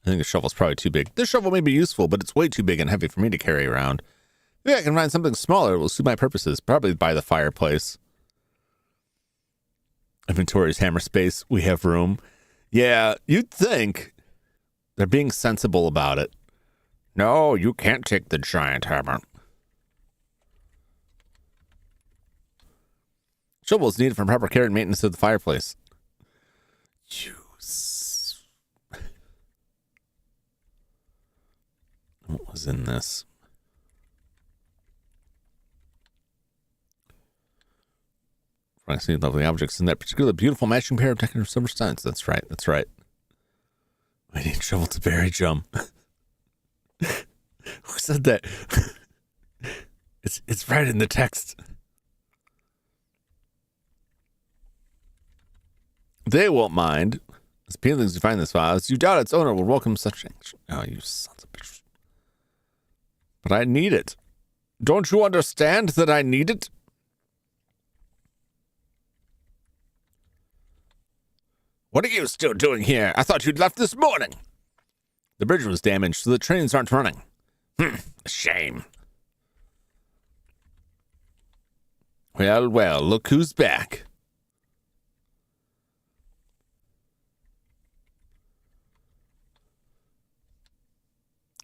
I think a shovel's probably too big. This shovel may be useful, but it's way too big and heavy for me to carry around. Maybe I can find something smaller that will suit my purposes. Probably by the fireplace. Inventory's hammer space. We have room. Yeah, you'd think they're being sensible about it. No, you can't take the giant hammer. Shovel is needed for proper care and maintenance of the fireplace. What was in this? I see lovely objects in that particular beautiful matching pair of decorative silver stones. That's right. That's right. I need shovel to bury Jum. Who said that? It's right in the text. They won't mind. As peelings you find this file, you doubt its owner will welcome such action. Oh, you sons of bitches. But I need it. Don't you understand that I need it? What are you still doing here? I thought you'd left this morning. The bridge was damaged, so the trains aren't running. A shame. Well, well, look who's back.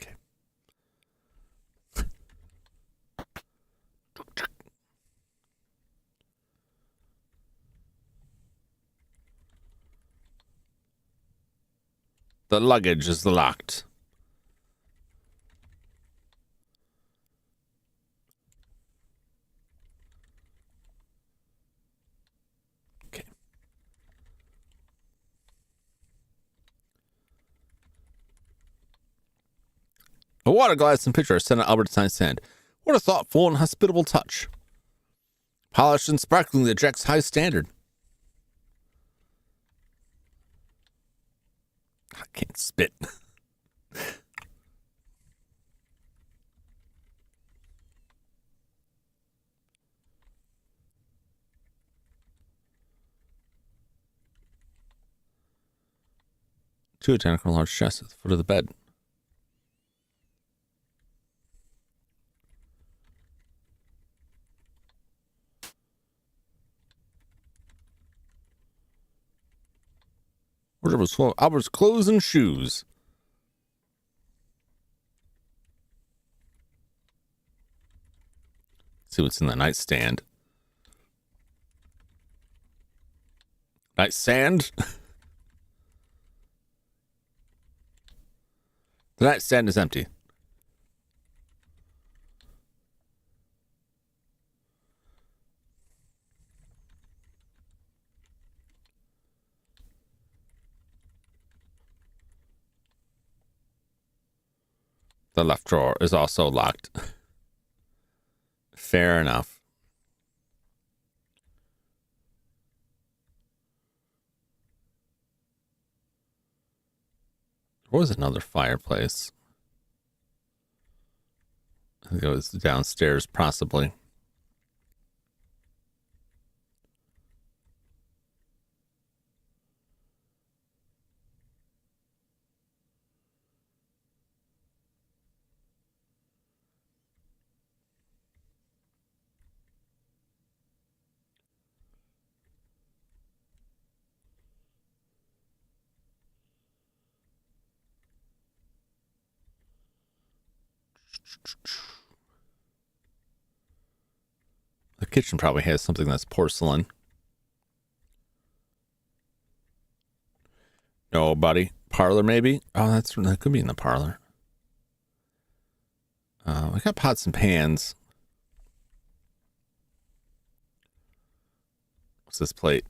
Okay. The luggage is locked. Okay. A water glass and pitcher are set on Albert's nightstand. What a thoughtful and hospitable touch. Polished and sparkling to Jack's high standard. I can't spit. Two identical large chests at the foot of the bed. Wardrobe was full of Albert's clothes and shoes. See what's in the nightstand. Nightstand? The nightstand is empty. The left drawer is also locked. Fair enough. There was another fireplace. I think it was downstairs, possibly. The kitchen probably has something that's porcelain. No, buddy. Parlor, maybe? Oh, that could be in the parlor. We got pots and pans. What's this plate?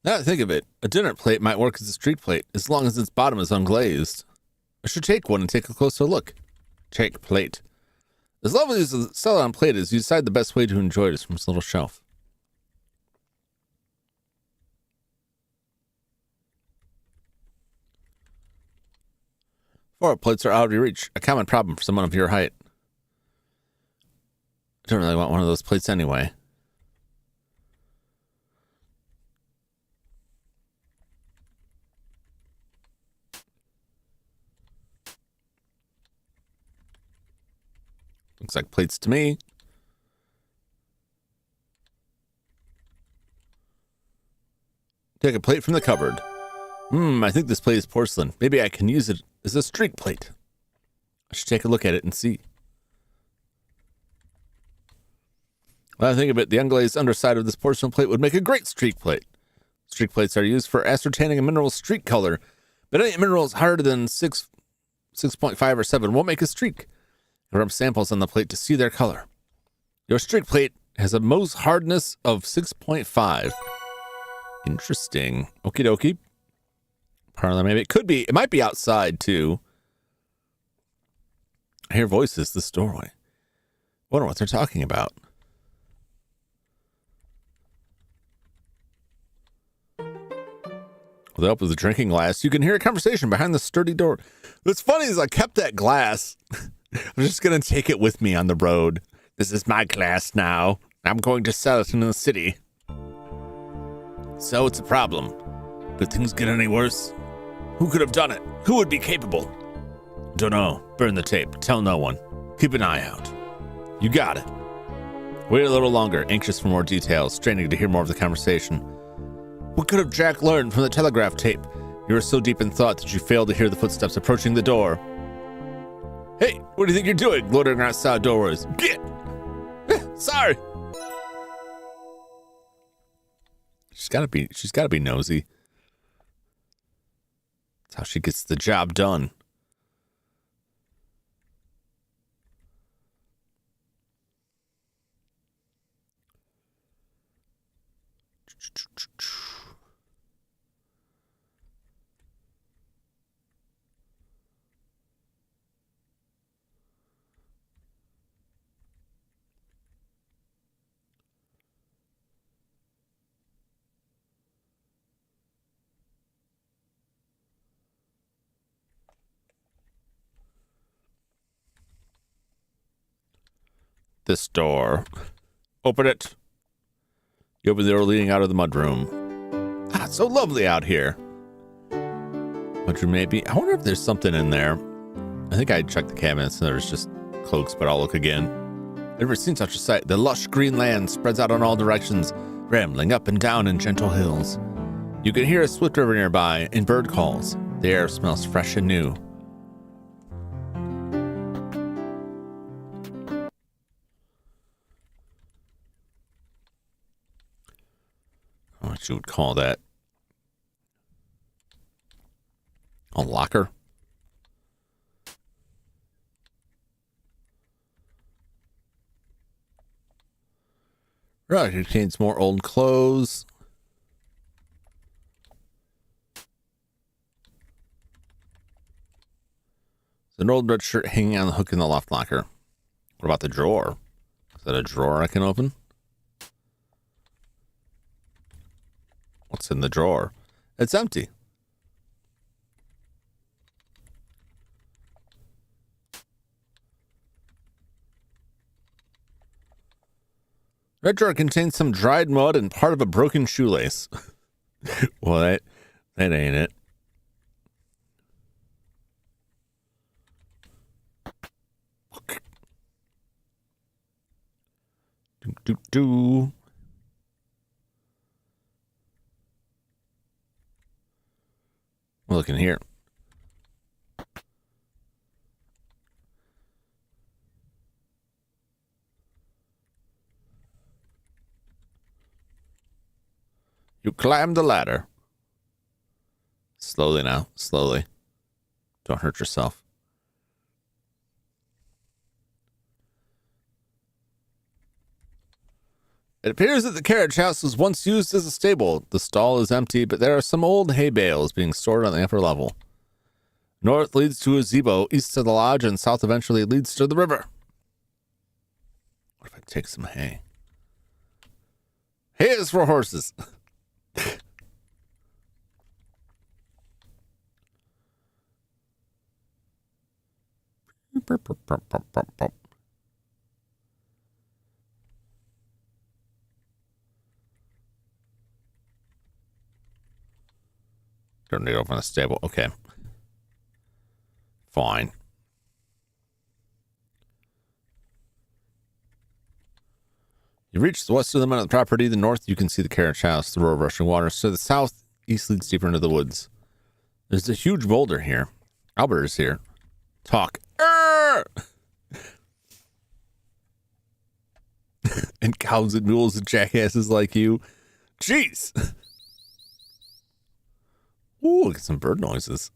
Now that I think of it, a dinner plate might work as a street plate as long as its bottom is unglazed. I should take one and take a closer look. Take plate. As lovely as the Ceylon plate is, you decide the best way to enjoy it is from its little shelf. Four plates are out of your reach, a common problem for someone of your height. I don't really want one of those plates anyway. Looks like plates to me. Take a plate from the cupboard. I think this plate is porcelain. Maybe I can use it as a streak plate. I should take a look at it and see. When I think of it, the unglazed underside of this porcelain plate would make a great streak plate. Streak plates are used for ascertaining a mineral's streak color, but any minerals higher than 6.5 or 7 won't make a streak. Rub samples on the plate to see their color. Your streak plate has a Mohs hardness of 6.5. Interesting. Okie dokie. Parlor, maybe it could be. It might be outside too. I hear voices this doorway. Wonder what they're talking about. With the help of the drinking glass, you can hear a conversation behind the sturdy door. What's funny is I kept that glass. I'm just going to take it with me on the road. This is my glass now. I'm going to sell it in the city. So it's a problem. Could things get any worse? Who could have done it? Who would be capable? Don't know. Burn the tape. Tell no one. Keep an eye out. You got it. Wait a little longer, anxious for more details, straining to hear more of the conversation. What could have Jack learned from the telegraph tape? You were so deep in thought that you failed to hear the footsteps approaching the door. Hey, what do you think you're doing? Loitering outside doors. Get! Sorry. She's gotta be nosy. That's how she gets the job done. This door. Open it. You open the door leading out of the mudroom. Ah, it's so lovely out here. Mudroom maybe. I wonder if there's something in there. I think I checked the cabinets and there's just cloaks, but I'll look again. Never seen such a sight. The lush green land spreads out in all directions, rambling up and down in gentle hills. You can hear a swift river nearby and bird calls. The air smells fresh and new. What you would call that? A locker? Right, it contains more old clothes. There's an old red shirt hanging on the hook in the loft locker. What about the drawer? Is that a drawer I can open? What's in the drawer? It's empty. Red drawer contains some dried mud and part of a broken shoelace. Well, that ain't it. Do. We'll look in here. You climb the ladder. Slowly now, slowly. Don't hurt yourself. It appears that the carriage house was once used as a stable. The stall is empty, but there are some old hay bales being stored on the upper level. North leads to a gazebo, east to the lodge, and south eventually leads to the river. What if I take some hay? Hay is for horses. Don't need to open the stable. Okay. Fine. You reach the western limit of the property. The north, you can see the carriage house, the roar of rushing waters. To the south, east leads deeper into the woods. There's a huge boulder here. Albert is here. Talk. And cows and mules and jackasses like you. Jeez. Ooh, look at some bird noises.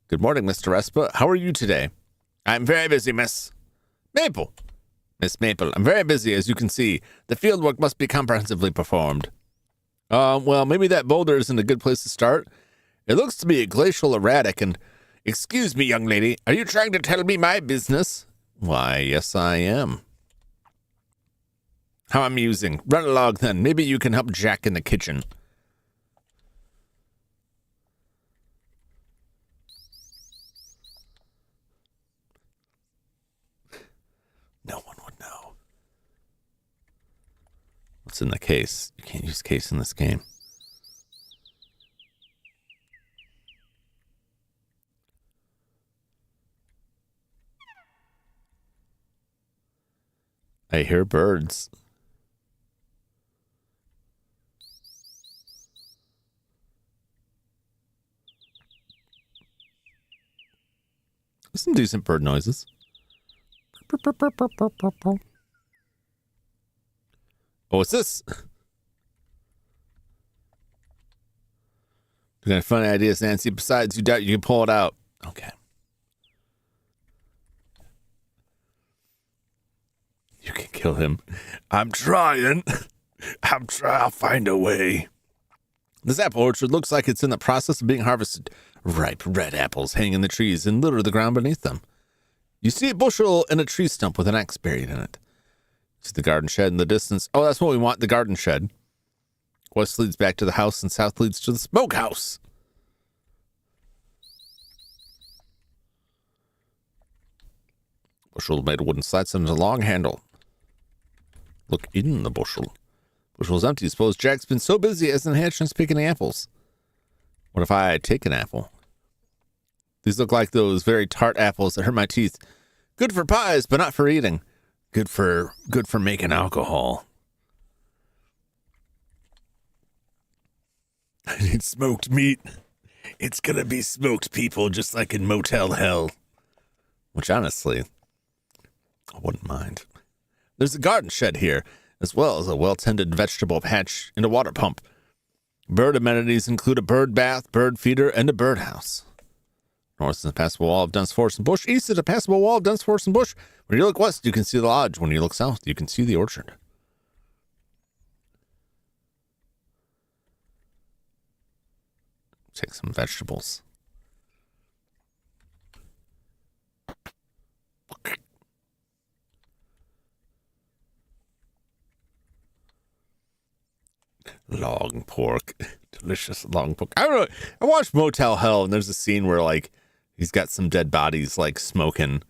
Good morning, Mr. Respa. How are you today? I'm very busy, Miss Maple. Miss Maple, I'm very busy, as you can see. The field work must be comprehensively performed. Well, maybe that boulder isn't a good place to start. It looks to be a glacial erratic and... Excuse me, young lady. Are you trying to tell me my business? Why, yes, I am. How amusing. Run along, then. Maybe you can help Jack in the kitchen. No one would know. What's in the case? You can't use case in this game. I hear birds. There's some decent bird noises. Oh, what's this? You got funny ideas, Nancy. Besides, you doubt you can pull it out. Okay. You can kill him. I'm trying. I'll find a way. This apple orchard looks like it's in the process of being harvested. Ripe red apples hang in the trees and litter the ground beneath them. You see a bushel and a tree stump with an axe buried in it. See the garden shed in the distance. Oh, that's what we want, the garden shed. West leads back to the house and south leads to the smokehouse. Bushel made of wooden slats and a long handle. Look in the bushel. Bushel's empty. Suppose Jack's been so busy he hasn't had a chance picking apples. What if I take an apple? These look like those very tart apples that hurt my teeth. Good for pies, but not for eating. Good for making alcohol. I need smoked meat. It's gonna be smoked people, just like in Motel Hell. Which, honestly, I wouldn't mind. There's a garden shed here, as well as a well-tended vegetable patch and a water pump. Bird amenities include a bird bath, bird feeder, and a birdhouse. North is a passable wall of dense forest and bush. East is a passable wall of dense forest and bush. When you look west, you can see the lodge. When you look south, you can see the orchard. Take some vegetables. Long pork. Delicious long pork. I don't know. I watched Motel Hell, and there's a scene where, like, he's got some dead bodies, like, smoking.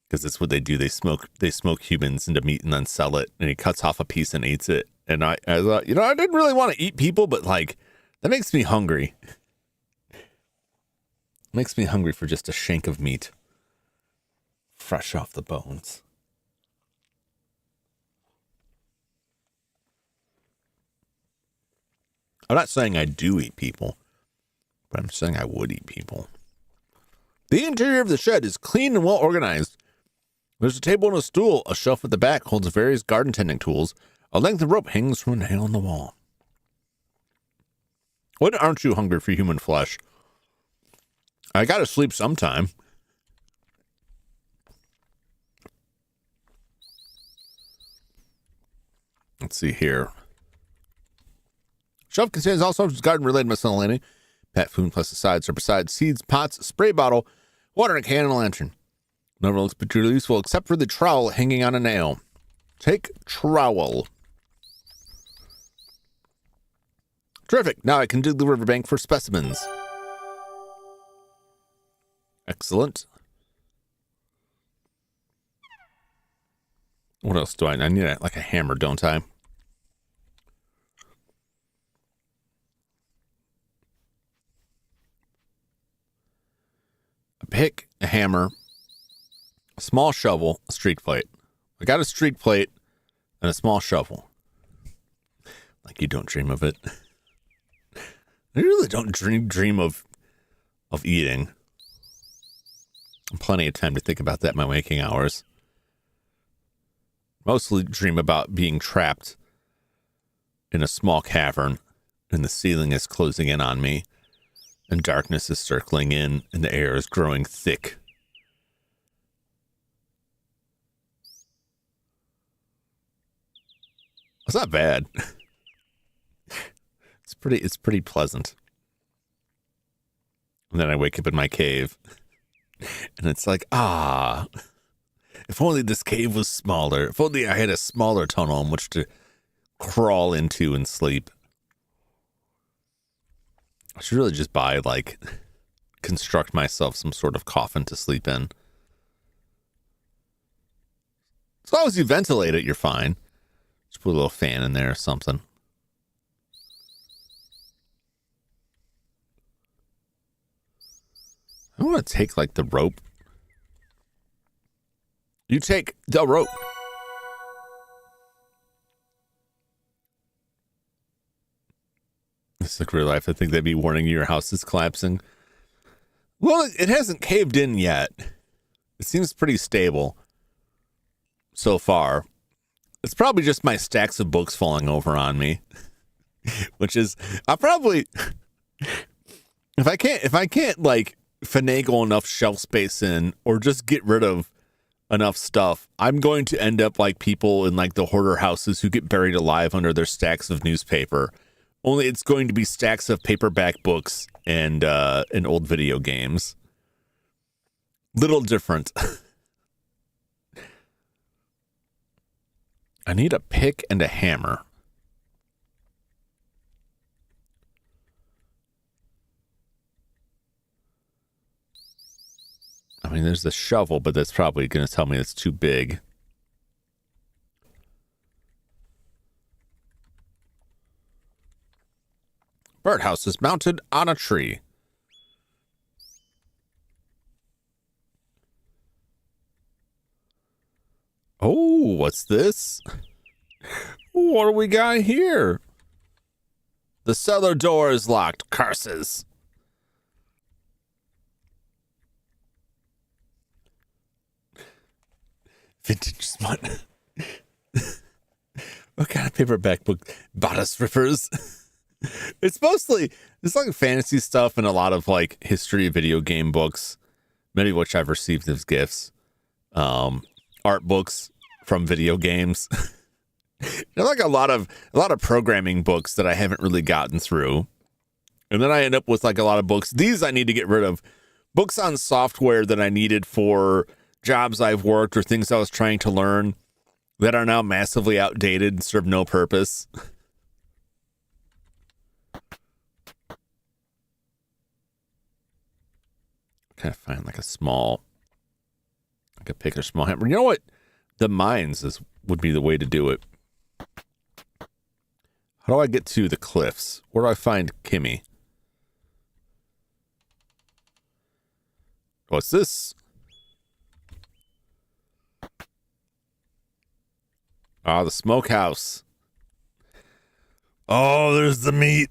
Because that's what they do. They smoke humans into meat and then sell it. And he cuts off a piece and eats it. And I thought, you know, I didn't really want to eat people, but, like, that makes me hungry. Makes me hungry for just a shank of meat. Fresh off the bones. I'm not saying I do eat people, but I'm saying I would eat people. The interior of the shed is clean and well organized. There's a table and a stool. A shelf at the back holds various garden tending tools. A length of rope hangs from a nail in the wall. When aren't you hungry for human flesh? I gotta sleep sometime. Let's see here. Shelf contains all sorts of garden-related miscellany. Pet food plus the sides are besides seeds, pots, spray bottle, watering can, and a lantern. Never looks particularly useful except for the trowel hanging on a nail. Take trowel. Terrific. Now I can dig the riverbank for specimens. Excellent. What else do I need? I need like a hammer, don't I? A pick, a hammer, a small shovel, a streak plate. I got a streak plate and a small shovel. Like you don't dream of it. I really don't dream of eating. Plenty of time to think about that in my waking hours. Mostly dream about being trapped in a small cavern and the ceiling is closing in on me and darkness is circling in and the air is growing thick. It's not bad. It's pretty pleasant. And then I wake up in my cave and it's like, if only this cave was smaller. If only I had a smaller tunnel in which to crawl into and sleep. I should really just construct myself some sort of coffin to sleep in. As long as you ventilate it, you're fine. Just put a little fan in there or something. I want to take the rope. You take the rope. It's like real life. I think they'd be warning you your house is collapsing. Well, it hasn't caved in yet. It seems pretty stable so far. It's probably just my stacks of books falling over on me. Which is, I'll probably, if I can't finagle enough shelf space in or just get rid of enough stuff, I'm going to end up like people in the hoarder houses who get buried alive under their stacks of newspaper. Only it's going to be stacks of paperback books and old video games. Little different. I need a pick and a hammer. I mean, there's the shovel, but that's probably going to tell me it's too big. Birdhouse is mounted on a tree. Oh, what's this? What do we got here? The cellar door is locked. Curses. Vintage smut. What kind of paperback book? Bodice rippers. It's like fantasy stuff and a lot of history video game books, many of which I've received as gifts. Art books from video games. There's a lot of programming books that I haven't really gotten through. And then I end up with a lot of books. These I need to get rid of. Books on software that I needed for jobs I've worked or things I was trying to learn that are now massively outdated and serve no purpose. Kind of find a pick or small hammer. You know what? The mines would be the way to do it. How do I get to the cliffs? Where do I find Kimmy? What's this? The smokehouse. Oh, there's the meat.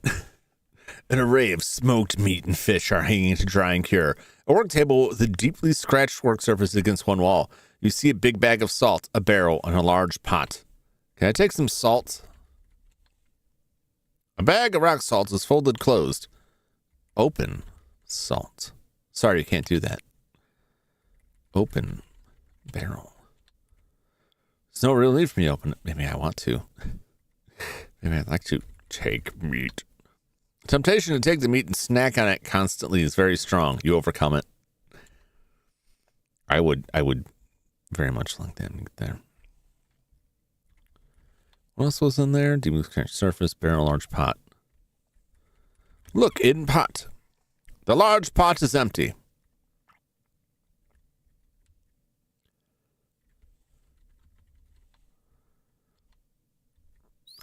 An array of smoked meat and fish are hanging to dry and cure. A work table with a deeply scratched work surface against one wall. You see a big bag of salt, a barrel, and a large pot. Can I take some salt? A bag of rock salt is folded closed. Open salt. Sorry, you can't do that. Open barrel. There's no real need for me to open it. Maybe I want to. Maybe I'd like to take meat. Temptation to take the meat and snack on it constantly is very strong. You overcome it. I would very much like that meat there. What else was in there? Deep surface, barrel, large pot. Look, in pot. The large pot is empty.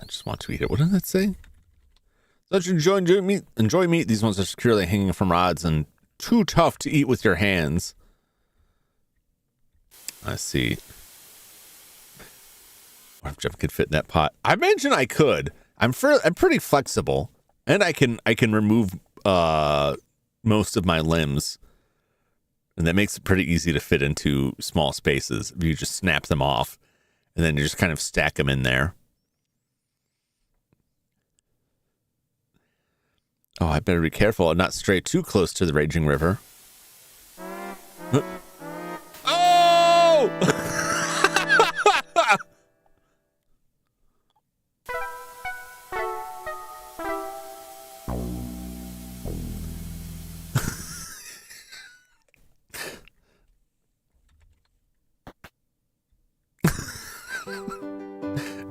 I just want to eat it. What did that say? Such enjoy meat. These ones are securely hanging from rods and too tough to eat with your hands. I see. What if Jeff could fit in that pot? I imagine I could. I'm pretty flexible, and I can remove most of my limbs, and that makes it pretty easy to fit into small spaces. If you just snap them off, and then you just kind of stack them in there. Oh, I better be careful and not stray too close to the raging river. Oh!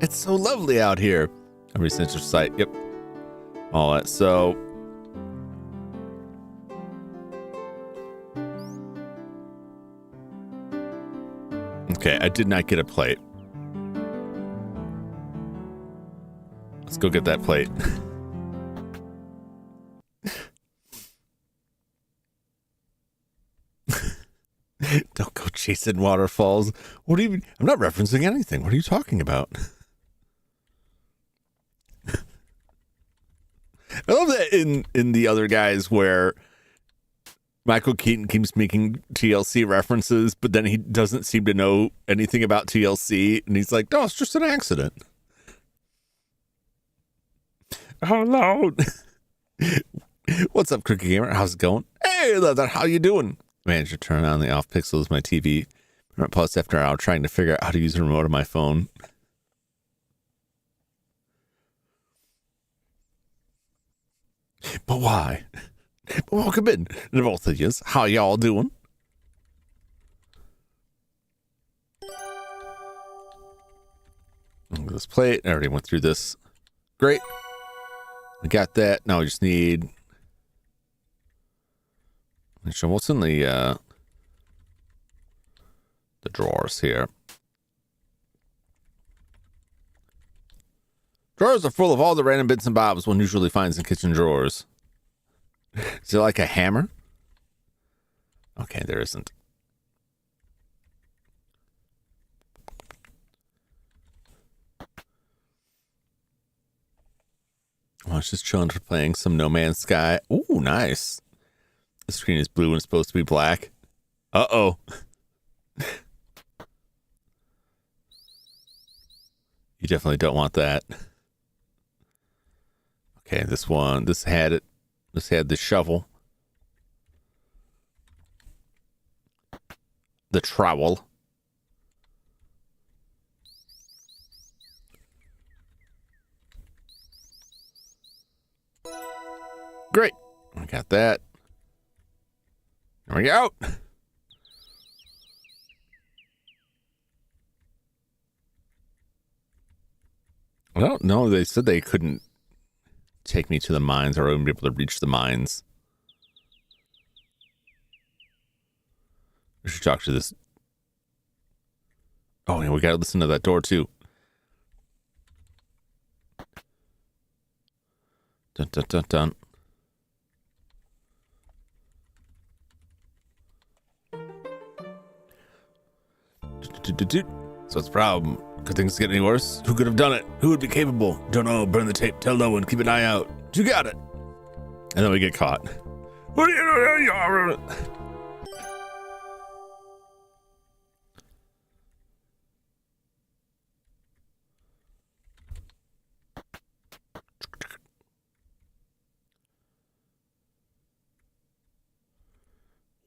It's so lovely out here. Every sensor site. Yep. All that. So. Okay, I did not get a plate. Let's go get that plate. Don't go chasing waterfalls. What do you mean? I'm not referencing anything. What are you talking about? I love that in the other guys where Michael Keaton keeps making TLC references, but then he doesn't seem to know anything about TLC, and he's like, no, it's just an accident. Hello. What's up, Cookie Gamer? How's it going? Hey, how you doing? Manager, turn on the off pixels, my TV. Pause after an hour trying to figure out how to use the remote on my phone. But why? Welcome in to both of you. How y'all doing? This plate. I already went through this. Great. We got that. Now we just need. So what's in the drawers here? Drawers are full of all the random bits and bobs one usually finds in kitchen drawers. Is it like a hammer? Okay, there isn't. I was just chilling for playing some No Man's Sky. Ooh, nice. The screen is blue and it's supposed to be black. Uh-oh. You definitely don't want that. Okay, this had it. This had the shovel. The trowel. Great. I got that. There we go. I don't know. They said they couldn't take me to the mines, or I wouldn't be able to reach the mines. We should talk to this. Oh, yeah, we gotta listen to that door too. Dun dun dun dun. So what's the problem? Could things get any worse? Who could have done it? Who would be capable? Don't know. Burn the tape. Tell no one. Keep an eye out. You got it. And then we get caught. What are you doing?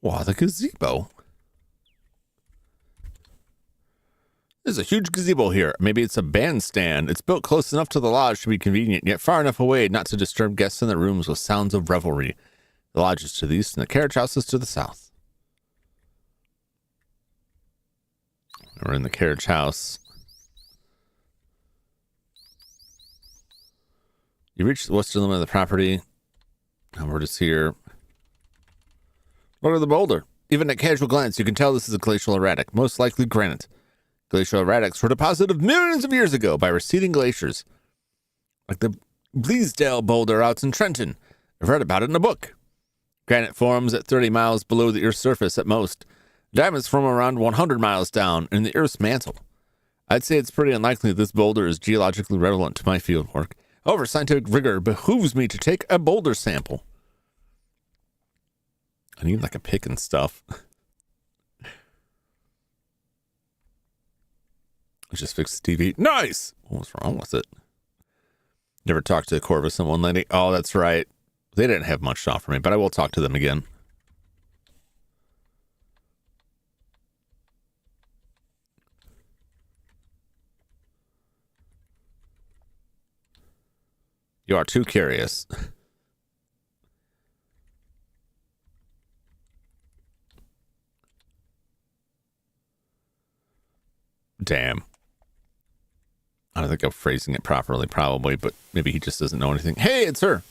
Wow, the gazebo. This There's a huge gazebo here. Maybe it's a bandstand. It's built close enough to the lodge to be convenient, yet far enough away not to disturb guests in their rooms with sounds of revelry. The lodge is to the east and the carriage house is to the south. We're in the carriage house. You reach the western limit of the property. And we're just here. Look at the boulder. Even at casual glance, you can tell this is a glacial erratic, most likely granite. Glacial erratics were deposited millions of years ago by receding glaciers, like the Bleasdale boulder out in Trenton. I've read about it in a book. Granite forms at 30 miles below the Earth's surface at most. Diamonds form around 100 miles down in the Earth's mantle. I'd say it's pretty unlikely this boulder is geologically relevant to my field work. However, scientific rigor behooves me to take a boulder sample. I need like a pick and stuff. I just fixed the TV. Nice! What's wrong with it? Never talked to the Corvus and one lady. Oh, that's right. They didn't have much to offer me, but I will talk to them again. You are too curious. Damn. I don't think I'm phrasing it properly, probably, but maybe he just doesn't know anything. Hey, it's her.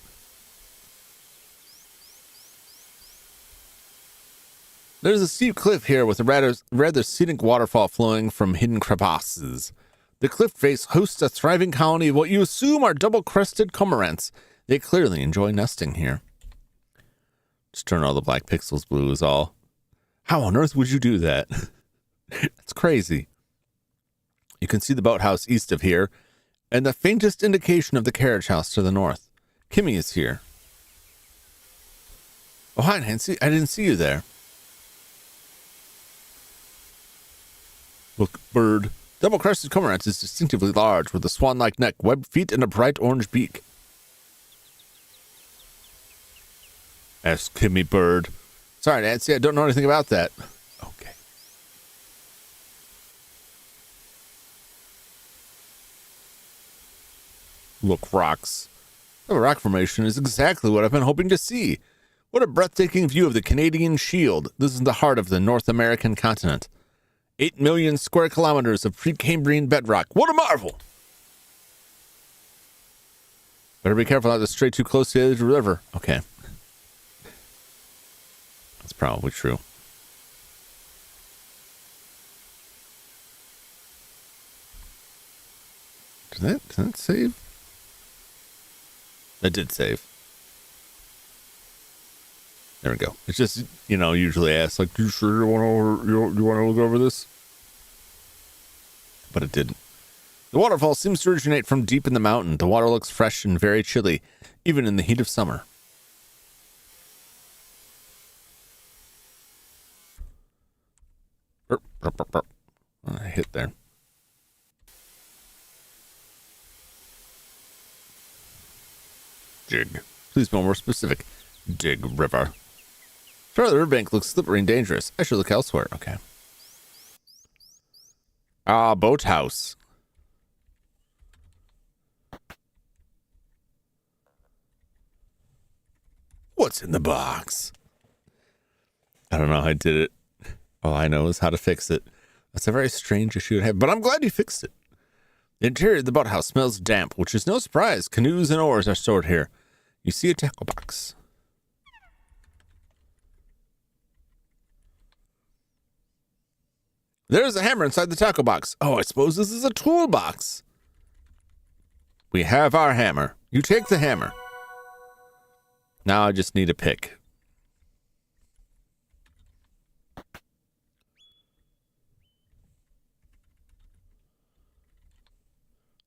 There's a steep cliff here with a rather scenic waterfall flowing from hidden crevasses. The cliff face hosts a thriving colony of what you assume are double-crested cormorants. They clearly enjoy nesting here. Just turn all the black pixels blue is all. How on earth would you do that? That's crazy. You can see the boathouse east of here, and the faintest indication of the carriage house to the north. Kimmy is here. Oh, hi, Nancy. I didn't see you there. Look, bird. Double-crested cormorant is distinctively large, with a swan-like neck, webbed feet, and a bright orange beak. Ask Kimmy, bird. Sorry, Nancy, I don't know anything about that. Okay. Look, rocks. The rock formation is exactly what I've been hoping to see. What a breathtaking view of the Canadian Shield. This is the heart of the North American continent. 8 million square kilometers of Precambrian bedrock. What a marvel! Better be careful not to stray too close to the edge of the river. Okay. That's probably true. Did that save? That did save. There we go. It's just, usually ask, like, you sure you want to look over this? But it didn't. The waterfall seems to originate from deep in the mountain. The water looks fresh and very chilly, even in the heat of summer. I hit there. Dig. Please be more specific. Dig river. Sure, the riverbank looks slippery and dangerous. I should look elsewhere. Okay. Boathouse. What's in the box? I don't know how I did it. All I know is how to fix it. That's a very strange issue to have, but I'm glad you fixed it. The interior of the boathouse smells damp, which is no surprise. Canoes and oars are stored here. You see a tackle box. There's a hammer inside the tackle box. Oh, I suppose this is a toolbox. We have our hammer. You take the hammer. Now I just need a pick.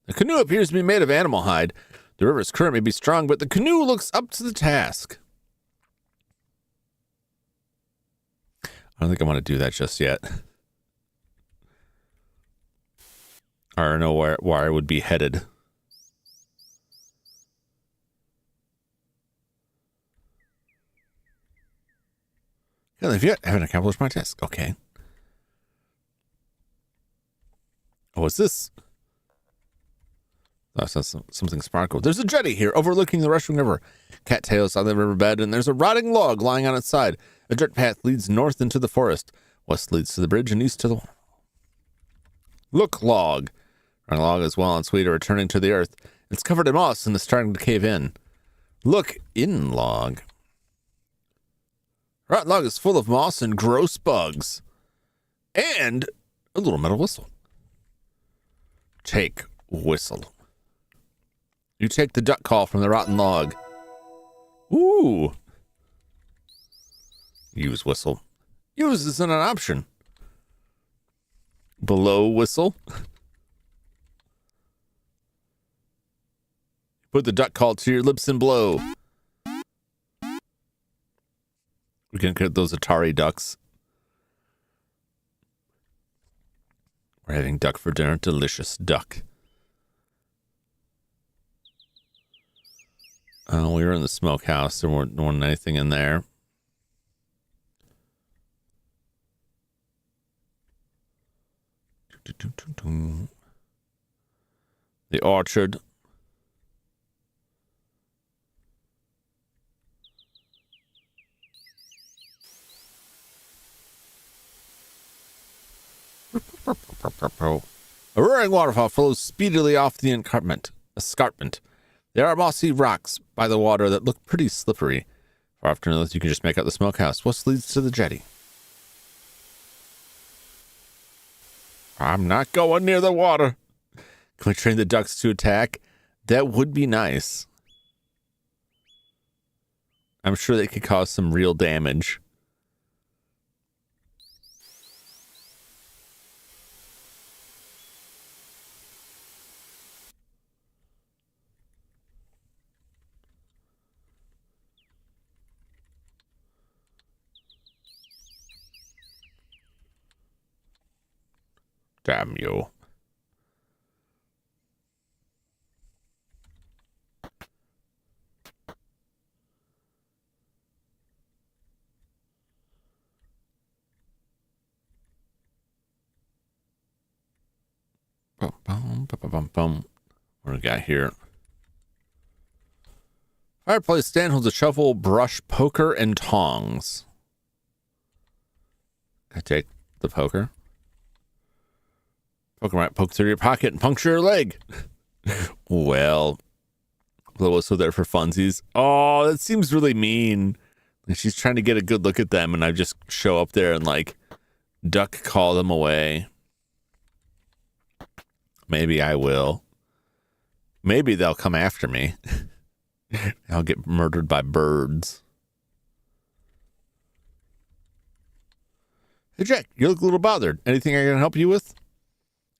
The canoe appears to be made of animal hide. The river's current may be strong, but the canoe looks up to the task. I don't think I want to do that just yet. I don't know where I would be headed. Yeah, if you haven't accomplished my task. Okay. Oh, what's this? That's something sparkled. There's a jetty here overlooking the rushing river. Cattails on the riverbed, and there's a rotting log lying on its side. A dirt path leads north into the forest. West leads to the bridge and east to the... Look, log. Our log is well on its way to returning to the earth. It's covered in moss and is starting to cave in. Look in, log. Rotten log is full of moss and gross bugs. And a little metal whistle. Take whistle. You take the duck call from the rotten log. Ooh. Use whistle. Use isn't an option. Below whistle. Put the duck call to your lips and blow. We can get those Atari ducks. We're having duck for dinner. Delicious duck. We were in the smokehouse. There wasn't anything in there. The orchard. A roaring waterfall flows speedily off the escarpment. There are mossy rocks by the water that look pretty slippery. Far off to the north, you can just make out the smokehouse. What leads to the jetty? I'm not going near the water. Can we train the ducks to attack? That would be nice. I'm sure they could cause some real damage. Damn you. Bum, bum, bum, bum, bum. What do we got here? Fireplace stand holds a shovel, brush, poker, and tongs. I take the poker. Poker might poke through your pocket and puncture your leg. Well, the whistle there for funsies. Oh, that seems really mean. Like she's trying to get a good look at them, and I just show up there and like duck call them away. Maybe I will. Maybe they'll come after me. I'll get murdered by birds. Hey, Jack, you look a little bothered. Anything I can help you with?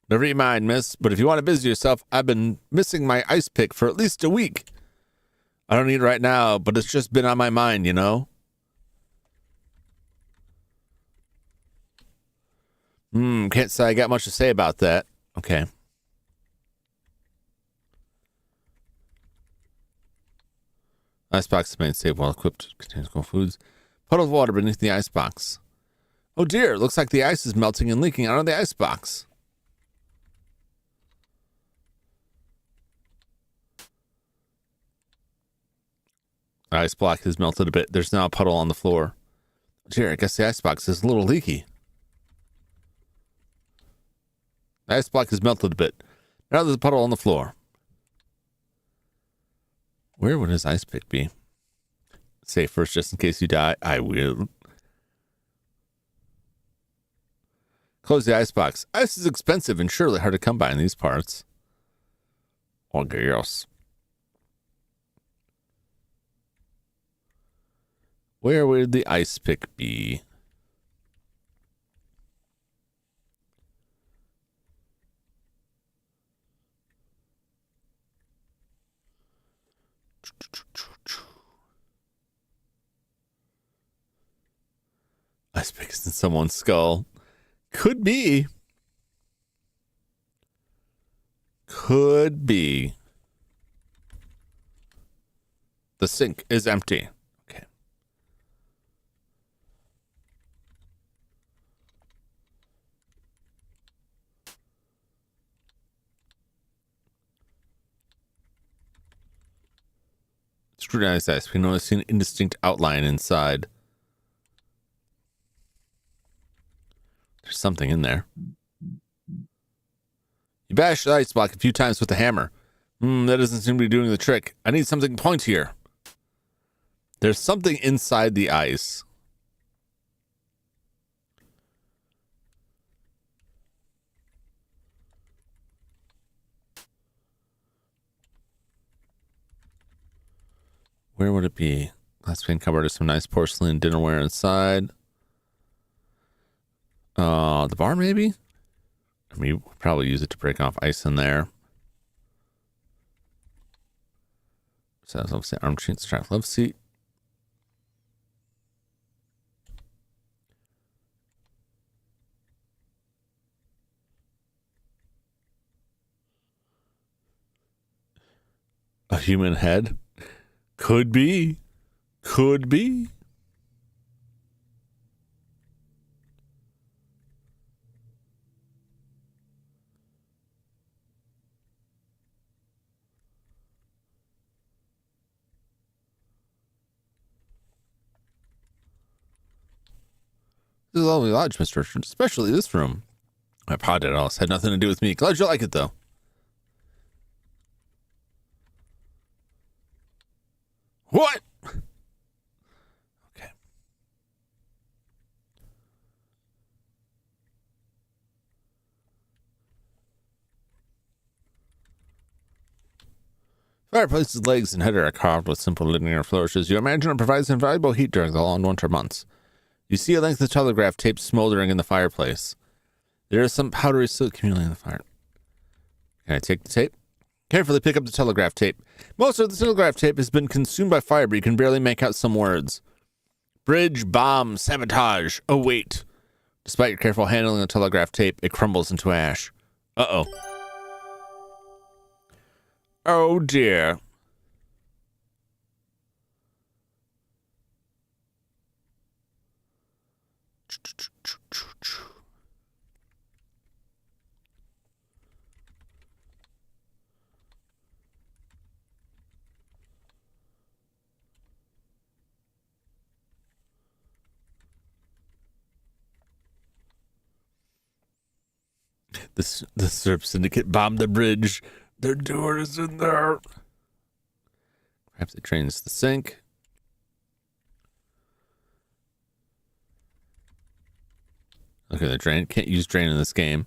Never you mind, miss, but if you want to busy yourself, I've been missing my ice pick for at least a week. I don't need it right now, but it's just been on my mind, you know? Can't say I got much to say about that. Okay. Icebox is made safe, well equipped, contains cold foods. Puddle of water beneath the icebox. Oh dear, looks like the ice is melting and leaking out of the icebox. The ice block has melted a bit. There's now a puddle on the floor. Dear, I guess the icebox is a little leaky. The ice block has melted a bit. Now there's a puddle on the floor. Where would his ice pick be? Say first, just in case you die. I will. Close the icebox. Ice is expensive and surely hard to come by in these parts. Oh, yes. Where would the ice pick be? Ice pick is in someone's skull. Could be. Could be. The sink is empty. Okay. scrutinize the ice. We can only see an indistinct outline inside. There's something in there. You bashed the ice block a few times with the hammer. That doesn't seem to be doing the trick. I need something pointier. There's something inside the ice. Where would it be? Glass pane cupboard is some nice porcelain dinnerware inside. The bar maybe? I mean, we'll probably use it to break off ice in there. So love seat, arm seat, strap love seat. A human head? Could be. Could be. This is a lovely lodge, Mr. Richard, especially this room. My pod did all. Had nothing to do with me. Glad you like it, though. What? Okay. Fireplace's legs and header are carved with simple linear flourishes. You imagine it provides invaluable heat during the long winter months. You see a length of telegraph tape smoldering in the fireplace. There is some powdery silk accumulating in the fire. Can I take the tape? Carefully pick up the telegraph tape. Most of the telegraph tape has been consumed by fire, but you can barely make out some words. Bridge, bomb, sabotage. Oh, wait. Despite your careful handling of the telegraph tape, it crumbles into ash. Uh-oh. Oh, dear. The Serp Syndicate bombed the bridge. Their door is in there. Perhaps it drains the sink. Okay, the drain. Can't use drain in this game.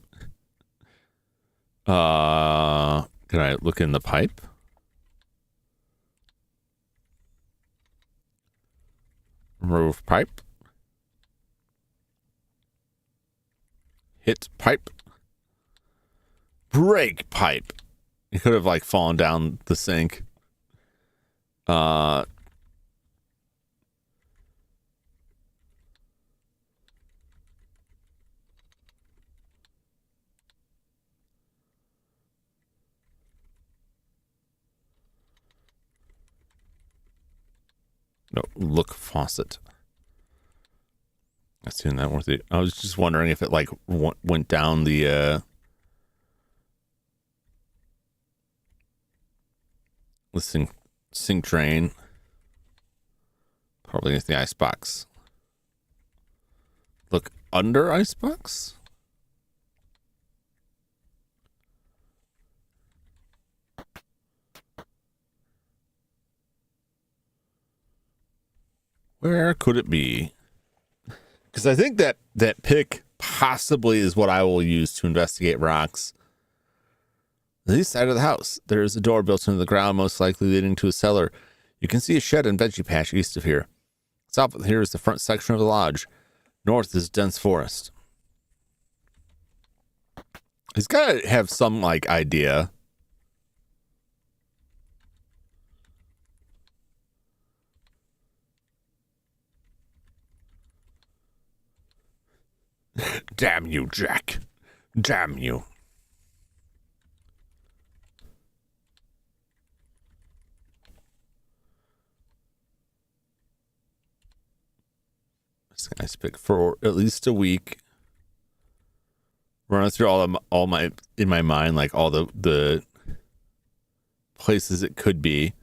Can I look in the pipe? Remove pipe. Hit pipe. Break pipe. It could have like fallen down the sink. No, look faucet. I assume that worth it. I was just wondering if it like went down the sink drain. Probably into the icebox. Look under icebox? Where could it be? Because I think that pick possibly is what I will use to investigate rocks. The east side of the house, there is a door built into the ground, most likely leading to a cellar. You can see a shed and veggie patch east of here. South of here is the front section of the lodge. North is dense forest. He's got to have some, like, idea. Damn you, Jack. Damn you. I speak for at least a week. Running through all my in my mind, like all the places it could be.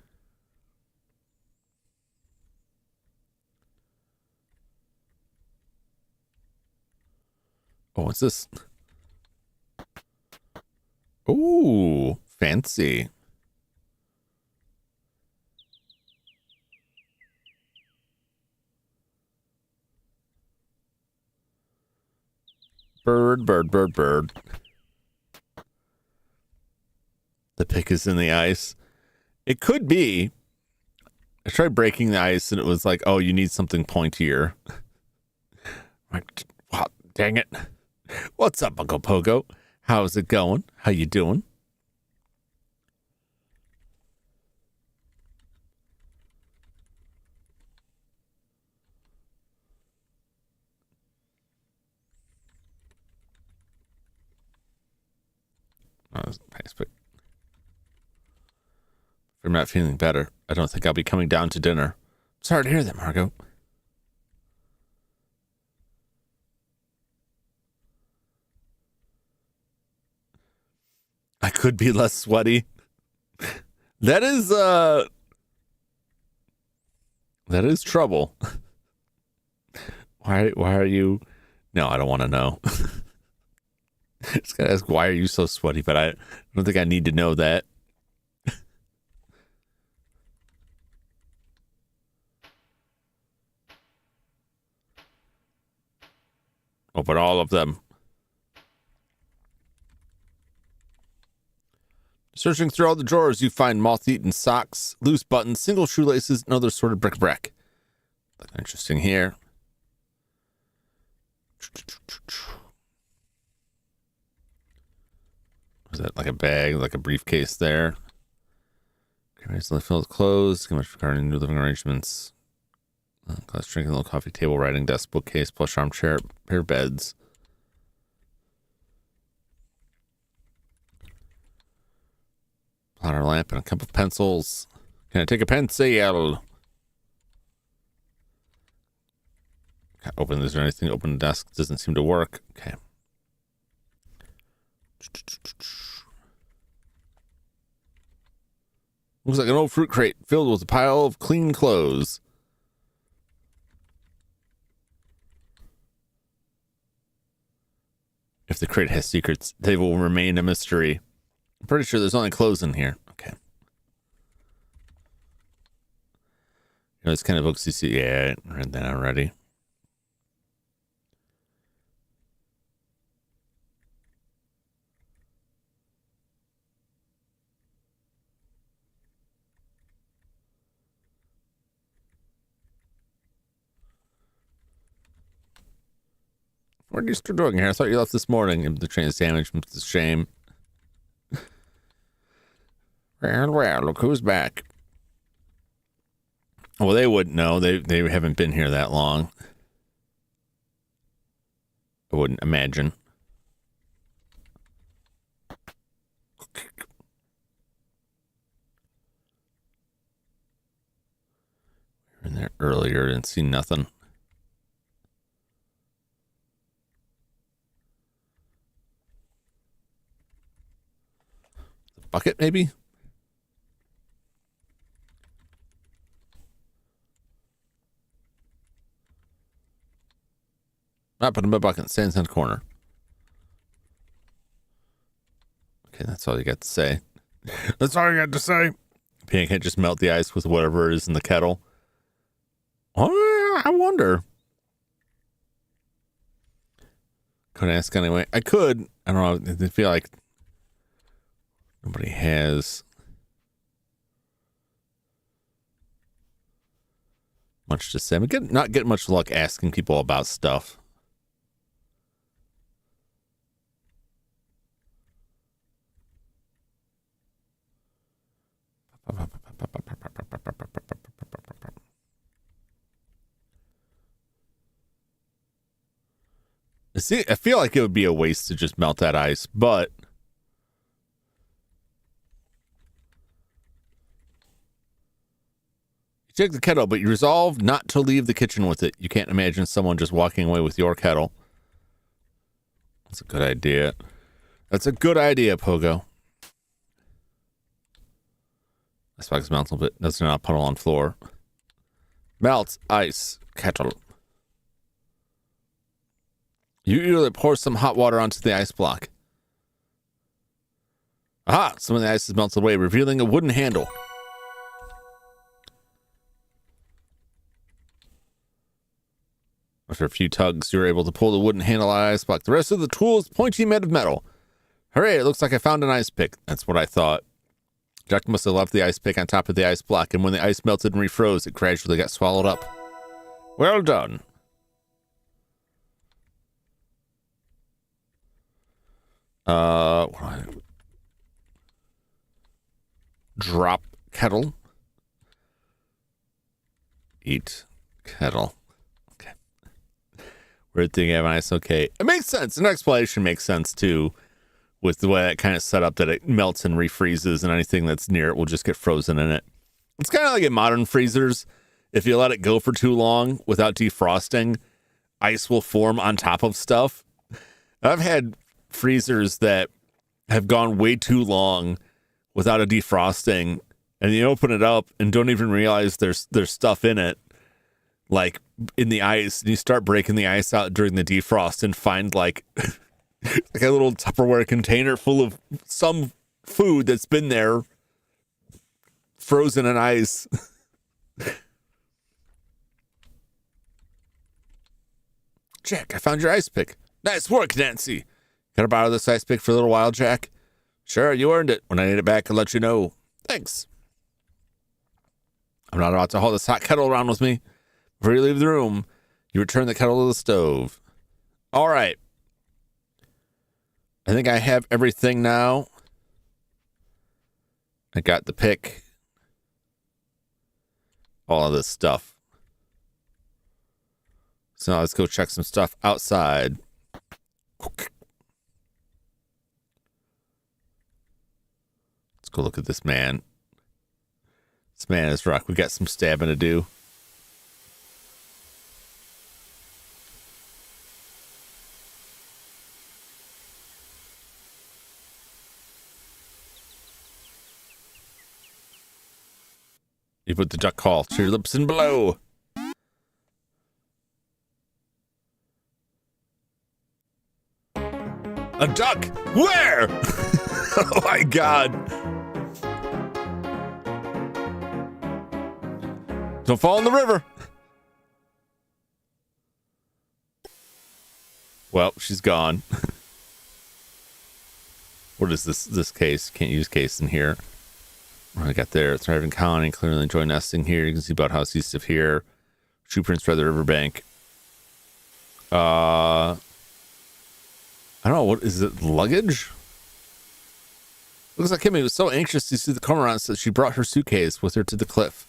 Oh, what's this? Ooh, fancy. Bird, bird, bird, bird. The pick is in the ice. It could be. I tried breaking the ice and it was like, oh, you need something pointier. Like, wow, dang it. What's up, Uncle Pogo? How's it going? How you doing? Oh, nice, but if I'm not feeling better, I don't think I'll be coming down to dinner. Sorry to hear that, Margot. I could be less sweaty. That is trouble. Why are you? No, I don't want to know. Just gotta ask, why are you so sweaty? But I don't think I need to know that. Oh, but all of them. Searching through all the drawers, you find moth-eaten socks, loose buttons, single shoelaces, and other sort of bric-a-brac. Interesting here. Was that like a bag, like a briefcase there? Okay, recently filled with clothes. Too much regarding new living arrangements. Glass drinking, little coffee table, writing desk, bookcase, plush armchair, pair of beds. Plotter lamp and a couple of pencils. Can I take a pencil? Open. Is there anything open? The desk doesn't seem to work. Okay. Looks like an old fruit crate filled with a pile of clean clothes. If the crate has secrets, they will remain a mystery. I'm pretty sure there's only clothes in here. Okay. You know, it's kind of books you see. Yeah, I read that already. What are you still doing here? I thought you left this morning. The train is damaged. It's a shame. Well, look who's back. Well, they wouldn't know. They haven't been here that long. I wouldn't imagine. We were in there earlier and seen nothing. Bucket, maybe? Not put in my bucket. Stands in the corner. Okay, that's all you got to say. That's all you got to say. You can't just melt the ice with whatever is in the kettle. Oh, I wonder. Could ask anyway. I could. I don't know. I feel like nobody has much to say. I'm not getting much luck asking people about stuff. See, I feel like it would be a waste to just melt that ice, but you take the kettle, but you resolve not to leave the kitchen with it. You can't imagine someone just walking away with your kettle. That's a good idea. That's a good idea, Pogo. I suppose melts a little bit. Does not puddle on floor. Melts ice kettle. You usually pour some hot water onto the ice block. Aha! Some of the ice is melted away, revealing a wooden handle. After a few tugs, you're able to pull the wooden handle out of the ice block. The rest of the tool is pointy made of metal. Hooray, it looks like I found an ice pick. That's what I thought. Jack must have left the ice pick on top of the ice block, and when the ice melted and refroze, it gradually got swallowed up. Well done. Drop kettle. Eat kettle. Okay. Weird thing, have ice. Okay. It makes sense. An explanation makes sense too, with the way that kind of set up that it melts and refreezes, and anything that's near it will just get frozen in it. It's kind of like in modern freezers. If you let it go for too long without defrosting, ice will form on top of stuff. I've had freezers that have gone way too long without a defrosting, and you open it up and don't even realize there's stuff in it, like in the ice, and you start breaking the ice out during the defrost and find like like a little Tupperware container full of some food that's been there frozen in ice. Jack, I found your ice pick. Nice work, Nancy. Can I borrow this ice pick for a little while, Jack? Sure, you earned it. When I need it back, I'll let you know. Thanks. I'm not about to haul this hot kettle around with me. Before you leave the room, you return the kettle to the stove. All right. I think I have everything now. I got the pick. All of this stuff. So now let's go check some stuff outside. Let's go look at this man. This man is rock. We got some stabbing to do. You put the duck call to your lips and blow. A duck? Where? Oh my God. Don't fall in the river. Well, she's gone. What is this case? Can't use case in here. What I got there? Thriving colony. Clearly enjoy nesting here. You can see boathouse east of here. Shoe prints by the riverbank. I don't know. What is it? Luggage? Looks like Kimmy was so anxious to see the cormorants that she brought her suitcase with her to the cliff.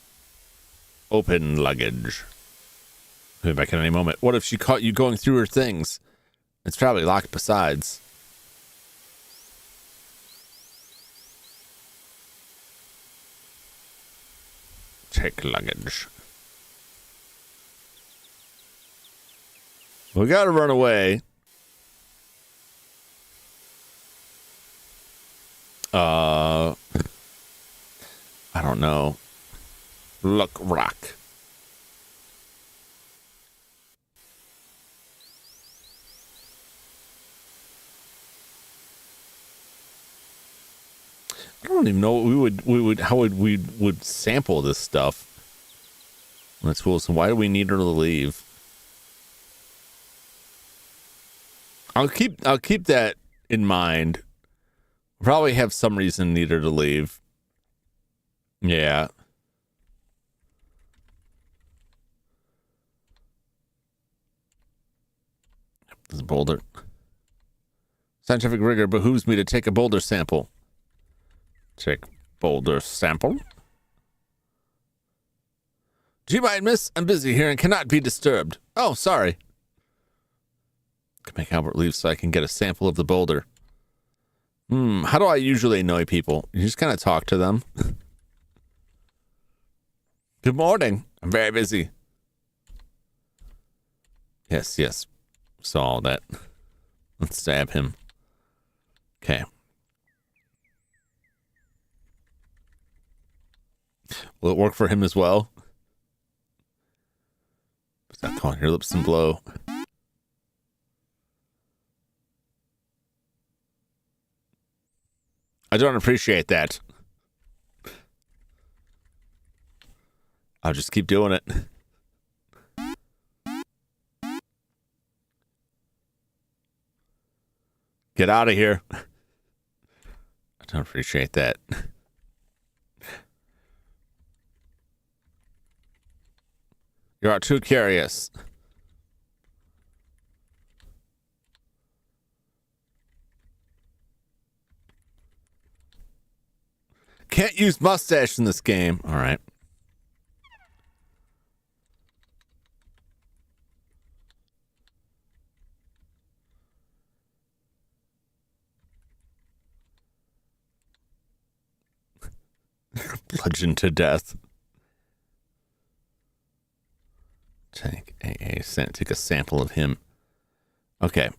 Open luggage. Could be back at any moment. What if she caught you going through her things? It's probably locked besides. Check luggage. We gotta run away. I don't know. Look, rock. I don't even know what how we would sample this stuff. That's cool. So why do we need her to leave? I'll keep that in mind. Probably have some reason to need her to leave. Yeah. This boulder. Scientific rigor behooves me to take a boulder sample. Take boulder sample. Do you mind, miss? I'm busy here and cannot be disturbed. Oh, sorry. Can make Albert leave so I can get a sample of the boulder. How do I usually annoy people? You just kind of talk to them. Good morning. I'm very busy. Yes. Saw all that. Let's stab him. Okay. Will it work for him as well? Stop calling your lips and blow. I don't appreciate that. I'll just keep doing it. Get out of here. I don't appreciate that. You are too curious. Can't use mustache in this game. All right. Bludgeoned to death. Take a sample of him. Okay.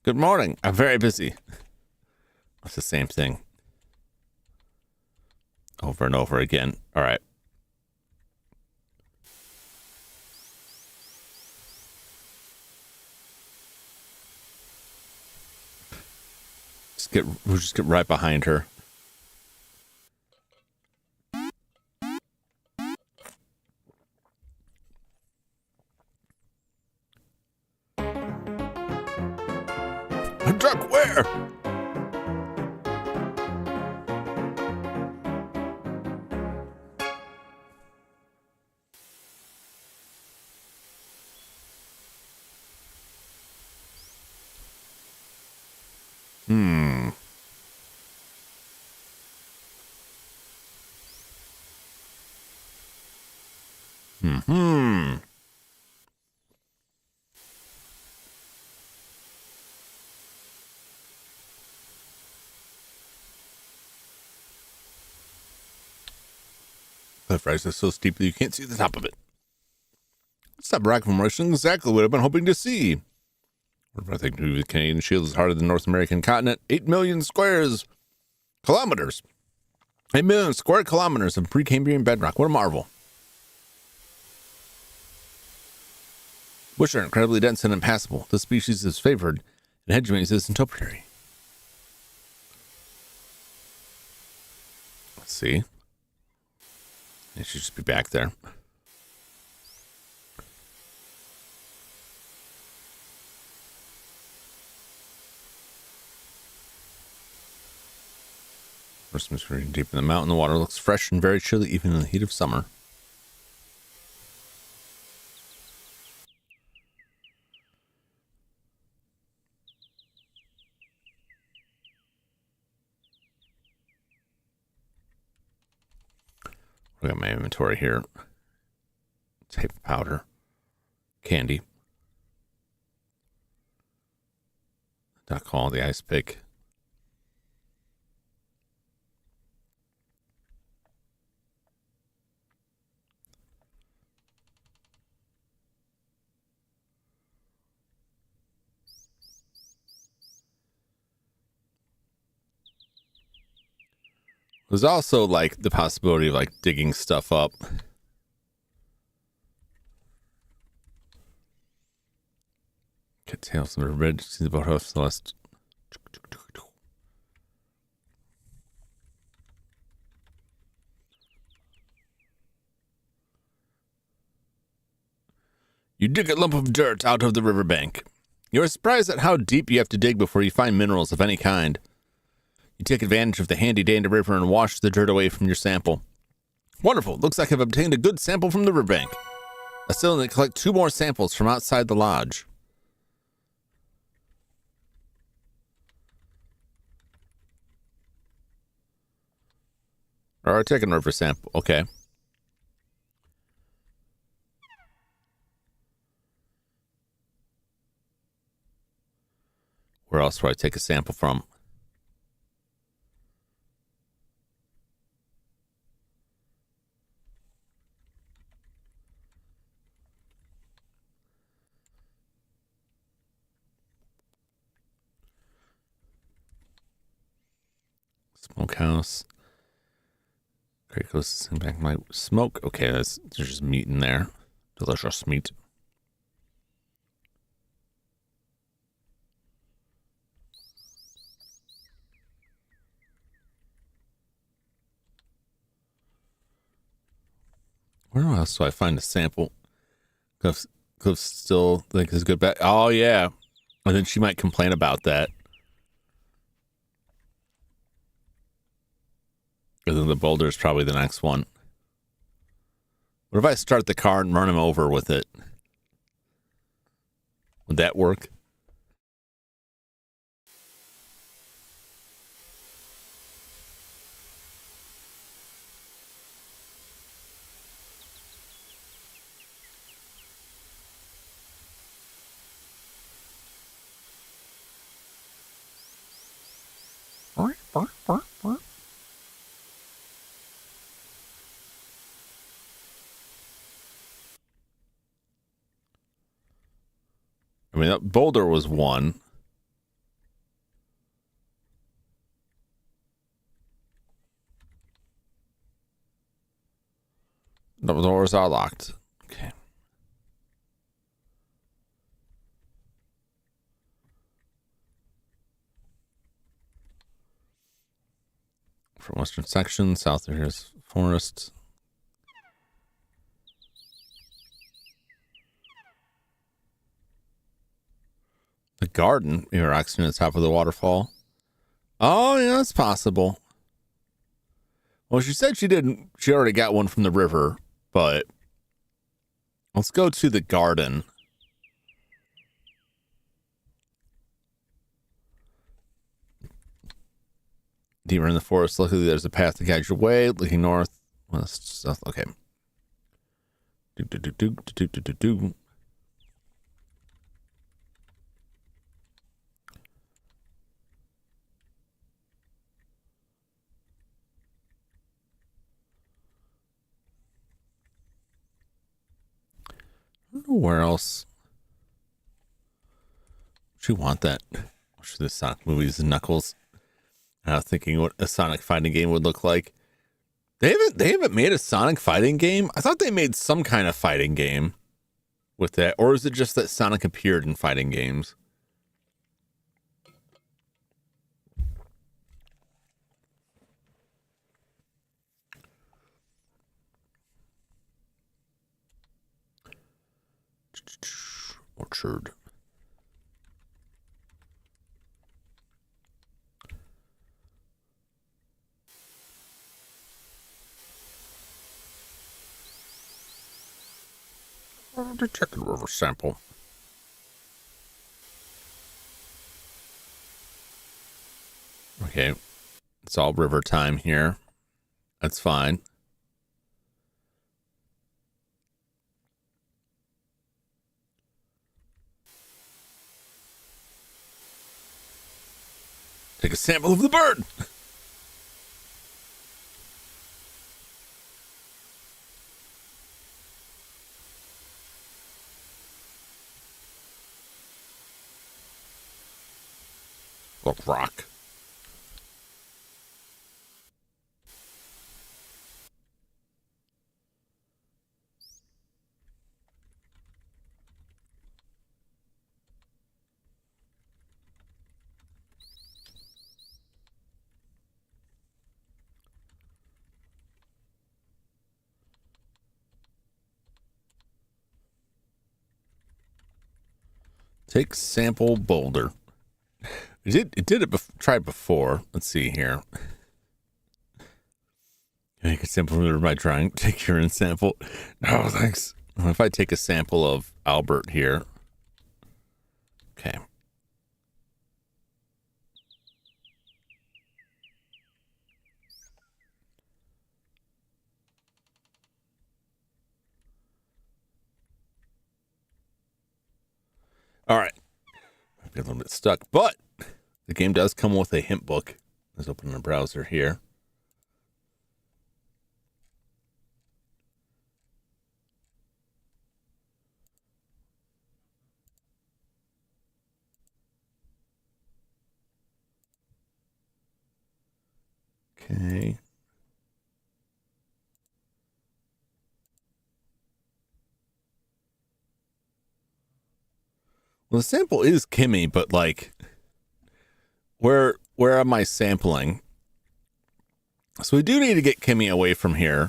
Good morning. I'm very busy. It's the same thing. Over and over again. All right. We'll just get right behind her. A truck where? The rise is so steep that you can't see the top of it. Stop rack from rushing exactly what I've been hoping to see. What I think the Canadian shield is harder than the North American continent. 8 million kilometers. 8 million square kilometers of Precambrian bedrock. What a marvel. Which are incredibly dense and impassable. This species is favored in hegemonies as in topiary. Let's see. It should just be back there. First, very deep in the mountain. The water looks fresh and very chilly, even in the heat of summer. I got my inventory here. Tape powder. Candy. Duck call, the ice pick. There's also like the possibility of like digging stuff up. Get tails on the bridge. See the boathouse Celeste. You dig a lump of dirt out of the riverbank. You are surprised at how deep you have to dig before you find minerals of any kind. You take advantage of the handy day in the river and wash the dirt away from your sample. Wonderful. Looks like I've obtained a good sample from the riverbank. I still need to collect 2 more samples from outside the lodge. Alright, taking a river sample. Okay. Where else do I take a sample from? Smokehouse. Great goes back my smoke. Okay, there's just meat in there. Delicious meat. Where else do I find a sample? Cliff still think is good bet. Oh yeah. And then she might complain about that. And then the boulder is probably the next one. What if I start the car and run him over with it? Would that work? I mean, that boulder was one. The doors are locked. Okay. From western section, south of here's forest. The garden, you're actually at the top of the waterfall. Oh, yeah, that's possible. Well, she said she didn't. She already got one from the river, but let's go to the garden. Deeper in the forest, luckily there's a path to guide your way. Looking north, west, south. Okay. Do. I don't know where else. She want that? Watch the Sonic movies and Knuckles. I was thinking what a Sonic fighting game would look like. They haven't made a Sonic fighting game. I thought they made some kind of fighting game with that, or is it just that Sonic appeared in fighting games? Orchard. Detected river sample. Okay. It's all river time here. That's fine. Take a sample of the bird. Look, rock. Take sample boulder. It did it tried before. Let's see here. Make a sample from by trying. Take your own sample. No, thanks. What if I take a sample of Albert here? Okay. All right. I've got a little bit stuck, but the game does come with a hint book. Let's open the browser here. Okay. Well, the sample is Kimmy, but like, where am I sampling? So we do need to get Kimmy away from here.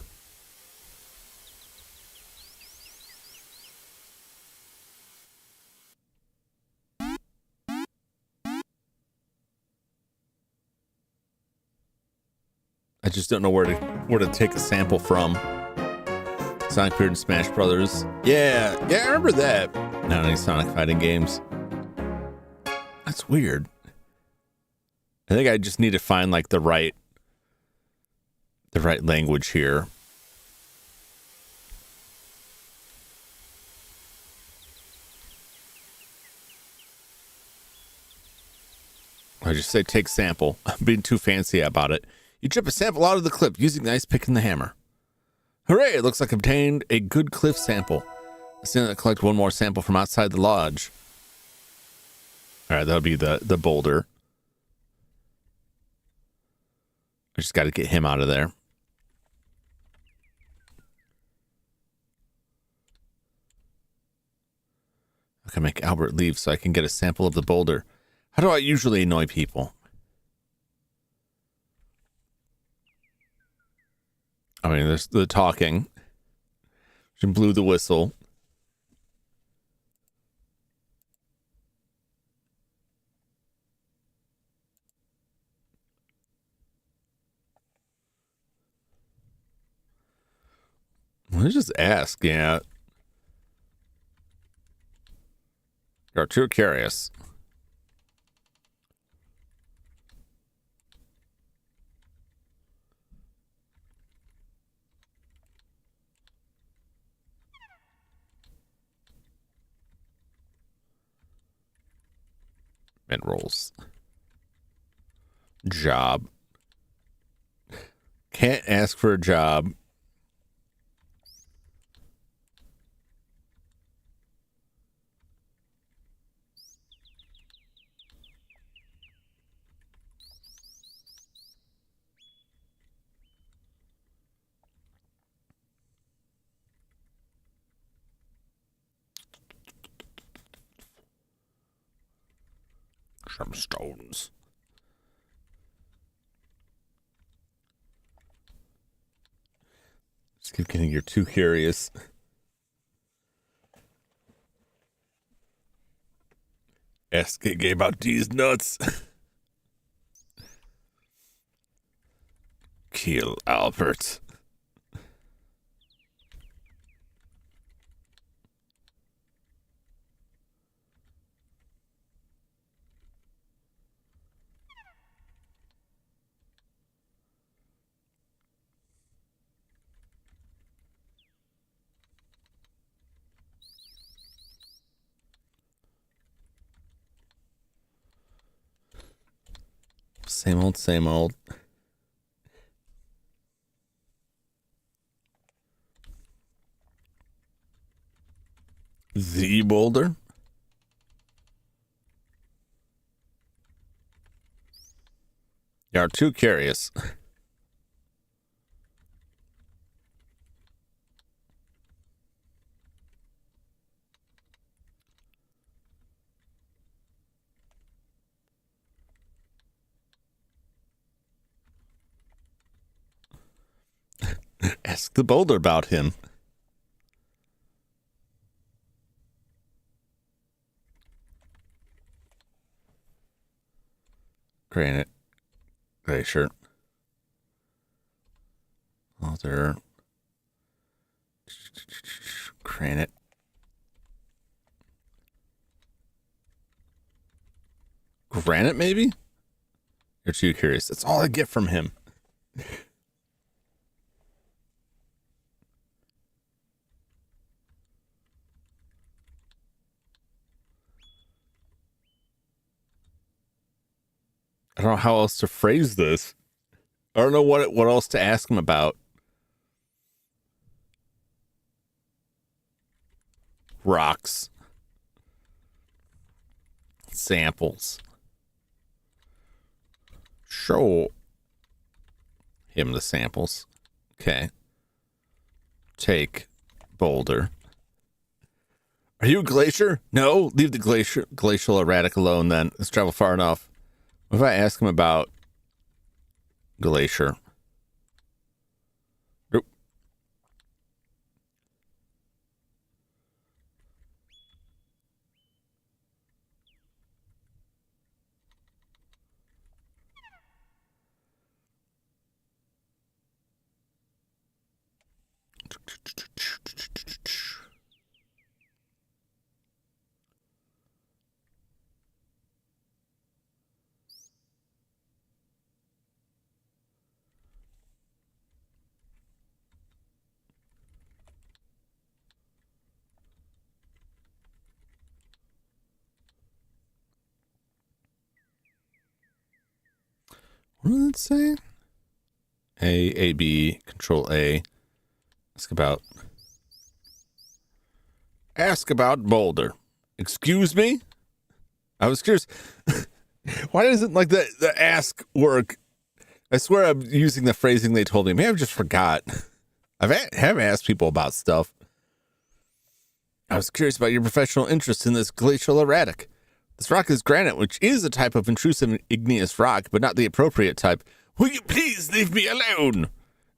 just don't know where to take a sample from. Sonic appeared in Smash Brothers. Yeah, I remember that. Not any Sonic fighting games. That's weird. I think I just need to find like the right language here. I just say take sample. I'm being too fancy about it. You chip a sample out of the clip using the ice pick and the hammer. Hooray! It looks like I obtained a good cliff sample. I still need to collect one more sample from outside the lodge. All right, that'll be the boulder. I just got to get him out of there. I can make Albert leave so I can get a sample of the boulder. How do I usually annoy people? I mean, there's the talking. She blew the whistle. Let's just ask, yeah. You're too curious. Mid rolls. Job. Can't ask for a job. Some stones. Just keep getting you're too curious. Ask Gay about these nuts. Kill Albert. Same old, same old. The boulder? You're too curious. Ask the boulder about him. Granite. Glacier. Alder. Granite. Granite, maybe? You're too curious. That's all I get from him. I don't know how else to phrase this. I don't know what else to ask him about. Rocks. Samples. Show him the samples. Okay. Take boulder. Are you a glacier? No, leave the glacial erratic alone then. Let's travel far enough. What if I ask him about glacier? Nope. What does it say? A, B, Control A. Ask about Boulder. Excuse me? I was curious. Why doesn't like the ask work? I swear I'm using the phrasing they told me. Maybe I just forgot. Have asked people about stuff. I was curious about your professional interest in this glacial erratic. This rock is granite, which is a type of intrusive igneous rock, but not the appropriate type. Will you please leave me alone?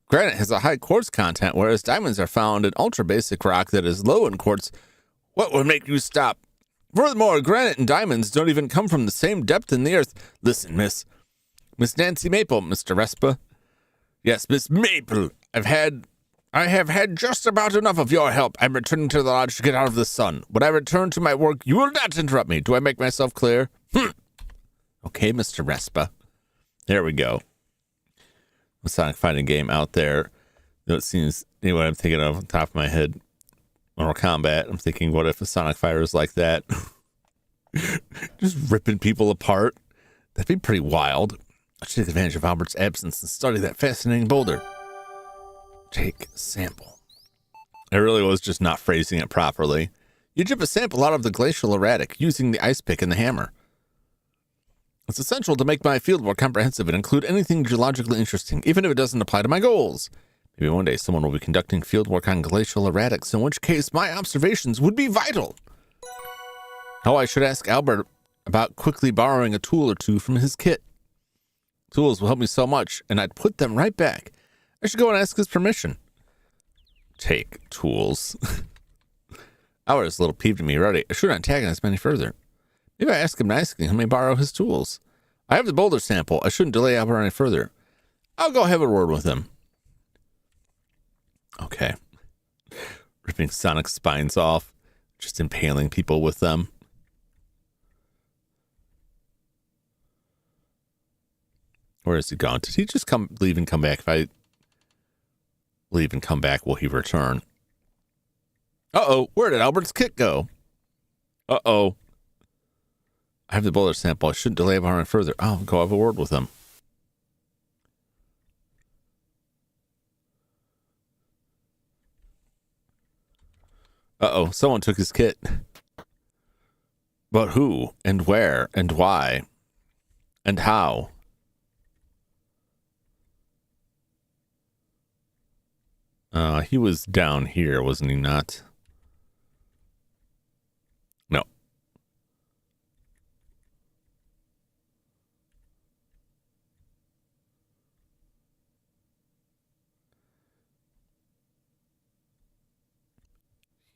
Granite has a high quartz content, whereas diamonds are found in ultra-basic rock that is low in quartz. What will make you stop? Furthermore, granite and diamonds don't even come from the same depth in the earth. Listen, Miss Nancy Maple, Mr. Respa. Yes, Miss Maple. I have had just about enough of your help. I'm returning to the lodge to get out of the sun. When I return to my work, you will not interrupt me. Do I make myself clear? Okay, Mr. Respa. There we go. A Sonic fighting game out there. It seems, what I'm thinking of on top of my head. Mortal Kombat. I'm thinking, what if a Sonic fighter is like that? Just ripping people apart. That'd be pretty wild. I should take advantage of Albert's absence and study that fascinating boulder. Take sample. I really was just not phrasing it properly. You chip a sample out of the glacial erratic using the ice pick and the hammer. It's essential to make my field more comprehensive and include anything geologically interesting, even if it doesn't apply to my goals. Maybe one day someone will be conducting field work on glacial erratics, in which case my observations would be vital. Oh, I should ask Albert about quickly borrowing a tool or two from his kit. Tools will help me so much, and I'd put them right back. I should go and ask his permission. Take tools. Albert is a little peeved at me already. I shouldn't antagonize him any further. Maybe I ask him nicely and let me borrow his tools. I have the boulder sample. I shouldn't delay Albert any further. I'll go have a word with him. Okay. Ripping Sonic's spines off. Just impaling people with them. Where is he gone? Did he just leave and come back? If I leave and come back, will he return? Uh-oh. Where did Albert's kit go? Uh-oh. I have the boulder sample. I shouldn't delay Albert any further. I'll go have a word with him. Uh-oh, someone took his kit. But who, and where, and why, and how? He was down here, wasn't he not? No.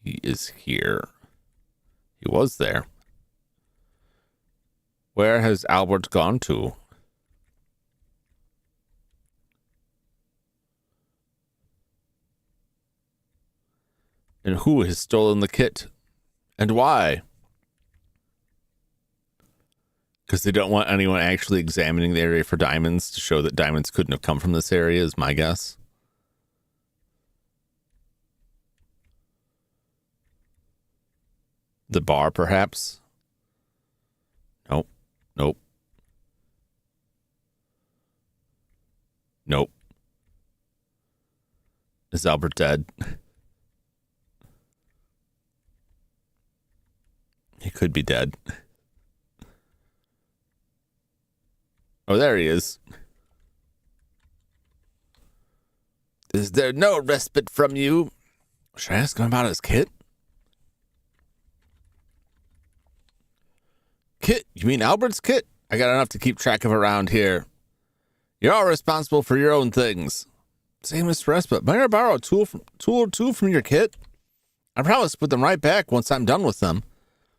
He is here. He was there. Where has Albert gone to? And who has stolen the kit? And why? Because they don't want anyone actually examining the area for diamonds to show that diamonds couldn't have come from this area, is my guess. The bar, perhaps? Nope. Nope. Nope. Is Albert dead? He could be dead. Oh, there he is. Is there no respite from you? Should I ask him about his kit? Kit? You mean Albert's kit? I got enough to keep track of around here. You're all responsible for your own things. Say, Mr. Respite, might I borrow a tool or two from your kit? I promise to put them right back once I'm done with them.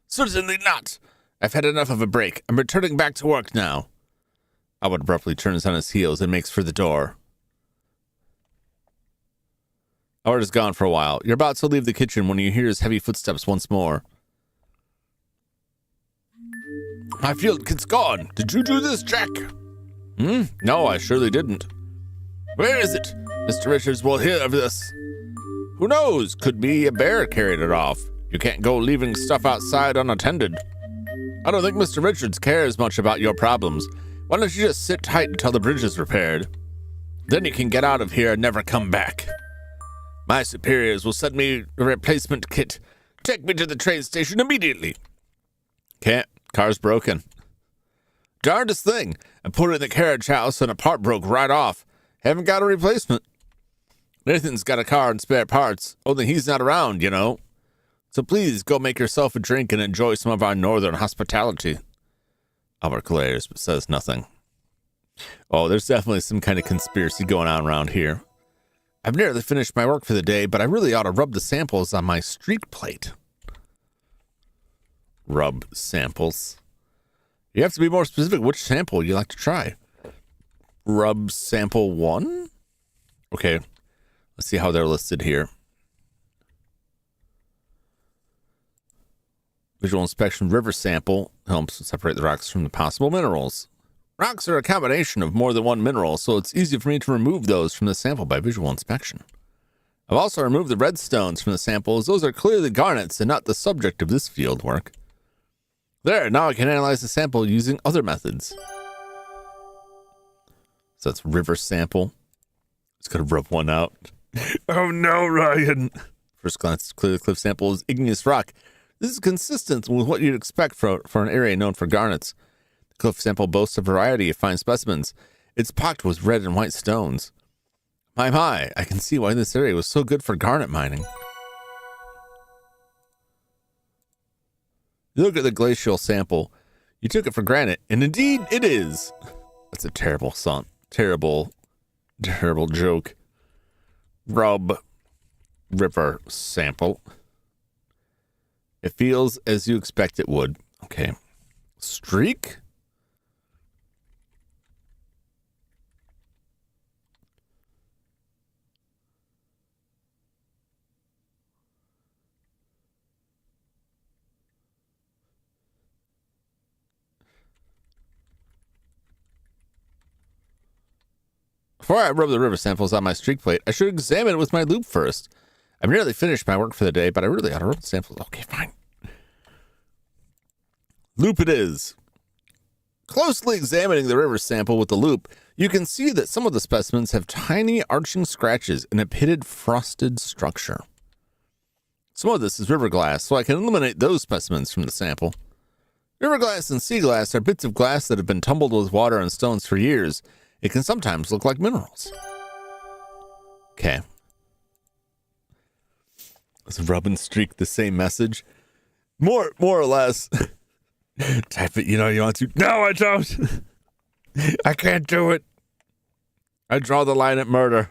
Certainly not. I've had enough of a break. I'm returning back to work now. Albert abruptly turns on his heels and makes for the door. Albert is gone for a while. You're about to leave the kitchen when you hear his heavy footsteps once more. My field kit's gone. Did you do this, Jack? No, I surely didn't. Where is it? Mr. Richards will hear of this. Who knows? Could be a bear carried it off. You can't go leaving stuff outside unattended. I don't think Mr. Richards cares much about your problems. Why don't you just sit tight until the bridge is repaired? Then you can get out of here and never come back. My superiors will send me a replacement kit. Take me to the train station immediately. Can't. Car's broken. Darndest thing. I put it in the carriage house and a part broke right off. Haven't got a replacement. Nathan's got a car and spare parts, only he's not around, you know. So please go make yourself a drink and enjoy some of our northern hospitality. Albert glares but says nothing. Oh, there's definitely some kind of conspiracy going on around here. I've nearly finished my work for the day, but I really ought to rub the samples on my streak plate. Rub samples. You have to be more specific which sample you like to try. Rub sample 1? Okay, let's see how they're listed here. Visual inspection river sample helps separate the rocks from the possible minerals. Rocks are a combination of more than one mineral, so it's easy for me to remove those from the sample by visual inspection. I've also removed the red stones from the samples. Those are clearly garnets and not the subject of this field work. There, now I can analyze the sample using other methods. So that's river sample. Just gotta rub one out. Oh no, Ryan. First glance, clear the cliff sample is igneous rock. This is consistent with what you'd expect for an area known for garnets. The cliff sample boasts a variety of fine specimens. It's packed with red and white stones. My, I can see why this area was so good for garnet mining. You look at the glacial sample. You took it for granted, and indeed it is. That's a terrible song. Terrible joke. Rub river sample. It feels as you expect it would. Okay. Streak? Before I rub the river samples on my streak plate, I should examine it with my loupe first. I've nearly finished my work for the day, but I really ought to rub the samples. Okay, fine. Loupe it is. Closely examining the river sample with the loupe, you can see that some of the specimens have tiny arching scratches and a pitted frosted structure. Some of this is river glass, so I can eliminate those specimens from the sample. River glass and sea glass are bits of glass that have been tumbled with water and stones for years. It can sometimes look like minerals. Okay. Is rub and streak the same message? More or less. Type it, you want to. No, I don't. I can't do it. I draw the line at murder.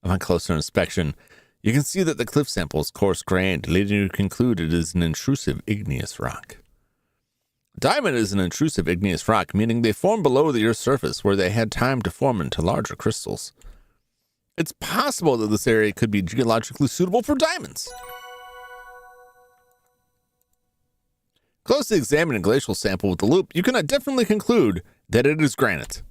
On closer inspection, you can see that the cliff sample is coarse-grained, leading you to conclude it is an intrusive igneous rock. Diamond is an intrusive igneous rock, meaning they form below the Earth's surface where they had time to form into larger crystals. It's possible that this area could be geologically suitable for diamonds. Closely examining a glacial sample with the loupe, you can definitely conclude that it is granite.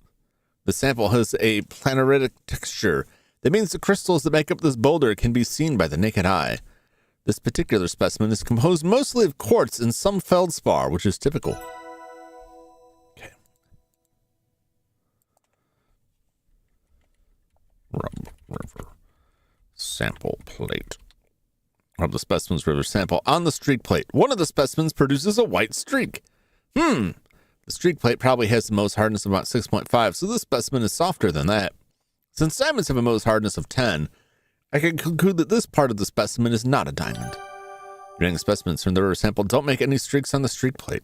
The sample has a planaritic texture. That means the crystals that make up this boulder can be seen by the naked eye. This particular specimen is composed mostly of quartz and some feldspar, which is typical. Okay. Rub river sample plate. Rub the specimen's river sample on the streak plate. One of the specimens produces a white streak. The streak plate probably has the Mohs hardness of about 6.5, so this specimen is softer than that. Since diamonds have a Mohs hardness of 10, I can conclude that this part of the specimen is not a diamond. Draining specimens from the river sample don't make any streaks on the streak plate.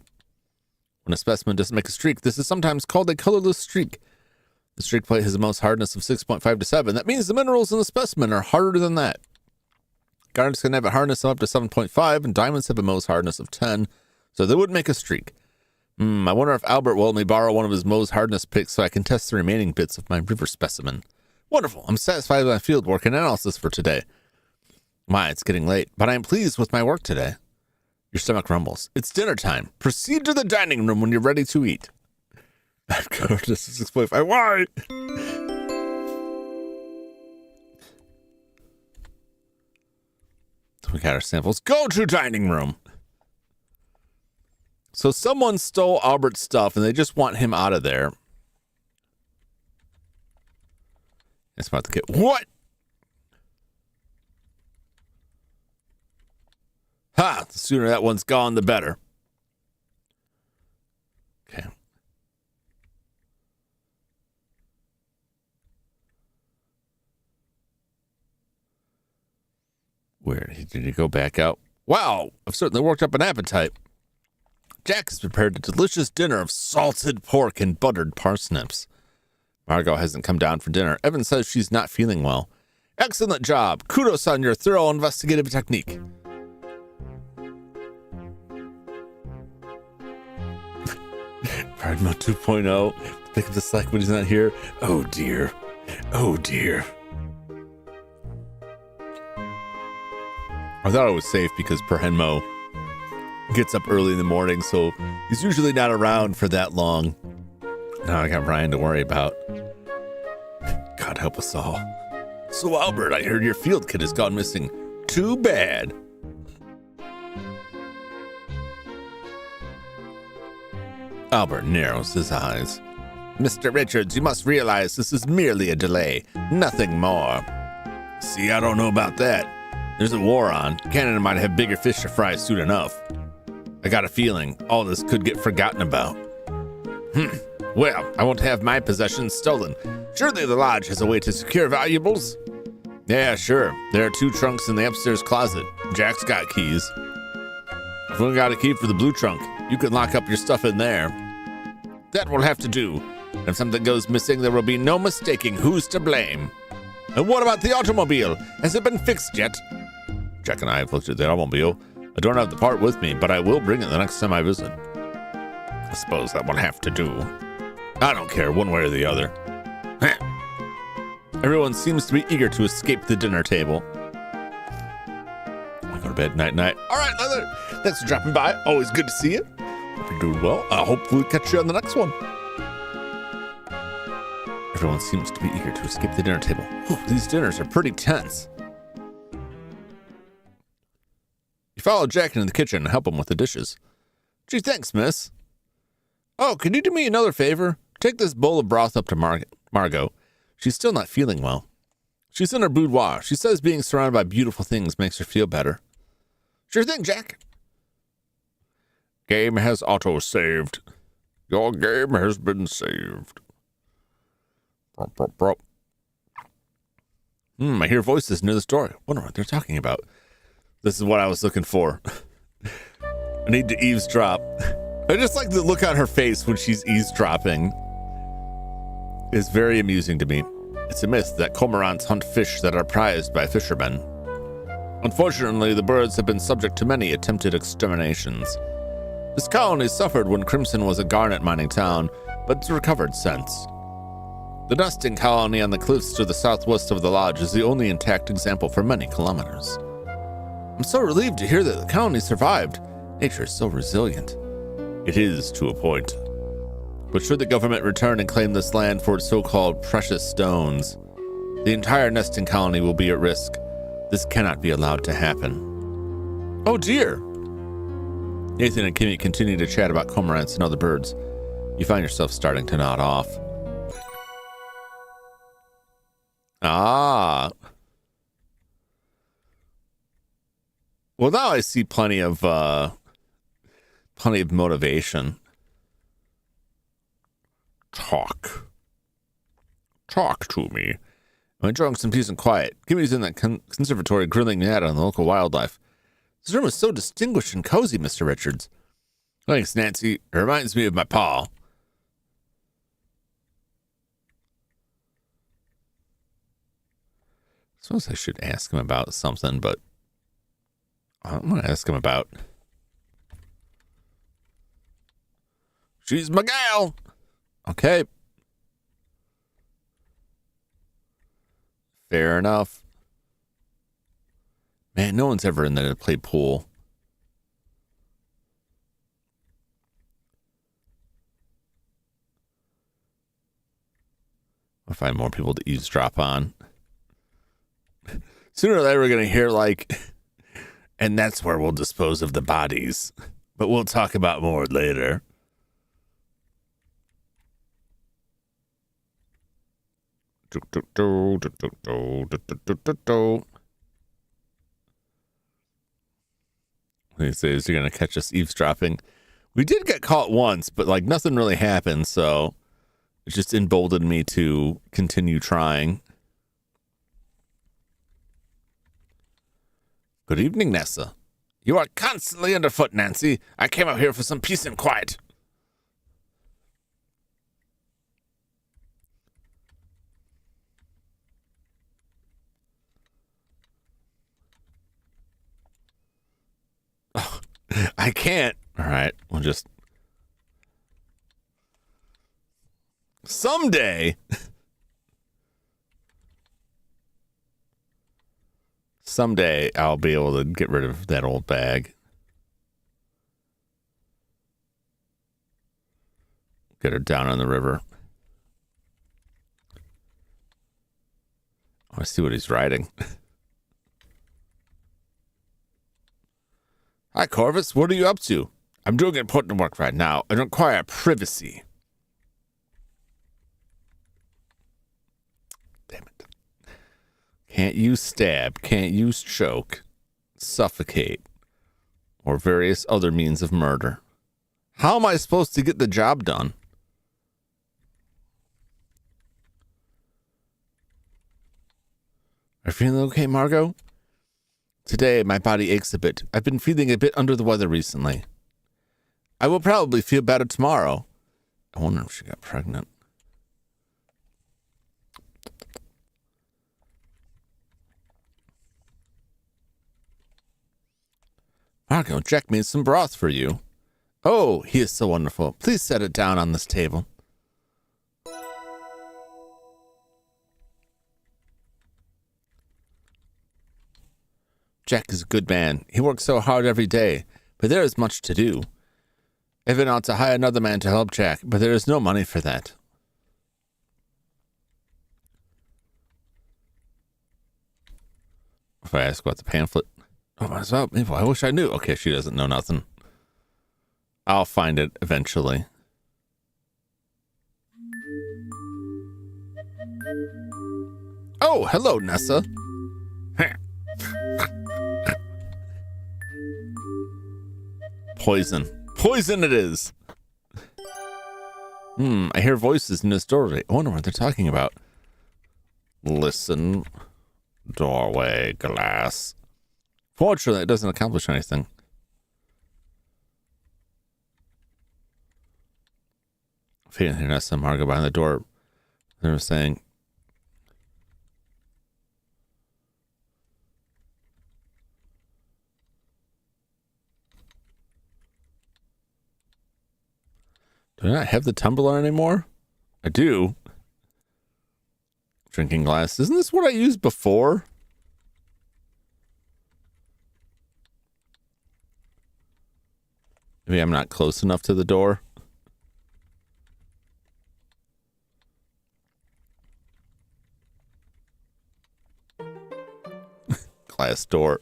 When a specimen doesn't make a streak, this is sometimes called a colorless streak. The streak plate has a Mohs hardness of 6.5 to 7. That means the minerals in the specimen are harder than that. Garnets can have a hardness of up to 7.5, and diamonds have a Mohs hardness of 10, so they would make a streak. I wonder if Albert will let me borrow one of his Mohs hardness picks so I can test the remaining bits of my river specimen. Wonderful. I'm satisfied with my field work and analysis for today. Why, it's getting late, but I am pleased with my work today. Your stomach rumbles. It's dinner time. Proceed to the dining room when you're ready to eat. I've covered this is 6.5. Why? We got our samples. Go to dining room. So someone stole Albert's stuff and they just want him out of there. It's about to get what? Ha! The sooner that one's gone, the better. Okay. Where did he go back out? Wow, I've certainly worked up an appetite. Jack has prepared a delicious dinner of salted pork and buttered parsnips. Margot hasn't come down for dinner. Evan says she's not feeling well. Excellent job. Kudos on your thorough investigative technique. Pardon 2.0. Pick up the slack when he's not here. Oh dear. Oh dear. I thought it was safe because Perhenmo gets up early in the morning, so he's usually not around for that long. Now I got Ryan to worry about. God help us all. So Albert, I heard your field kit has gone missing. Too bad. Albert narrows his eyes. Mr. Richards, you must realize this is merely a delay, nothing more. See, I don't know about that. There's a war on. Canada might have bigger fish to fry soon enough. I got a feeling all this could get forgotten about. Well, I won't have my possessions stolen. Surely the lodge has a way to secure valuables? Yeah, sure. There are 2 trunks in the upstairs closet. Jack's got keys. If we got a key for the blue trunk, you can lock up your stuff in there. That will have to do. If something goes missing, there will be no mistaking who's to blame. And what about the automobile? Has it been fixed yet? Jack and I have looked at the automobile. I don't have the part with me, but I will bring it the next time I visit. I suppose that will have to do. I don't care, one way or the other. Everyone seems to be eager to escape the dinner table. I go to bed, night. All right, Leather. Thanks for dropping by. Always good to see you. Hope you're doing well. I hope we'll catch you on the next one. Everyone seems to be eager to escape the dinner table. Whew, these dinners are pretty tense. You follow Jack into the kitchen and help him with the dishes. Gee, thanks, miss. Oh, can you do me another favor? Take this bowl of broth up to Margot. She's still not feeling well. She's in her boudoir. She says being surrounded by beautiful things makes her feel better. Sure thing, Jack. Game has auto-saved. Your game has been saved. I hear voices near the door. Wonder what they're talking about. This is what I was looking for. I need to eavesdrop. I just like the look on her face when she's eavesdropping. It's very amusing to me. It's a myth that cormorants hunt fish that are prized by fishermen. Unfortunately, the birds have been subject to many attempted exterminations. This colony suffered when Crimson was a garnet mining town, but it's recovered since. The nesting colony on the cliffs to the southwest of the lodge is the only intact example for many kilometers. I'm so relieved to hear that the colony survived. Nature is so resilient. It is, to a point. But should the government return and claim this land for its so-called precious stones, the entire nesting colony will be at risk. This cannot be allowed to happen. Oh dear! Nathan and Kimmy continue to chat about cormorants and other birds. You find yourself starting to nod off. Ah. Well, now I see plenty of motivation. Talk to me. I'm enjoying some peace and quiet. Kimmy's in that conservatory grilling Nat on the local wildlife. This room is so distinguished and cozy, Mr. Richards. Thanks, Nancy. It reminds me of my pa. I suppose I should ask him about something, but I'm going to ask him about... She's my gal! Okay. Fair enough. Man, no one's ever in there to play pool. I'll find more people to eavesdrop on. Sooner or later, we're going to hear like, and that's where we'll dispose of the bodies. But we'll talk about more later. He says you're going to catch us eavesdropping. We did get caught once, but like nothing really happened, so it just emboldened me to continue trying. Good evening, Nessa. You are constantly underfoot, Nancy. I came out here for some peace and quiet. Oh, I can't. All right, we'll just... Someday I'll be able to get rid of that old bag. Get her down on the river. I want to see what he's riding. Hi, Corvus. What are you up to? I'm doing important work right now and require privacy. Damn it. Can't use stab, can't use choke, suffocate, or various other means of murder. How am I supposed to get the job done? Are you feeling okay, Margot? Today, my body aches a bit. I've been feeling a bit under the weather recently. I will probably feel better tomorrow. I wonder if she got pregnant. Margot, Jack made some broth for you. Oh, he is so wonderful. Please set it down on this table. Jack is a good man. He works so hard every day, but there is much to do. Evan ought to hire another man to help Jack, but there is no money for that. If I ask about the pamphlet, oh, might as well. I wish I knew. Okay, she doesn't know nothing. I'll find it eventually. Oh, hello, Nessa. Poison. Poison it is. I hear voices in this doorway. I wonder what they're talking about. Listen. Doorway, glass. Fortunately, it doesn't accomplish anything. Feeling here, Nessa and Margot behind the door. They were saying, do I not have the tumbler anymore? I do. Drinking glass. Isn't this what I used before? Maybe I'm not close enough to the door. Glass door.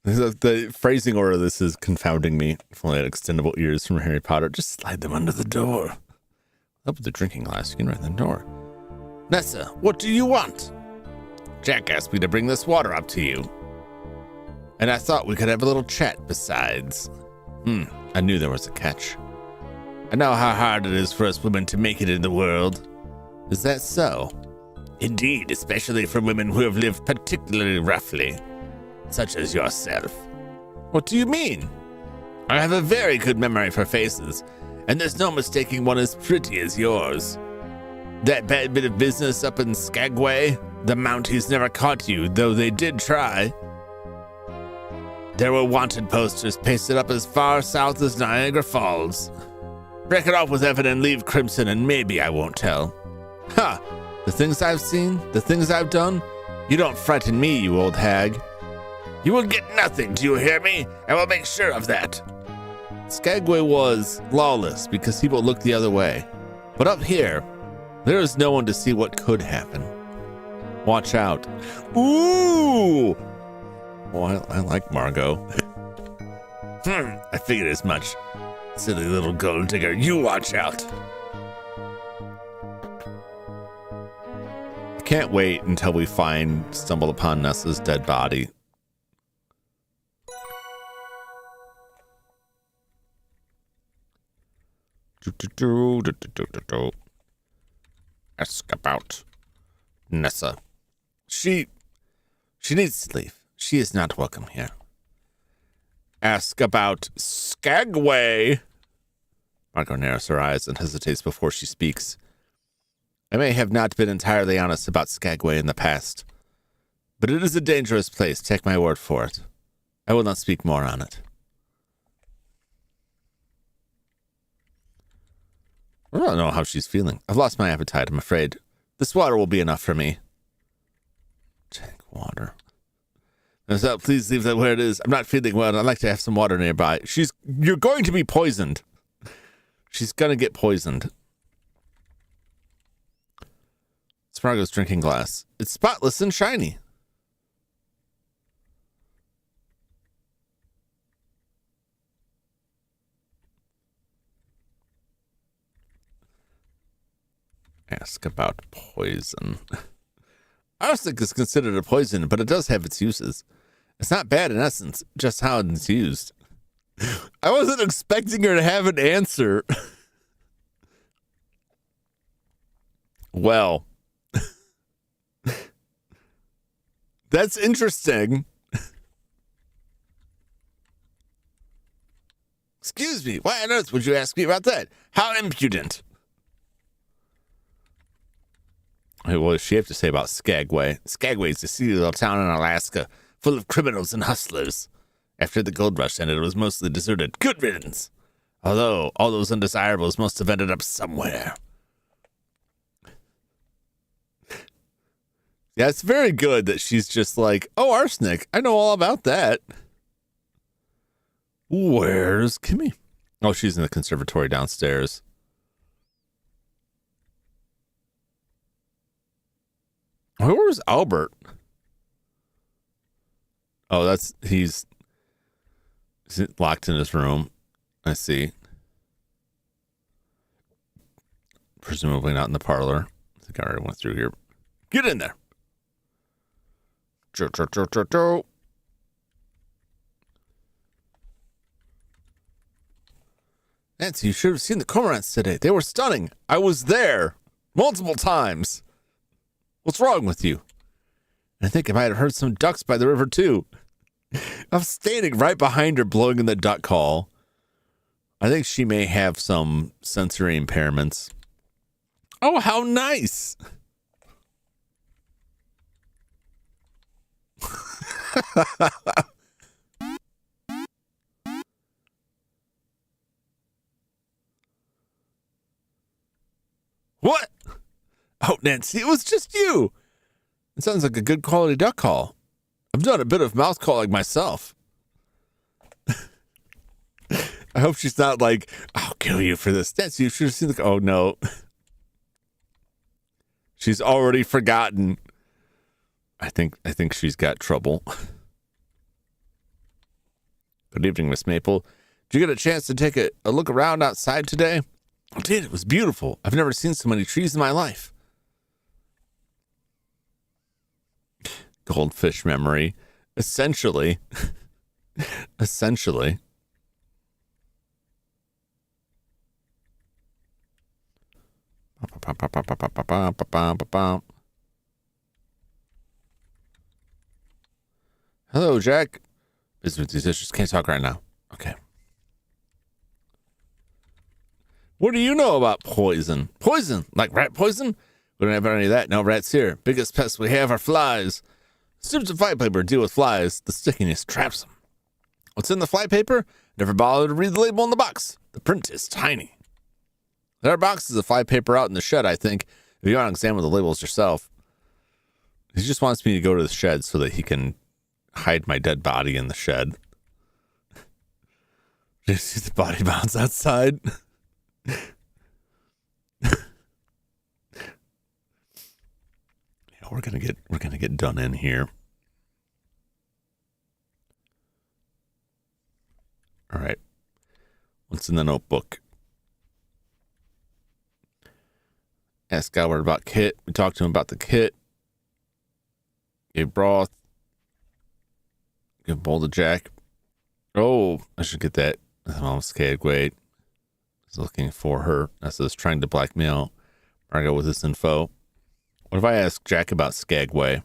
The phrasing order of this is confounding me. If only I had extendable ears from Harry Potter. Just slide them under the door. Up with the drinking glass. You can write the door. Nessa, what do you want? Jack asked me to bring this water up to you. And I thought we could have a little chat besides. I knew there was a catch. I know how hard it is for us women to make it in the world. Is that so? Indeed, especially for women who have lived particularly roughly. Such as yourself. What do you mean? I have a very good memory for faces, and there's no mistaking one as pretty as yours. That bad bit of business up in Skagway, the Mounties never caught you, though they did try. There were wanted posters pasted up as far south as Niagara Falls. Break it off with Evan and leave Crimson, and maybe I won't tell. Ha! The things I've seen, the things I've done, you don't frighten me, you old hag. You will get nothing, do you hear me? I will make sure of that. Skagway was lawless because people looked the other way. But up here, there is no one to see what could happen. Watch out. Ooh! Oh, I like Margot. I figured as much. Silly little gold digger, you watch out. I can't wait until we stumble upon Nessa's dead body. Ask about Nessa. She needs to leave. She is not welcome here. Ask about Skagway. Margot narrows her eyes and hesitates before she speaks. I may have not been entirely honest about Skagway in the past, but it is a dangerous place, take my word for it. I will not speak more on it. I don't know how she's feeling. I've lost my appetite, I'm afraid. This water will be enough for me. Drink water. So please leave that where it is. I'm not feeling well, and I'd like to have some water nearby. You're going to be poisoned. She's going to get poisoned. Margot's drinking glass. It's spotless and shiny. Ask about poison. Arsenic is considered a poison, but it does have its uses. It's not bad in essence, just how it's used. I wasn't expecting her to have an answer. Well, that's interesting. Excuse me, why on earth would you ask me about that? How impudent. What does she have to say about Skagway? Skagway is a city little town in Alaska, full of criminals and hustlers. After the gold rush ended, it was mostly deserted. Good riddance. Although, all those undesirables must have ended up somewhere. Yeah, it's very good that she's just like, oh, arsenic. I know all about that. Where's Kimmy? Oh, she's in the conservatory downstairs. Where's Albert? Oh, he's locked in his room. I see. Presumably not in the parlor. I think I already went through here. Get in there. Nancy, you should have seen the cormorants today. They were stunning. I was there multiple times. What's wrong with you? I think I might have heard some ducks by the river, too. I'm standing right behind her, blowing in the duck call. I think she may have some sensory impairments. Oh, how nice. What? Oh, Nancy, it was just you. It sounds like a good quality duck call. I've done a bit of mouth calling myself. I hope she's not like, I'll kill you for this. Nancy, you should have seen the... Oh, no. She's already forgotten. I think she's got trouble. Good evening, Miss Maple. Did you get a chance to take a look around outside today? I did. It was beautiful. I've never seen so many trees in my life. Goldfish memory. Essentially. Essentially. Hello, Jack. Busy with these issues. Can't talk right now. Okay. What do you know about poison? Poison? Like rat poison? We don't have any of that. No rats here. Biggest pests we have are flies. Strips of flypaper deal with flies. The stickiness traps them. What's in the flypaper? Never bothered to read the label on the box. The print is tiny. There are boxes of flypaper out in the shed, I think. If you want to examine the labels yourself. He just wants me to go to the shed so that he can hide my dead body in the shed. Did you see the body bounce outside? We're gonna get done in here. All right. What's in the notebook? Ask Albert about kit. We talked to him about the kit. Gave broth. Give bowl to Jack. Oh, I should get that. I'm Skagway. Is looking for her. That's us trying to blackmail Margo with this info. What if I ask Jack about Skagway?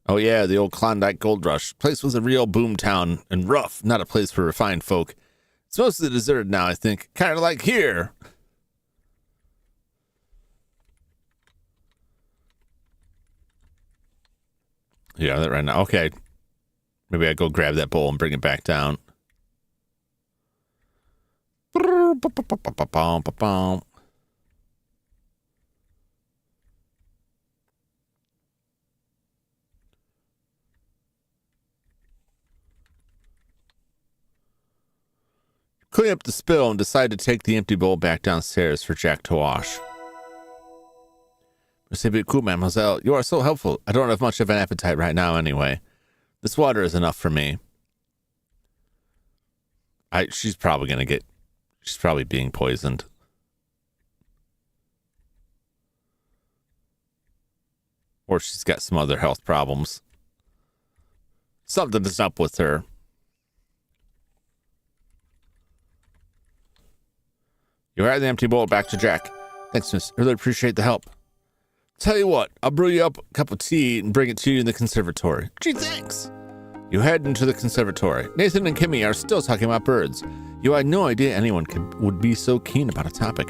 Oh yeah, the old Klondike Gold Rush. Place was a real boom town and rough, not a place for refined folk. It's mostly deserted now, I think. Kind of like here. Yeah, that right now. Okay. Maybe I go grab that bowl and bring it back down. Clean up the spill and decide to take the empty bowl back downstairs for Jack to wash. C'est cool, mademoiselle. You are so helpful. I don't have much of an appetite right now anyway. This water is enough for me. She's probably being poisoned. Or she's got some other health problems. Something is up with her. You had the empty bowl back to Jack. Thanks, miss. Really appreciate the help. Tell you what, I'll brew you up a cup of tea and bring it to you in the conservatory. Gee, thanks. You head into the conservatory. Nathan and Kimmy are still talking about birds. You had no idea anyone would be so keen about a topic.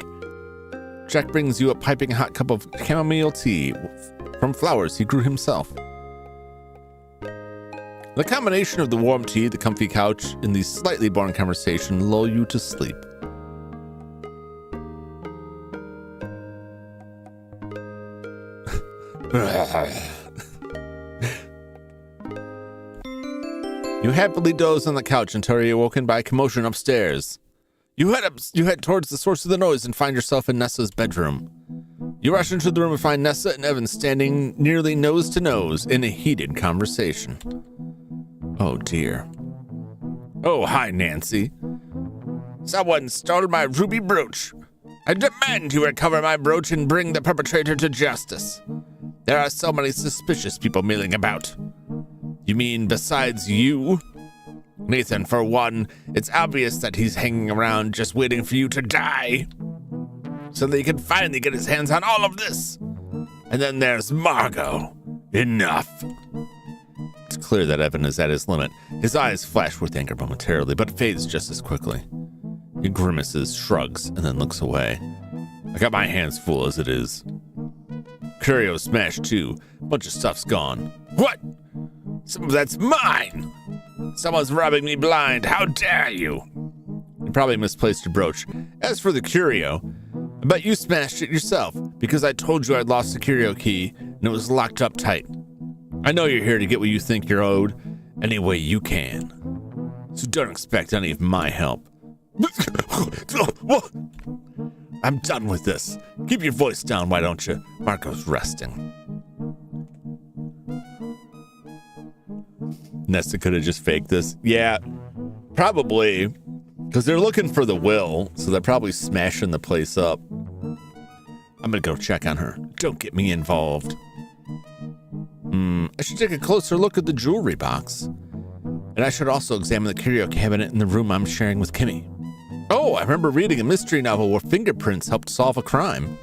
Jack brings you a piping hot cup of chamomile tea from flowers he grew himself. The combination of the warm tea, the comfy couch, and the slightly boring conversation lull you to sleep. You happily doze on the couch until you're awoken by a commotion upstairs. You head towards the source of the noise and find yourself in Nessa's bedroom. You rush into the room and find Nessa and Evan standing nearly nose to nose in a heated conversation. Oh dear. Oh, hi, Nancy. Someone stole my ruby brooch. I demand you recover my brooch and bring the perpetrator to justice. There are so many suspicious people milling about. You mean besides you? Nathan, for one, it's obvious that he's hanging around just waiting for you to die, so that he can finally get his hands on all of this. And then there's Margot. Enough. It's clear that Evan is at his limit. His eyes flash with anger momentarily, but fades just as quickly. He grimaces, shrugs, and then looks away. I got my hands full as it is. Curio smashed too. Bunch of stuff's gone. What? Some of that's mine! Someone's robbing me blind. How dare you? You probably misplaced your brooch. As for the curio, I bet you smashed it yourself because I told you I'd lost the curio key and it was locked up tight. I know you're here to get what you think you're owed any way you can. So don't expect any of my help. I'm done with this. Keep your voice down, why don't you? Marco's resting. Nesta could have just faked this. Yeah, probably. Because they're looking for the will, so they're probably smashing the place up. I'm going to go check on her. Don't get me involved. I should take a closer look at the jewelry box. And I should also examine the curio cabinet in the room I'm sharing with Kimmy. Oh, I remember reading a mystery novel where fingerprints helped solve a crime.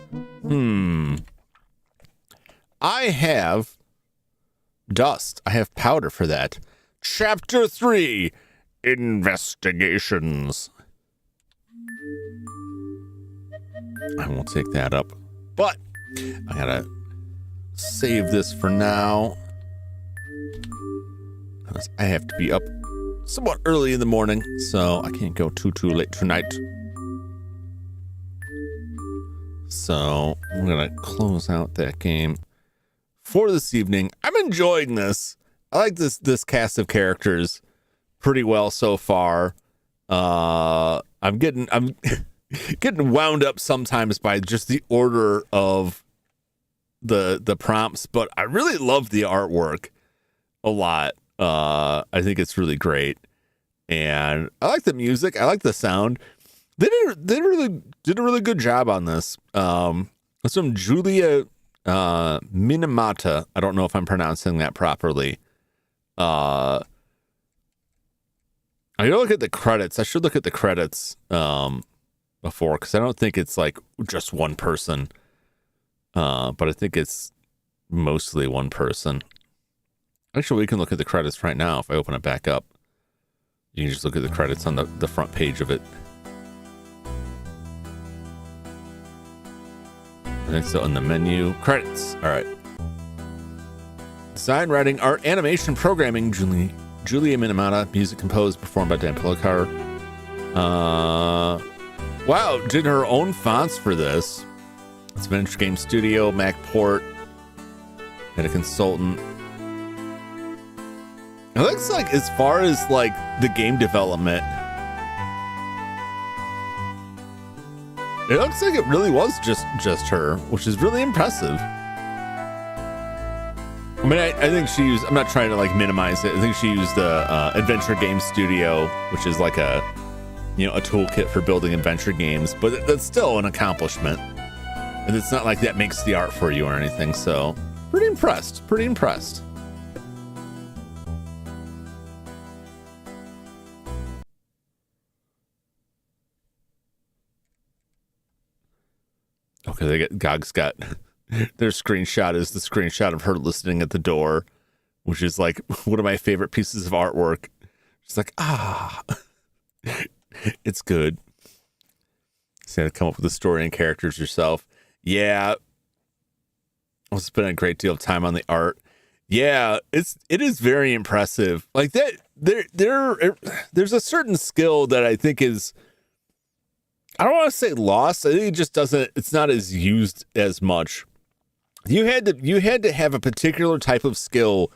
I have dust. I have powder for that. Chapter 3, Investigations. I won't take that up, but I gotta save this for now. I have to be up somewhat early in the morning, so I can't go too late tonight. So I'm going to close out that game for this evening. I'm enjoying this. I like this cast of characters pretty well so far. I'm getting getting wound up sometimes by just the order of the prompts, but I really love the artwork a lot. I think it's really great, and I like the music. I like the sound. They really did a really good job on this. It's from Julia Minamata. I don't know if I'm pronouncing that properly. I gotta look at the credits. I should look at the credits before, because I don't think it's like just one person. But I think it's mostly one person. Actually, we can look at the credits right now. If I open it back up, you can just look at the credits on the front page of it. I think so. In the menu, credits. All right. Design, writing, art, animation, programming. Julia Minamata. Music composed, performed by Dan Politcal. Wow, did her own fonts for this. It's Adventure Game Studio, MacPort. Had a consultant. It looks like, as far as like the game development, it looks like it really was just her, which is really impressive. I mean, I think she used, I'm not trying to like minimize it. I think she used the Adventure Game Studio, which is like a toolkit for building adventure games, but that's still an accomplishment. And it's not like that makes the art for you or anything. So pretty impressed. Okay, Gog's got their screenshot is the screenshot of her listening at the door, which is like one of my favorite pieces of artwork. She's like, it's good. So you had to come up with the story and characters yourself. Yeah. I was spending a great deal of time on the art. Yeah, it is very impressive. Like that, there's a certain skill that I think is, I don't want to say lost. I think it just doesn't, it's not as used as much. You had to have a particular type of skill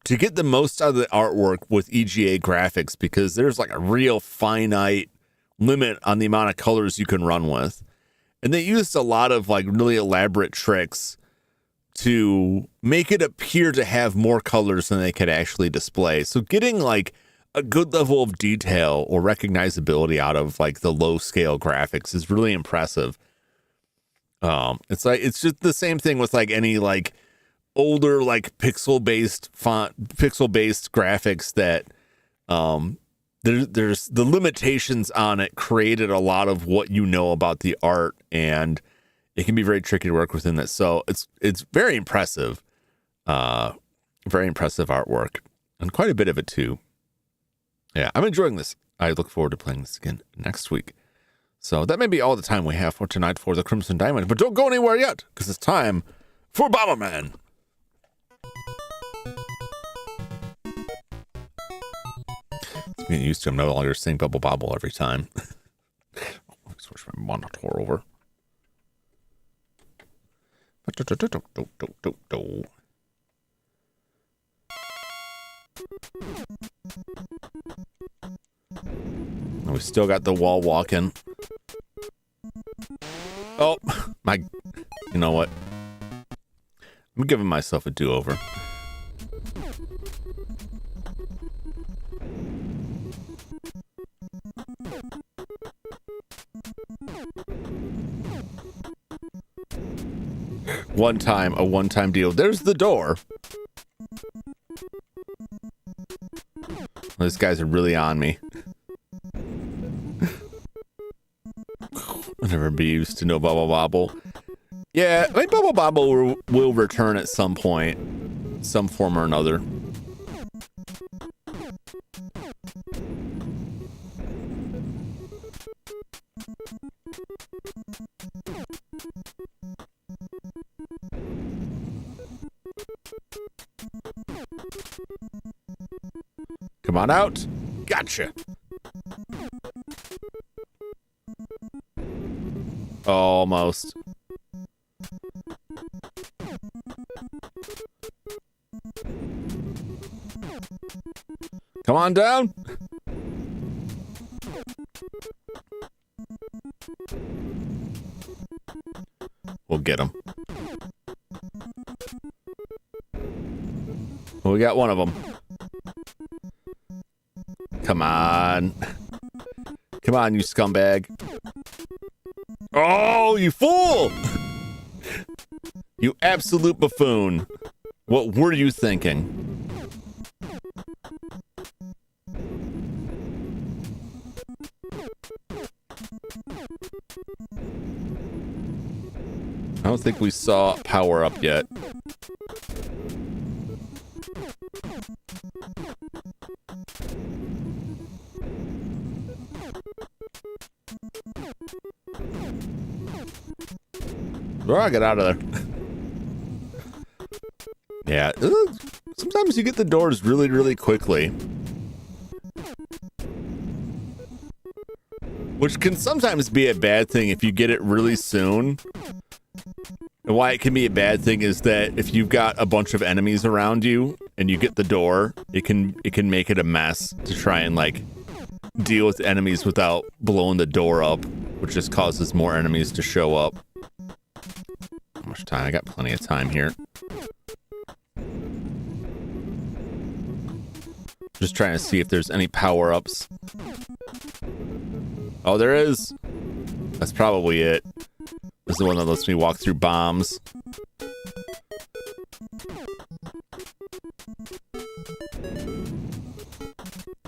to get the most out of the artwork with EGA graphics, because there's like a real finite limit on the amount of colors you can run with. And they used a lot of like really elaborate tricks to make it appear to have more colors than they could actually display. So getting like a good level of detail or recognizability out of like the low scale graphics is really impressive. It's just the same thing with like any like older like pixel based graphics that there's the limitations on it created a lot of what you know about the art, and it can be very tricky to work within that. So it's very impressive artwork, and quite a bit of it too. Yeah, I'm enjoying this. I look forward to playing this again next week. So that may be all the time we have for tonight for the Crimson Diamond, but don't go anywhere yet, because it's time for Bomberman. It's getting used to him no longer saying bubble bobble every time. Switch my monitor over. We still got the wall walking. Oh, my, you know what? I'm giving myself a do-over. A one-time deal. There's the door. These guys are really on me. I'll never be used to no bubble bobble. Yeah, I think bubble bobble will return at some point, some form or another. Come on out. Gotcha. Almost. Come on down. We'll get him. Well, we got one of them. Come on. Come on, you scumbag. Oh, you fool! You absolute buffoon. What were you thinking? I don't think we saw power up yet. Oh, get out of there. Yeah, sometimes you get the doors really, really quickly. Which can sometimes be a bad thing if you get it really soon. And why it can be a bad thing is that if you've got a bunch of enemies around you and you get the door, it can make it a mess to try and like deal with enemies without blowing the door up, which just causes more enemies to show up. How much time? I got plenty of time here. Just trying to see if there's any power-ups. Oh, there is. That's probably it. This is the one that lets me walk through bombs.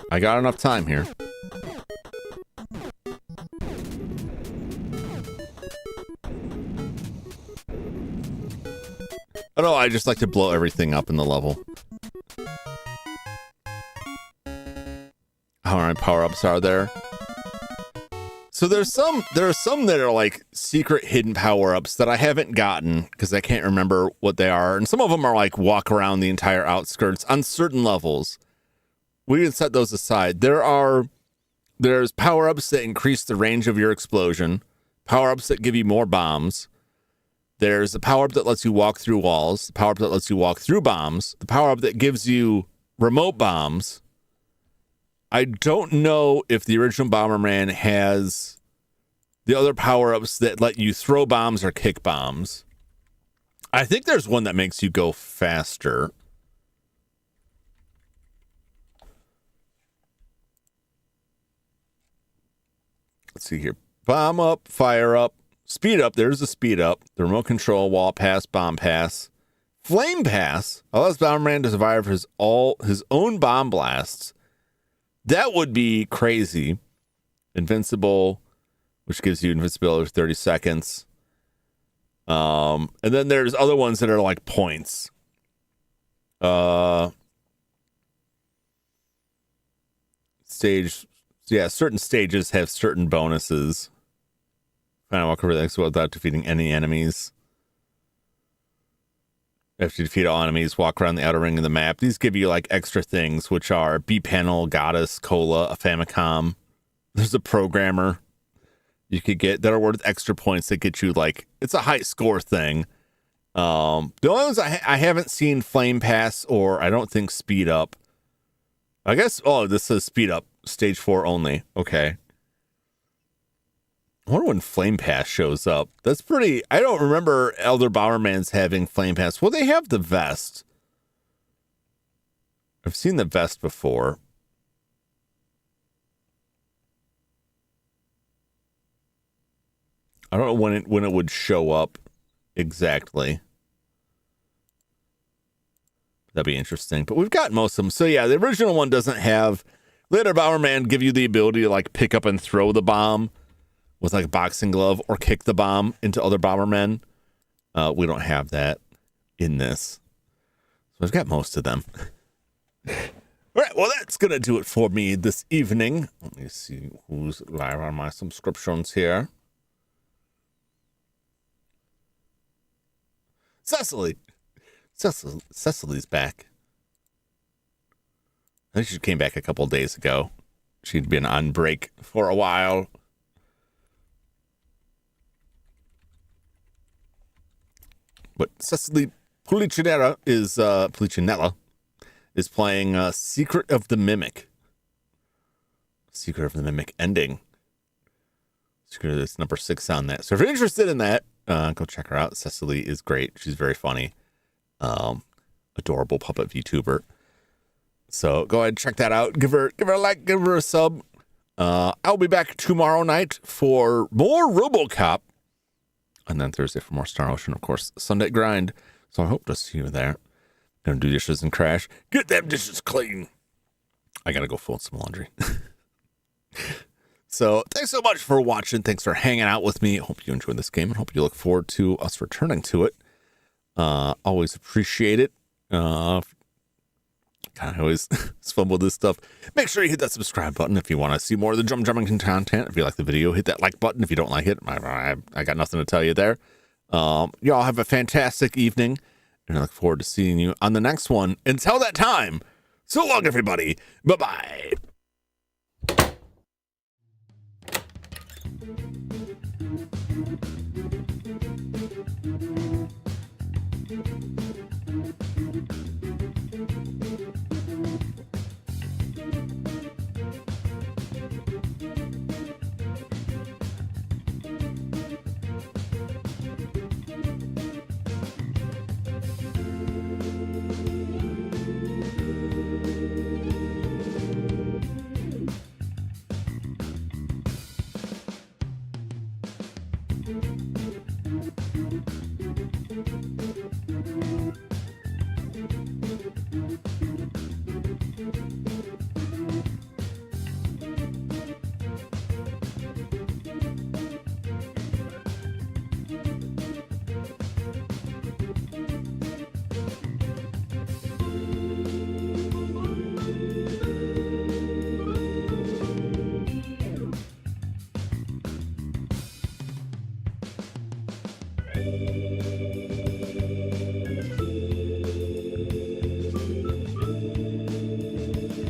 I got enough time here. I don't know, I just like to blow everything up in the level. How many power-ups are there? So there are some that are like secret hidden power-ups that I haven't gotten because I can't remember what they are. And some of them are like walk around the entire outskirts on certain levels. We can set those aside. There's power-ups that increase the range of your explosion, power-ups that give you more bombs. There's a power-up that lets you walk through walls, the power-up that lets you walk through bombs, the power-up that gives you remote bombs. I don't know if the original Bomberman has the other power-ups that let you throw bombs or kick bombs. I think there's one that makes you go faster. Let's see here. Bomb up, fire up, speed up. There's a speed up. The remote control, wall pass, bomb pass. Flame pass allows Bomberman to survive his own bomb blasts. That would be crazy. Invincible, which gives you invincibility for 30 seconds. And then there's other ones that are like points. Certain stages have certain bonuses. Kind of walk over the next without defeating any enemies. After you defeat all enemies, walk around the outer ring of the map. These give you like extra things, which are B-Panel, Goddess, Cola, a Famicom. There's a programmer you could get that are worth extra points that get you like, it's a high score thing. The only ones I haven't seen Flame Pass or I don't think Speed Up. I guess, this says Speed Up, stage 4 only. Okay. I wonder when Flame Pass shows up. That's pretty... I don't remember Elder Bombermans having Flame Pass. Well, they have the vest. I've seen the vest before. I don't know when it would show up exactly. That'd be interesting. But we've got most of them. So yeah, the original one doesn't have... Later Bomberman give you the ability to like pick up and throw the bomb with like a boxing glove or kick the bomb into other Bombermen. We don't have that in this. So I've got most of them. All right, well, that's going to do it for me this evening. Let me see who's live on my subscriptions here. Cecily's back. I think she came back a couple days ago. She'd been on break for a while. But Cecily Pulicinella is playing Secret of the Mimic. Secret of the Mimic ending. Secret of this number 6 on that. So if you're interested in that, go check her out. Cecily is great. She's very funny. Adorable puppet VTuber. So go ahead and check that out. Give her a like, give her a sub. I'll be back tomorrow night for more RoboCop. And then Thursday for more Star Ocean, of course. Sunday grind. So I hope to see you there. Gonna do dishes and crash. Get them dishes clean. I gotta go fold some laundry. So thanks so much for watching. Thanks for hanging out with me. Hope you enjoyed this game and hope you look forward to us returning to it. Always appreciate it. I always fumble this stuff. Make sure you hit that subscribe button if you want to see more of the Jum Jumington content. If you like the video, hit that like button. If you don't like it, I got nothing to tell you there. Y'all have a fantastic evening, and I look forward to seeing you on the next one. Until that time, so long, everybody. Bye-bye.